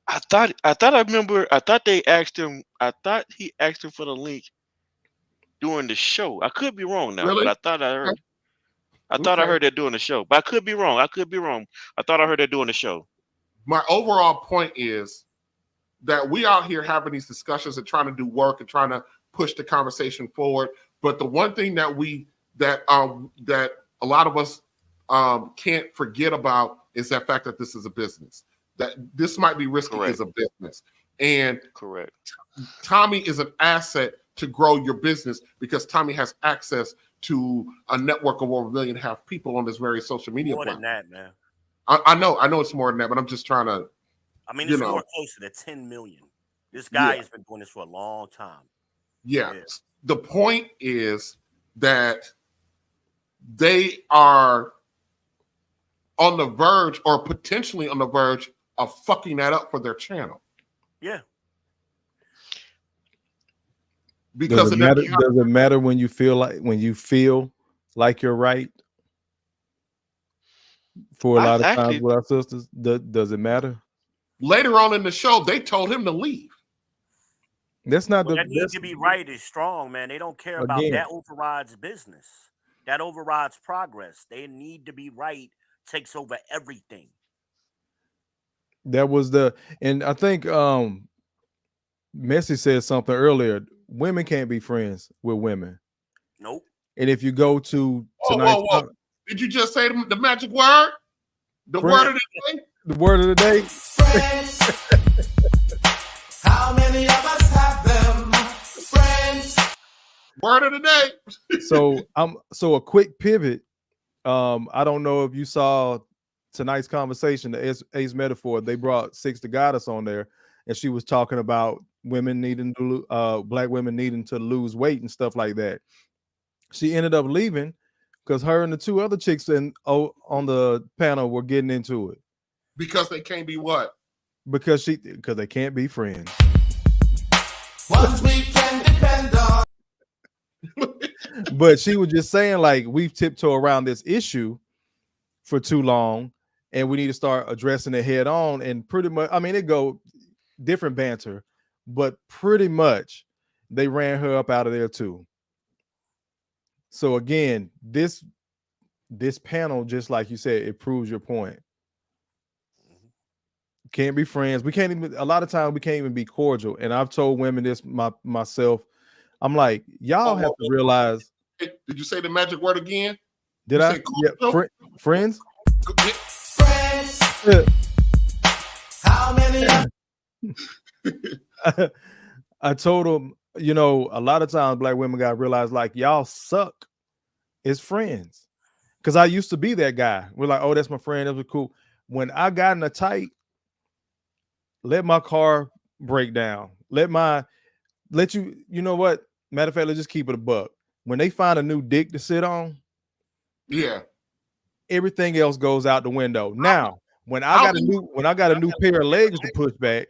I thought they asked him. I thought he asked him for the link during the show. I could be wrong now,
Really?
but I thought I heard. I thought I heard that during the show, but I could be wrong. I thought I heard that during the show.
My overall point is that we out here having these discussions and trying to do work and trying to push the conversation forward. But the one thing that a lot of us can't forget about is that fact that this is a business. That this might be risky as a business. And
correct.
Tommy is an asset to grow your business because Tommy has access to a network of over 1.5 million people on this very social media platform.
More than that, man.
I know it's more than that, but I'm just trying to.
I mean, it's more closer to 10 million. This guy has been doing this for a long time.
Yeah. The point is that they are on the verge or potentially on the verge of fucking that up for their channel.
Yeah.
Because
does it matter when you feel like you're right? For a lot of times with our sisters, does it matter?
Later on in the show, they told him to leave.
That's not
that need to be right is strong, man. They don't care about that. Overrides business. That overrides progress. They need to be right. Takes over everything.
That was and I think Messi said something earlier. Women can't be friends with women.
Nope.
And if you go to tonight's
did you just say the magic word? The word of the day?
The word of the day.
How many of us have them? Friends.
Word of the day.
So a quick pivot. I don't know if you saw tonight's conversation, the Ace Metaphor. They brought Six the Goddess on there, and she was talking about women needing to black women needing to lose weight and stuff like that. She ended up leaving because her and the two other chicks on the panel were getting into it.
Because they can't be what?
Because they can't be friends.
Ones we can depend on.
But she was just saying, like, we've tiptoed around this issue for too long, and we need to start addressing it head on. And pretty much, I mean, it go different banter, but pretty much they ran her up out of there too. So again, this panel, just like you said, it proves your point. Can't be friends. We can't even, a lot of times we can't even be cordial. And I've told women this myself. I'm like, y'all have to realize
Did you say the magic word again?
Did I? Yeah, friends.
Friends. How many?
I told him, you know, a lot of times black women got to realize like y'all suck as friends. Because I used to be that guy. We're like, oh, that's my friend. That was cool. When I got in a tight, let my car break down. Let you know what? Matter of fact, let's just keep it a buck. When they find a new dick to sit on,
yeah,
everything else goes out the window. Now, when I got a new pair of legs to push back,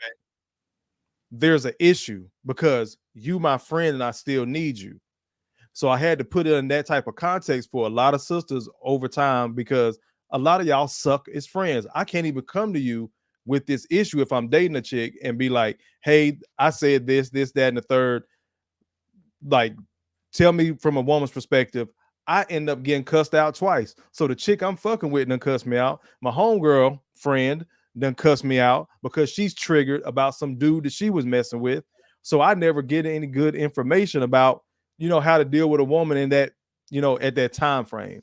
there's an issue because you my friend and I still need you. So I had to put it in that type of context for a lot of sisters over time because a lot of y'all suck as friends. I can't even come to you with this issue if I'm dating a chick and be like, hey, I said this, that, and the third. Like, tell me from a woman's perspective, I end up getting cussed out twice. So the chick I'm fucking with done cussed me out. My homegirl friend done cussed me out because she's triggered about some dude that she was messing with. So I never get any good information about, you know, how to deal with a woman in that, you know, at that time frame.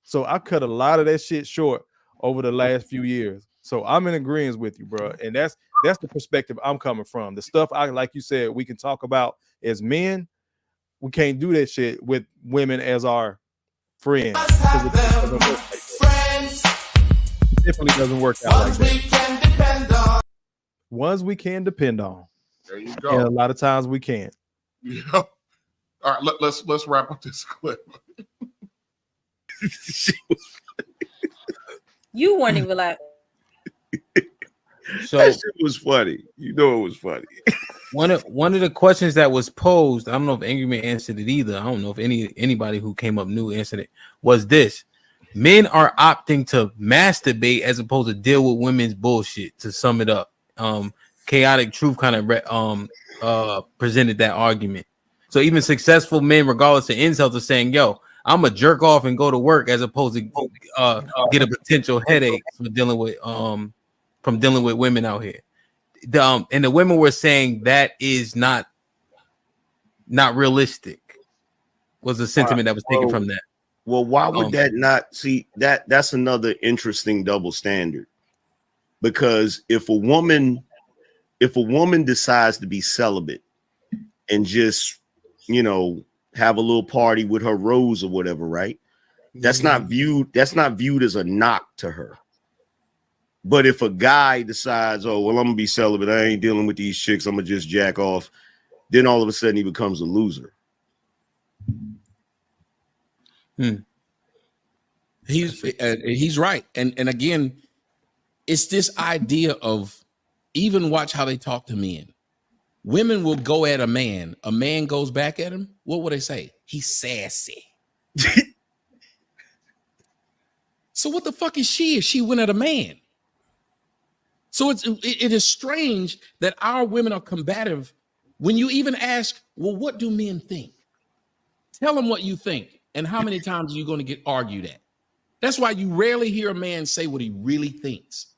So I cut a lot of that shit short over the last few years. So I'm in agreement with you, bro. And that's the perspective I'm coming from. The stuff like you said, we can talk about as men. We can't do that shit with women as our friends.
Friends.
Definitely doesn't work out like that. Ones we can depend on.
There you go.
And a lot of times we can't.
Yeah. All right, let's wrap up this clip.
You weren't even like.
So that shit was funny. You know it was funny.
One of the questions that was posed, I don't know if Angry Man answered it either. I don't know if anybody who came up new answered it. Was this: men are opting to masturbate as opposed to deal with women's bullshit. To sum it up, Chaotic Truth kind of presented that argument. So even successful men, regardless of insults, are saying, "Yo, I'm a jerk off and go to work," as opposed to get a potential headache from dealing with women out here. And the women were saying that is not realistic. Was the sentiment that was taken from that?
Well, why would that not see that's another interesting double standard? Because if a woman decides to be celibate and just, you know, have a little party with her rose or whatever, right? That's not viewed as a knock to her. But if a guy decides, oh, well, I'm gonna be celibate, I ain't dealing with these chicks, I'm gonna just jack off, then all of a sudden he becomes a loser.
He's right. And again, it's this idea of, even watch how they talk to men. Women will go at a man goes back at him. What will they say? He's sassy. So what the fuck is she if she went at a man? So it is strange that our women are combative when you even ask, well, what do men think? Tell them what you think. And how many times are you going to get argued at? That's why you rarely hear a man say what he really thinks,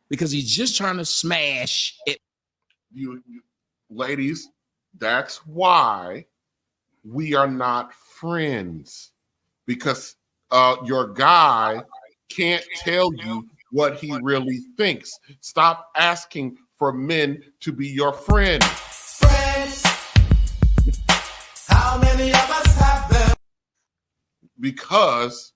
because he's just trying to smash it.
You ladies, that's why we are not friends, because your guy can't tell you what he really thinks. Stop asking for men to be your friend.
Friends. How many of us have them?
Because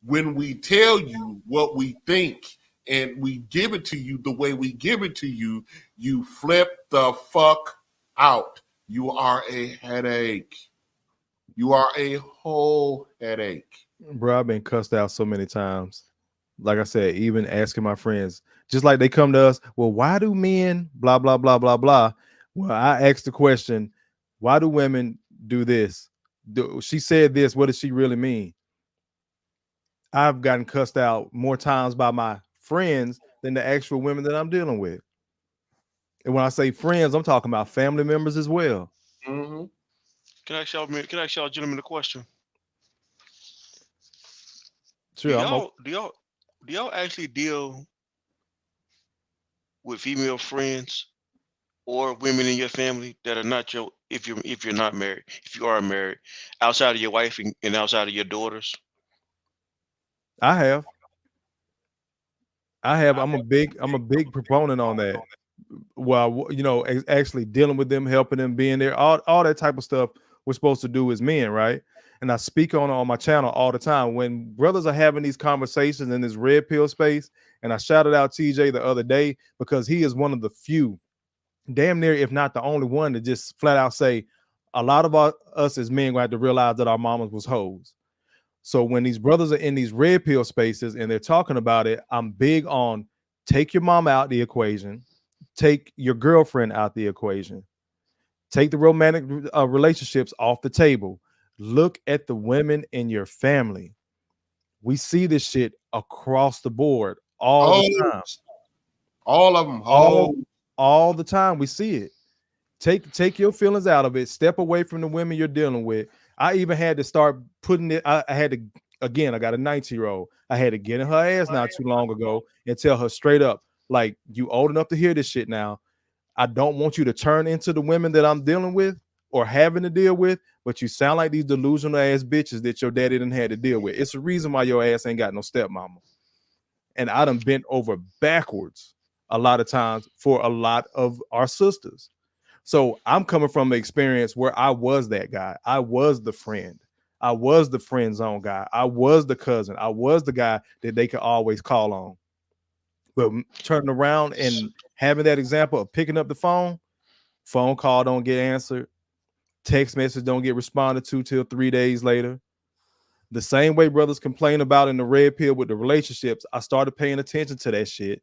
when we tell you what we think and we give it to you the way we give it to you, you flip the fuck out. You are a headache. You are a whole headache.
Bro, I've been cussed out so many times. Like I said, even asking my friends, just like they come to us, well, why do men blah, blah, blah, blah, blah? Well, I asked the question, why do women do this? She said this, what does she really mean? I've gotten cussed out more times by my friends than the actual women that I'm dealing with. And when I say friends, I'm talking about family members as well.
Mm-hmm. Can I ask y'all gentlemen a question?
Sure.
Do y'all actually deal with female friends or women in your family that are not your if you're not married, if you are married, outside of your wife and outside of your daughters?
I have. I'm a big proponent on that. Well, actually dealing with them, helping them, being there, all that type of stuff we're supposed to do as men, right? And I speak on my channel all the time when brothers are having these conversations in this red pill space. And I shouted out TJ the other day because he is one of the few, damn near, if not the only one, to just flat out say a lot of us as men gonna have to realize that our mamas was hoes. So when these brothers are in these red pill spaces and they're talking about it, I'm big on take your mom out the equation, take your girlfriend out the equation, take the romantic relationships off the table. Look at the women in your family. We see this shit across the board all the time.
All of them.
All the time we see it. Take your feelings out of it. Step away from the women you're dealing with. I even had to start putting it. I had to, again, I got a 19-year-old. I had to get in her ass not too long ago and tell her straight up, like, you old enough to hear this shit now. I don't want you to turn into the women that I'm dealing with or having to deal with, but you sound like these delusional ass bitches that your daddy didn't had to deal with. It's the reason why your ass ain't got no stepmama. And I done bent over backwards a lot of times for a lot of our sisters. So I'm coming from an experience where I was that guy. I was the friend. I was the friend zone guy. I was the cousin. I was the guy that they could always call on. But turning around and having that example of picking up the phone call don't get answered, text message don't get responded to till 3 days later. The same way brothers complain about in the red pill with the relationships, I started paying attention to that shit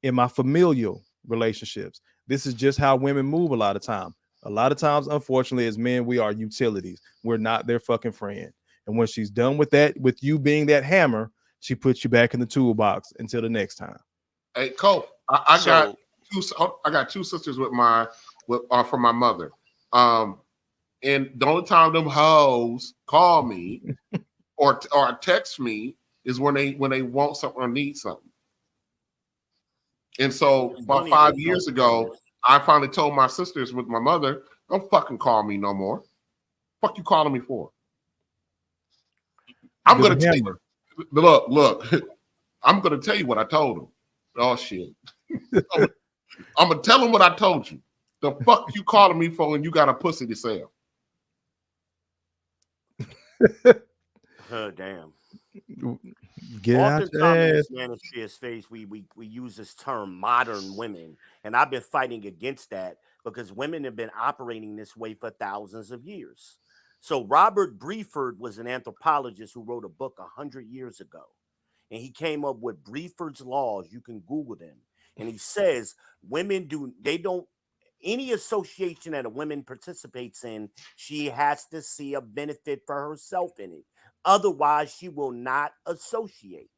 in my familial relationships. This is just how women move a lot of times. A lot of times, unfortunately, as men, we are utilities. We're not their fucking friend. And when she's done with that, with you being that hammer, she puts you back in the toolbox until the next time.
Hey, Kofa, I got two sisters from my mother. And the only time them hoes call me or text me is when they want something or need something. And so about 5 years ago, I finally told my sisters with my mother, don't fucking call me no more. Fuck you calling me for? I'm going to tell you. Look. I'm going to tell you what I told them. Oh, shit. I'm going to tell them what I told you. The fuck you calling me for when you got a pussy to sell?
Oh, damn.
Get out your ass.
In this manosphere space, we use this term modern women, and I've been fighting against that because women have been operating this way for thousands of years. So Robert Breford was an anthropologist who wrote a book 100 years ago, and he came up with Breford's laws. You can Google them, and he says any association that a woman participates in, she has to see a benefit for herself in it. Otherwise, she will not associate.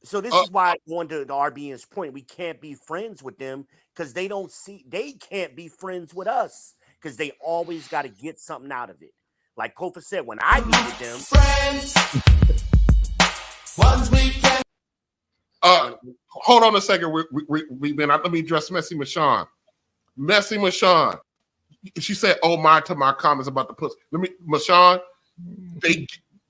So this is why, going to the RBN's point, we can't be friends with them because they can't be friends with us because they always got to get something out of it. Like Kofa said, when I needed them,
friends. Ones we can. Hold on a second. Let me address Messy Michonne. Messy Michonne. She said, "Oh my," to my comments about the pussy. Michonne.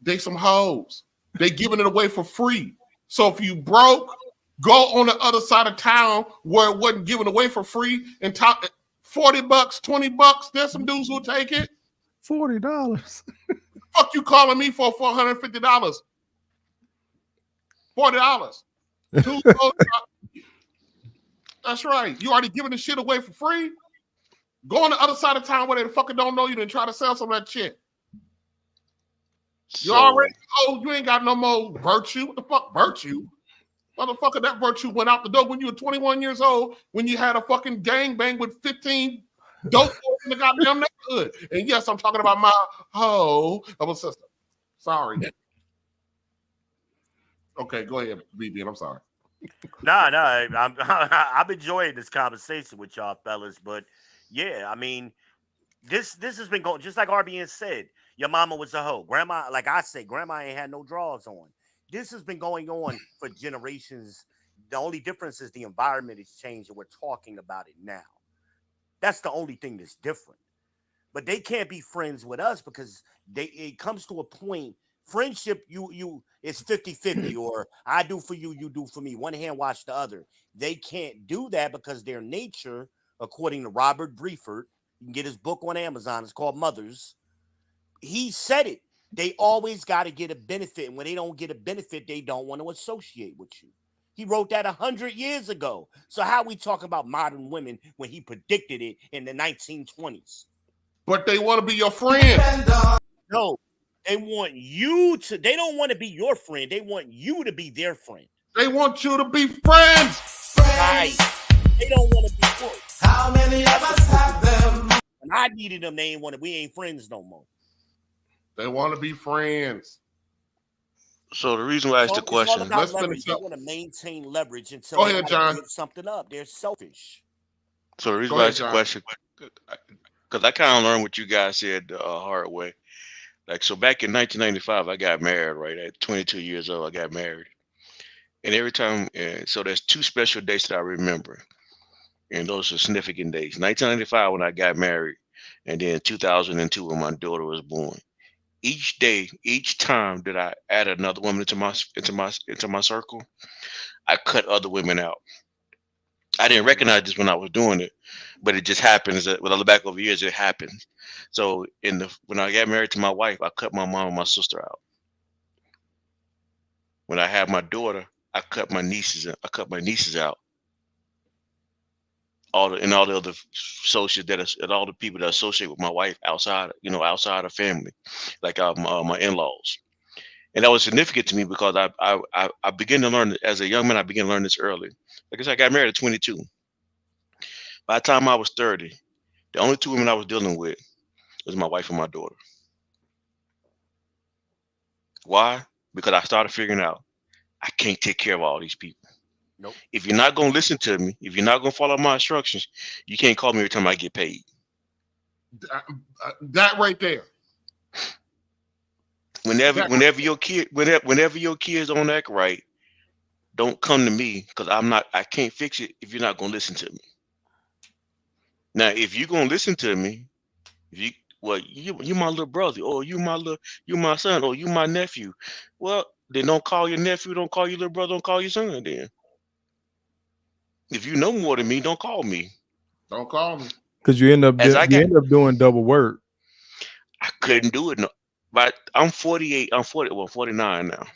They some hoes. They giving it away for free. So if you broke, go on the other side of town where it wasn't given away for free and top $40, $20. There's some dudes who'll take it.
$40.
Fuck you calling me for $450. $40. That's right. You already giving the shit away for free. Go on the other side of town where they fucking don't know you and try to sell some of that shit. You already you ain't got no more virtue. What the fuck virtue? Motherfucker, that virtue went out the door when you were 21 years old, when you had a fucking gangbang with 15 dope boys in the goddamn neighborhood. And yes, I'm talking about my hoe of a sister. Sorry. Okay, go ahead, BB. I'm sorry.
I'm enjoying this conversation with y'all fellas, but yeah, I mean, this has been going just like RBN said. Your mama was a hoe. Grandma, like I say, grandma ain't had no drawers on. This has been going on for generations. The only difference is the environment has changed and we're talking about it now. That's the only thing that's different. But they can't be friends with us because it comes to a point. Friendship, it's 50-50, or I do for you, you do for me. One hand wash the other. They can't do that because their nature, according to Robert Brieford, you can get his book on Amazon. It's called Mothers. He said it. They always got to get a benefit, and when they don't get a benefit, they don't want to associate with you. He wrote that 100 years ago. So how we talk about modern women when he predicted it in the 1920s?
But they want to be your friend.
No, they want you to. They don't want to be your friend. They want you to be their friend.
They want you to be friends.
Right. They don't want to be yours.
How many of us have them?
When I needed them, they ain't want to. We ain't friends no more.
They want to be friends.
So the reason why I asked the question,
They want to maintain leverage until
Go ahead, John.
Give something up. They're selfish.
So the reason why I asked the question, because I kind of learned what you guys said the hard way. Like, so back in 1995, I got married, right? At 22 years old, I got married. And every time, so there's 2 special dates that I remember. And those are significant days. 1995 when I got married, and then 2002 when my daughter was born. Each day, each time that I added another woman into my circle, I cut other women out. I didn't recognize this when I was doing it, but it just happens that when I look back over years, it happens. So when I got married to my wife, I cut my mom and my sister out. When I had my daughter, I cut my nieces out. All the other associates and all the people that associate with my wife outside of family, like my in-laws. And that was significant to me because I began to learn as a young man. I began to learn this early. Like I said, I got married at 22. By the time I was 30, the only 2 women I was dealing with was my wife and my daughter. Why? Because I started figuring out I can't take care of all these people.
Nope.
If you're not going to listen to me, if you're not going to follow my instructions, you can't call me every time I get paid.
That right there.
Whenever your kids don't act right, don't come to me because I can't fix it if you're not going to listen to me. Now, if you're going to listen to me, you my little brother, or you my son, or you my nephew. Well, then don't call your nephew, don't call your little brother, don't call your son then. If you know more than me, don't call me.
Don't call me.
Because you end up doing double work.
I couldn't do it. No, but I'm 48. I'm 49 now.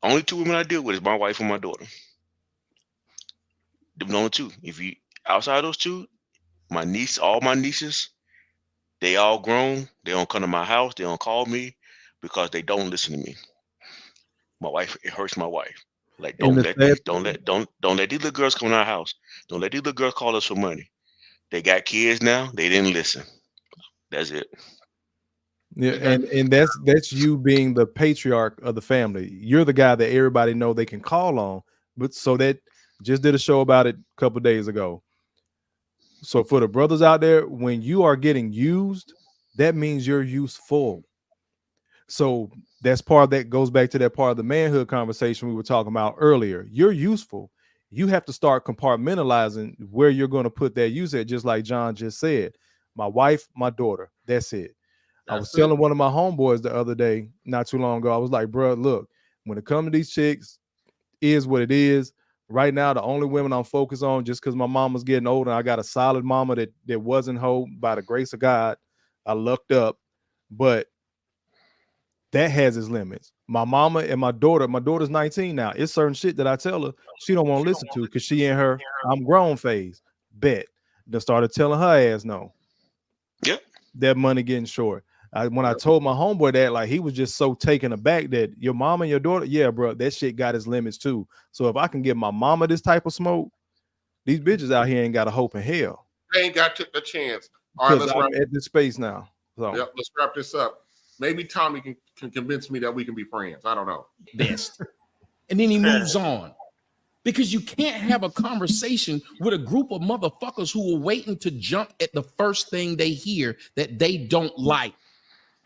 Only 2 women I deal with is my wife and my daughter. The only 2. If you outside those 2, all my nieces, they all grown. They don't come to my house. They don't call me because they don't listen to me. My wife, it hurts my wife. Like, don't let these little girls come in our house. Don't let these little girls call us for money. They got kids now. They didn't listen. That's it.
Yeah, and that's you being the patriarch of the family. You're the guy that everybody know they can call on. But so that just did a show about it a couple of days ago. So for the brothers out there, when you are getting used, that means you're useful. So that's part that goes back to that part of the manhood conversation we were talking about earlier. You're useful. You have to start compartmentalizing where you're going to put that use at, just like John just said. My wife, my daughter, that's it. I was telling one of my homeboys the other day, not too long ago, I was like, bro, look, when it comes to these chicks, is what it is. Right now, the only women I'm focused on, just because my mama's getting older, I got a solid mama that wasn't hoe by the grace of God. I lucked up, but that has its limits. My mama and my daughter's 19 now. It's certain shit that I tell her she don't want to listen to because she in her I'm grown phase. Bet. Then started telling her ass no.
Yep.
That money getting short. When I told my homeboy that, like, he was just so taken aback that your mama and your daughter, yeah, bro, that shit got its limits too. So if I can give my mama this type of smoke, these bitches out here ain't got a hope in hell.
They ain't got a chance. All right,
I'm at this space now. So
yep, let's wrap this up. Maybe Tommy can convince me that we can be friends. I don't know.
Best. And then he moves on. Because you can't have a conversation with a group of motherfuckers who are waiting to jump at the first thing they hear that they don't like.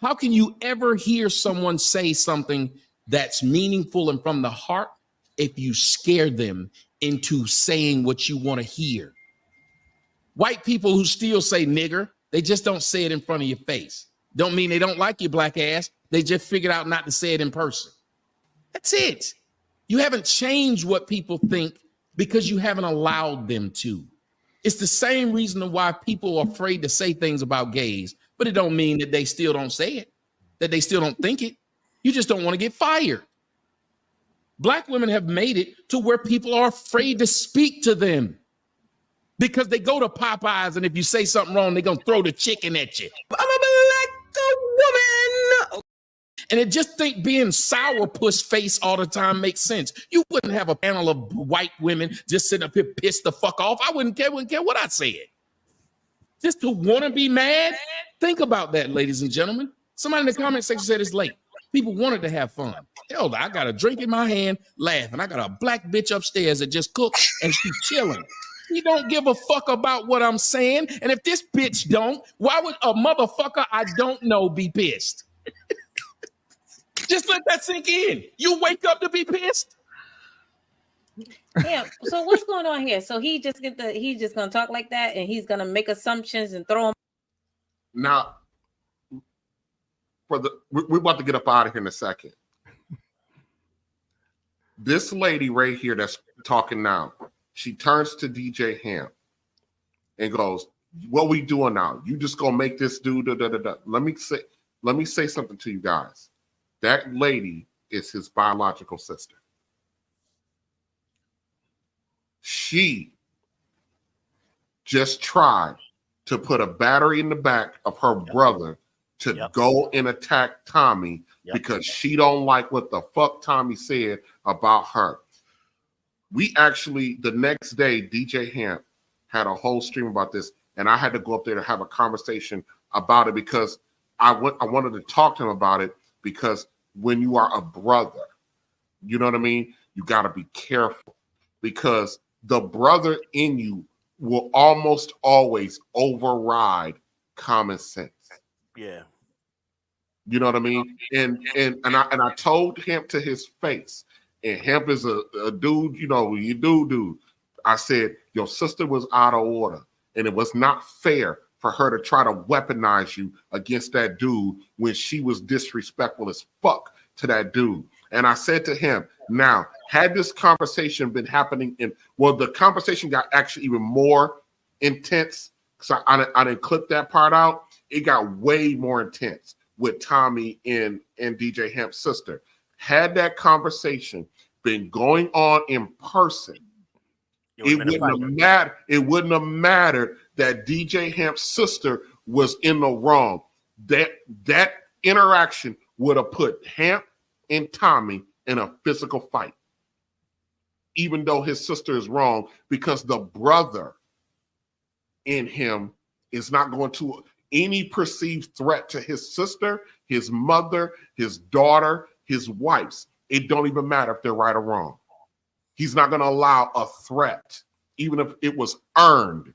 How can you ever hear someone say something that's meaningful and from the heart if you scare them into saying what you want to hear? White people who still say nigger, they just don't say it in front of your face. Don't mean they don't like your black ass. They just figured out not to say it in person. That's it. You haven't changed what people think because you haven't allowed them to. It's the same reason why people are afraid to say things about gays, but it don't mean that they still don't say it, that they still don't think it. You just don't want to get fired. Black women have made it to where people are afraid to speak to them because they go to Popeyes, and if you say something wrong, they're going to throw the chicken at you. I'm a black woman. And it just think being sourpuss face all the time makes sense. You wouldn't have a panel of white women just sitting up here pissed the fuck off. I wouldn't care what I said. Just to want to be mad? Think about that, ladies and gentlemen. Somebody in the comment section said it's late. People wanted to have fun. Hell, I got a drink in my hand, laughing. I got a black bitch upstairs that just cooked and she's chilling. He don't give a fuck about what I'm saying. And if this bitch don't, why would a motherfucker I don't know be pissed? Just let that sink in. You wake up to be pissed.
Yeah. So what's going on here? So he's just gonna talk like that, and he's gonna make assumptions and throw them.
Now, we're about to get up out of here in a second. This lady right here that's talking now, she turns to DJ Ham and goes, "What we doing now? You just gonna make this do da da da da." Let me say something to you guys. That lady is his biological sister. She just tried to put a battery in the back of her brother to go and attack Tommy because she don't like what the fuck Tommy said about her. We actually, the next day, DJ Hamp had a whole stream about this, and I had to go up there to have a conversation about it because I wanted to talk to him about it, because when you are a brother, you know what I mean? You got to be careful, because the brother in you will almost always override common sense.
Yeah.
You know what I mean? And I told him to his face, and Hemp is a dude, you know, you dude. I said, your sister was out of order, and it was not fair for her to try to weaponize you against that dude when she was disrespectful as fuck to that dude. And I said to him, now, had this conversation been happening the conversation got actually even more intense, because I didn't clip that part out. It got way more intense with Tommy and DJ Hemp's sister. Had that conversation been going on in person, it wouldn't have mattered that DJ Hemp's sister was in the wrong. That interaction would have put Hemp and Tommy in a physical fight, even though his sister is wrong, because the brother in him is not going to any perceived threat to his sister, his mother, his daughter, his wife's. It don't even matter if they're right or wrong. He's not going to allow a threat, even if it was earned,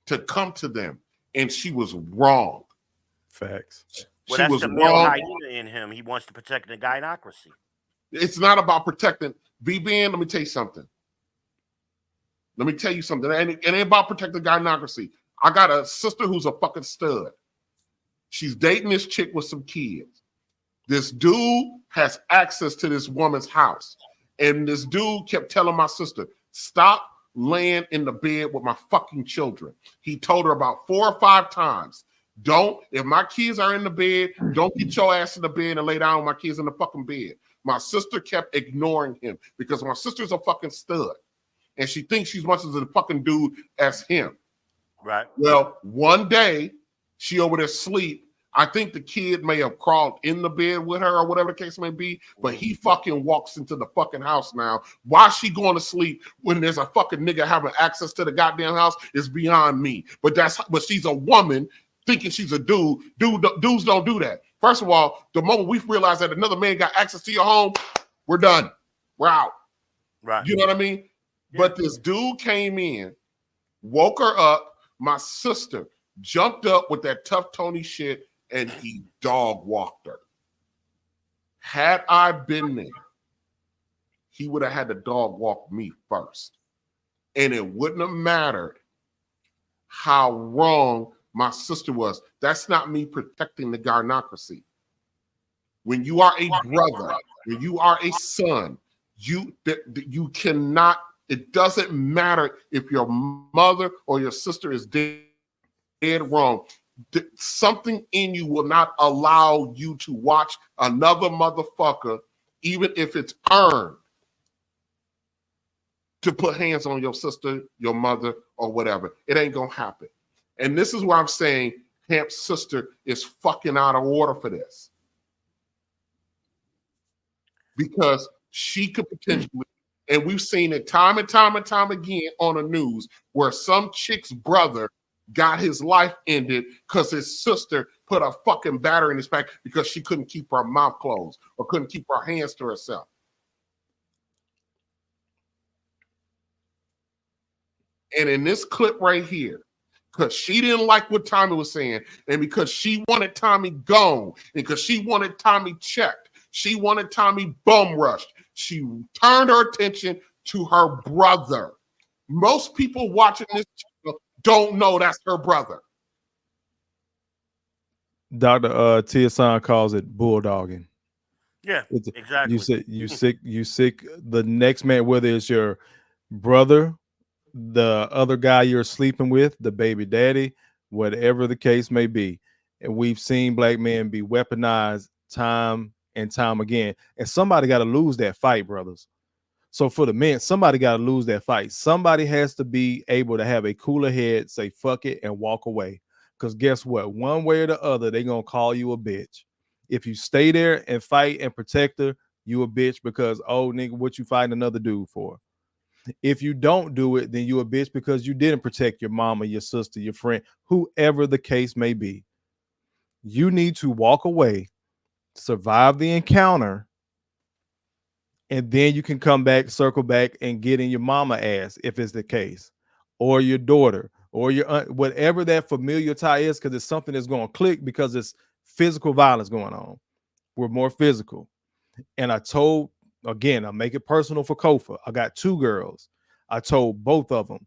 to come to them. And she was wrong.
Facts.
Well, that's the male hyena in him. He wants to protect the gynocracy.
It's not about protecting. BBN, let me tell you something. It ain't about protecting gynocracy. I got a sister who's a fucking stud. She's dating this chick with some kids. This dude has access to this woman's house. And this dude kept telling my sister, stop laying in the bed with my fucking children. He told her about 4 or 5 times. If my kids are in the bed, don't get your ass in the bed and lay down with my kids in the fucking bed. My sister kept ignoring him because my sister's a fucking stud. And she thinks she's much as a fucking dude as him.
Right.
Well, one day, she over there asleep. I think the kid may have crawled in the bed with her or whatever the case may be, but he fucking walks into the fucking house now. Why she going to sleep when there's a fucking nigga having access to the goddamn house is beyond me. But she's a woman thinking she's a dude. Dudes don't do that. First of all, the moment we realize that another man got access to your home, we're done. We're out.
Right.
You know what I mean? Yeah. But this dude came in, woke her up. My sister jumped up with that tough Tony shit, and he dog walked her. Had I been there, he would have had to dog walk me first. And it wouldn't have mattered how wrong my sister was. That's not me protecting the gynocracy. When you are a brother, when you are a son, you cannot, it doesn't matter if your mother or your sister is dead wrong. Something in you will not allow you to watch another motherfucker, even if it's earned, to put hands on your sister, your mother, or whatever. It ain't gonna happen. And this is why I'm saying Hamp's sister is fucking out of order for this. Because she could potentially, and we've seen it time and time and time again on the news, where some chick's brother got his life ended because his sister put a fucking battery in his back because she couldn't keep her mouth closed or couldn't keep her hands to herself. And in this clip right here, because she didn't like what Tommy was saying, and because she wanted Tommy gone, and because she wanted Tommy checked, she wanted Tommy bum rushed, she turned her attention to her brother. Most people watching this channel don't know that's her brother.
Dr. Tiasan calls it bulldogging.
Yeah, exactly.
You sick the next man, whether it's your brother, the other guy you're sleeping with, the baby daddy, whatever the case may be. And we've seen black men be weaponized time and time again. And somebody got to lose that fight, brothers. So for the men, somebody got to lose that fight. Somebody has to be able to have a cooler head, say fuck it, and walk away. Because guess what? One way or the other, they're going to call you a bitch. If you stay there and fight and protect her, you a bitch because, oh, nigga, what you fighting another dude for? If you don't do it, then you a bitch because you didn't protect your mama, your sister, your friend, whoever the case may be. You need to walk away, survive the encounter, and then you can come back, circle back, and get in your mama ass if it's the case, or your daughter, or your aunt, whatever that familiar tie is, because it's something that's going to click because it's physical violence going on. We're more physical. And I told, again, I'll make it personal for Kofa. I got 2 girls. I told both of them,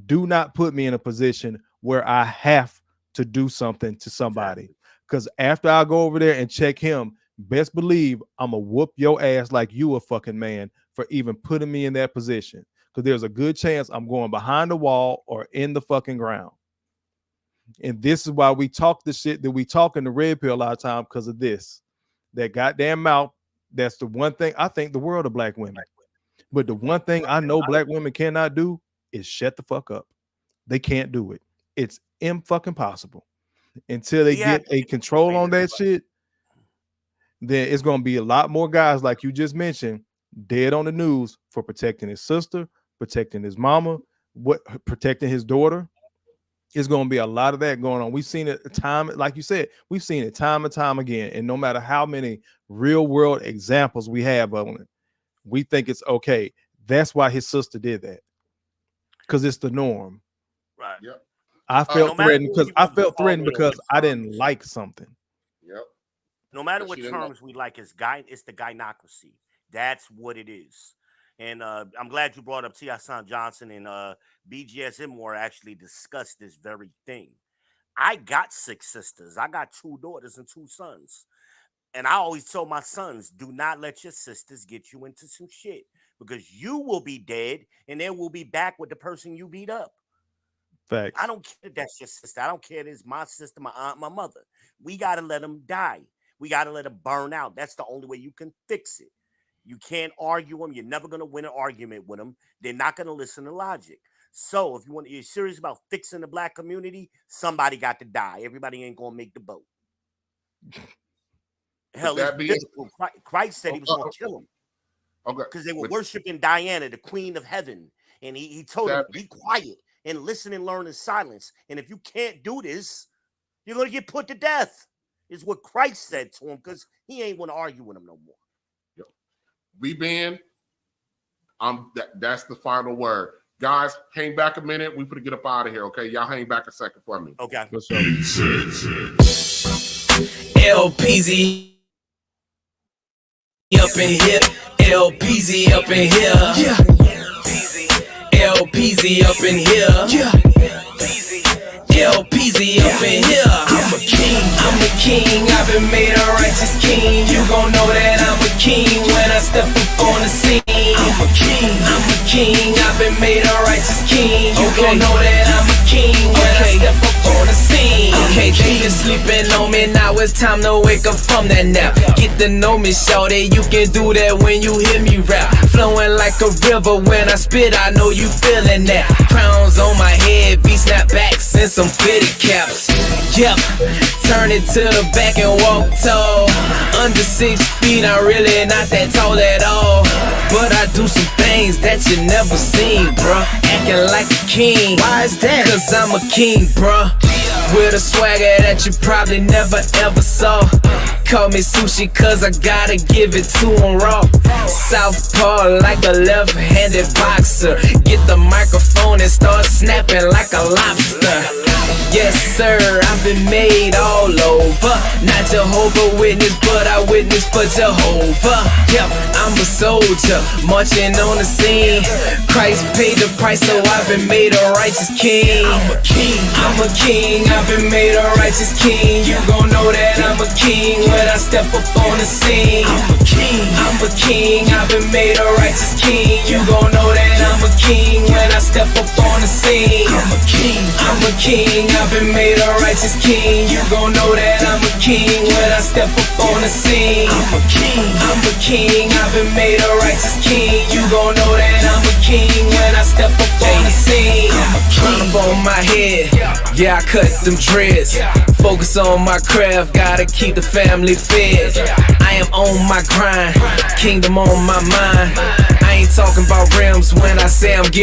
do not put me in a position where I have to do something to somebody. Because after I go over there and check him, best believe I'm going to whoop your ass like you a fucking man for even putting me in that position. Because there's a good chance I'm going behind the wall or in the fucking ground. And this is why we talk the shit that we talk in the red pill a lot of time, because of this. That goddamn mouth. That's the one thing I think the world of black women. But the one thing I know black women cannot do is shut the fuck up. They can't do it. It's fucking possible. Until they get a control on that shit, then it's going to be a lot more guys like you just mentioned dead on the news for protecting his sister, protecting his mama, protecting his daughter. It's going to be a lot of that going on. We've seen it time, like you said, we've seen it time and time again. And no matter how many real world examples we have of it, we think it's okay. That's why his sister did that. Because it's the norm.
Right. Yep.
I felt threatened because I didn't like something.
Yep. No matter what terms we like, it's the gynocracy. That's what it is. And I'm glad you brought up Tiasan Johnson and BGS Immore actually discussed this very thing. I got 6 sisters. I got 2 daughters and 2 sons. And I always told my sons, do not let your sisters get you into some shit because you will be dead and then we'll be back with the person you beat up.
Facts.
I don't care if that's your sister. I don't care if it's my sister, my aunt, my mother. We got to let them die. We got to let them burn out. That's the only way you can fix it. You can't argue them. You're never going to win an argument with them. They're not going to listen to logic. So if you're serious about fixing the black community, somebody got to die. Everybody ain't going to make the boat. Hell, Christ said he was going to kill them. Okay. Because they were worshiping Diana, the queen of heaven. And he told them, be quiet and listen and learn in silence. And if you can't do this, you're going to get put to death, is what Christ said to him, because he ain't want to argue with him no more.
V-Band, that's the final word. Guys, hang back a minute. We put to get up out of here, okay? Y'all hang back a second for me.
Okay.
LPZ up in here. LPZ up in here. Yeah. LPZ up in here. Yeah. LPZ up in here. I'm a king, I've been made a righteous king. You gon' know that I'm a king when I step up on the scene. I'm a king, I've been made a righteous king. You gon' know that I'm a king when I step up on the scene. Okay, they been sleeping on me, now it's time to wake up from that nap. Get to know me, shawty, you can do that when you hear me rap. Flowing like a river when I spit, I know you feeling that. Crowns on my head, beat snapbacks and some fitted caps. Yep, turn it to the back and walk tall. Under 6 feet, I'm really not that tall at all. But I do some things that you never seen, bruh. Acting like a king. Why is that? Cause I'm a king, bruh. With a swagger that you probably never ever saw. Call me sushi cause I gotta give it to him raw. Southpaw like a left-handed boxer. Get the microphone and start snapping like a lobster. Yes sir, I've been made all over. Not Jehovah Witness, but I witness for Jehovah. Yep, I'm a soldier, marching on the scene. Christ paid the price, so I've been made a righteous king. I'm a king, I've been made a righteous king. You gon' know that I'm a king when I step up on the scene. I'm a king, I've been made a righteous king. You gon' know that I'm a king when I step up on the scene. I'm a king, I've been made a righteous king. You gon' know that I'm a king when I step up on the scene. I'm a king, I've been made a righteous king. You gon' know that I'm a king when I step up on the scene. Crown up on my head, yeah I cut them dreads. Focus on my craft, gotta keep the family fed. I am on my grind, kingdom on my mind. I ain't talking about rims when I say I'm getting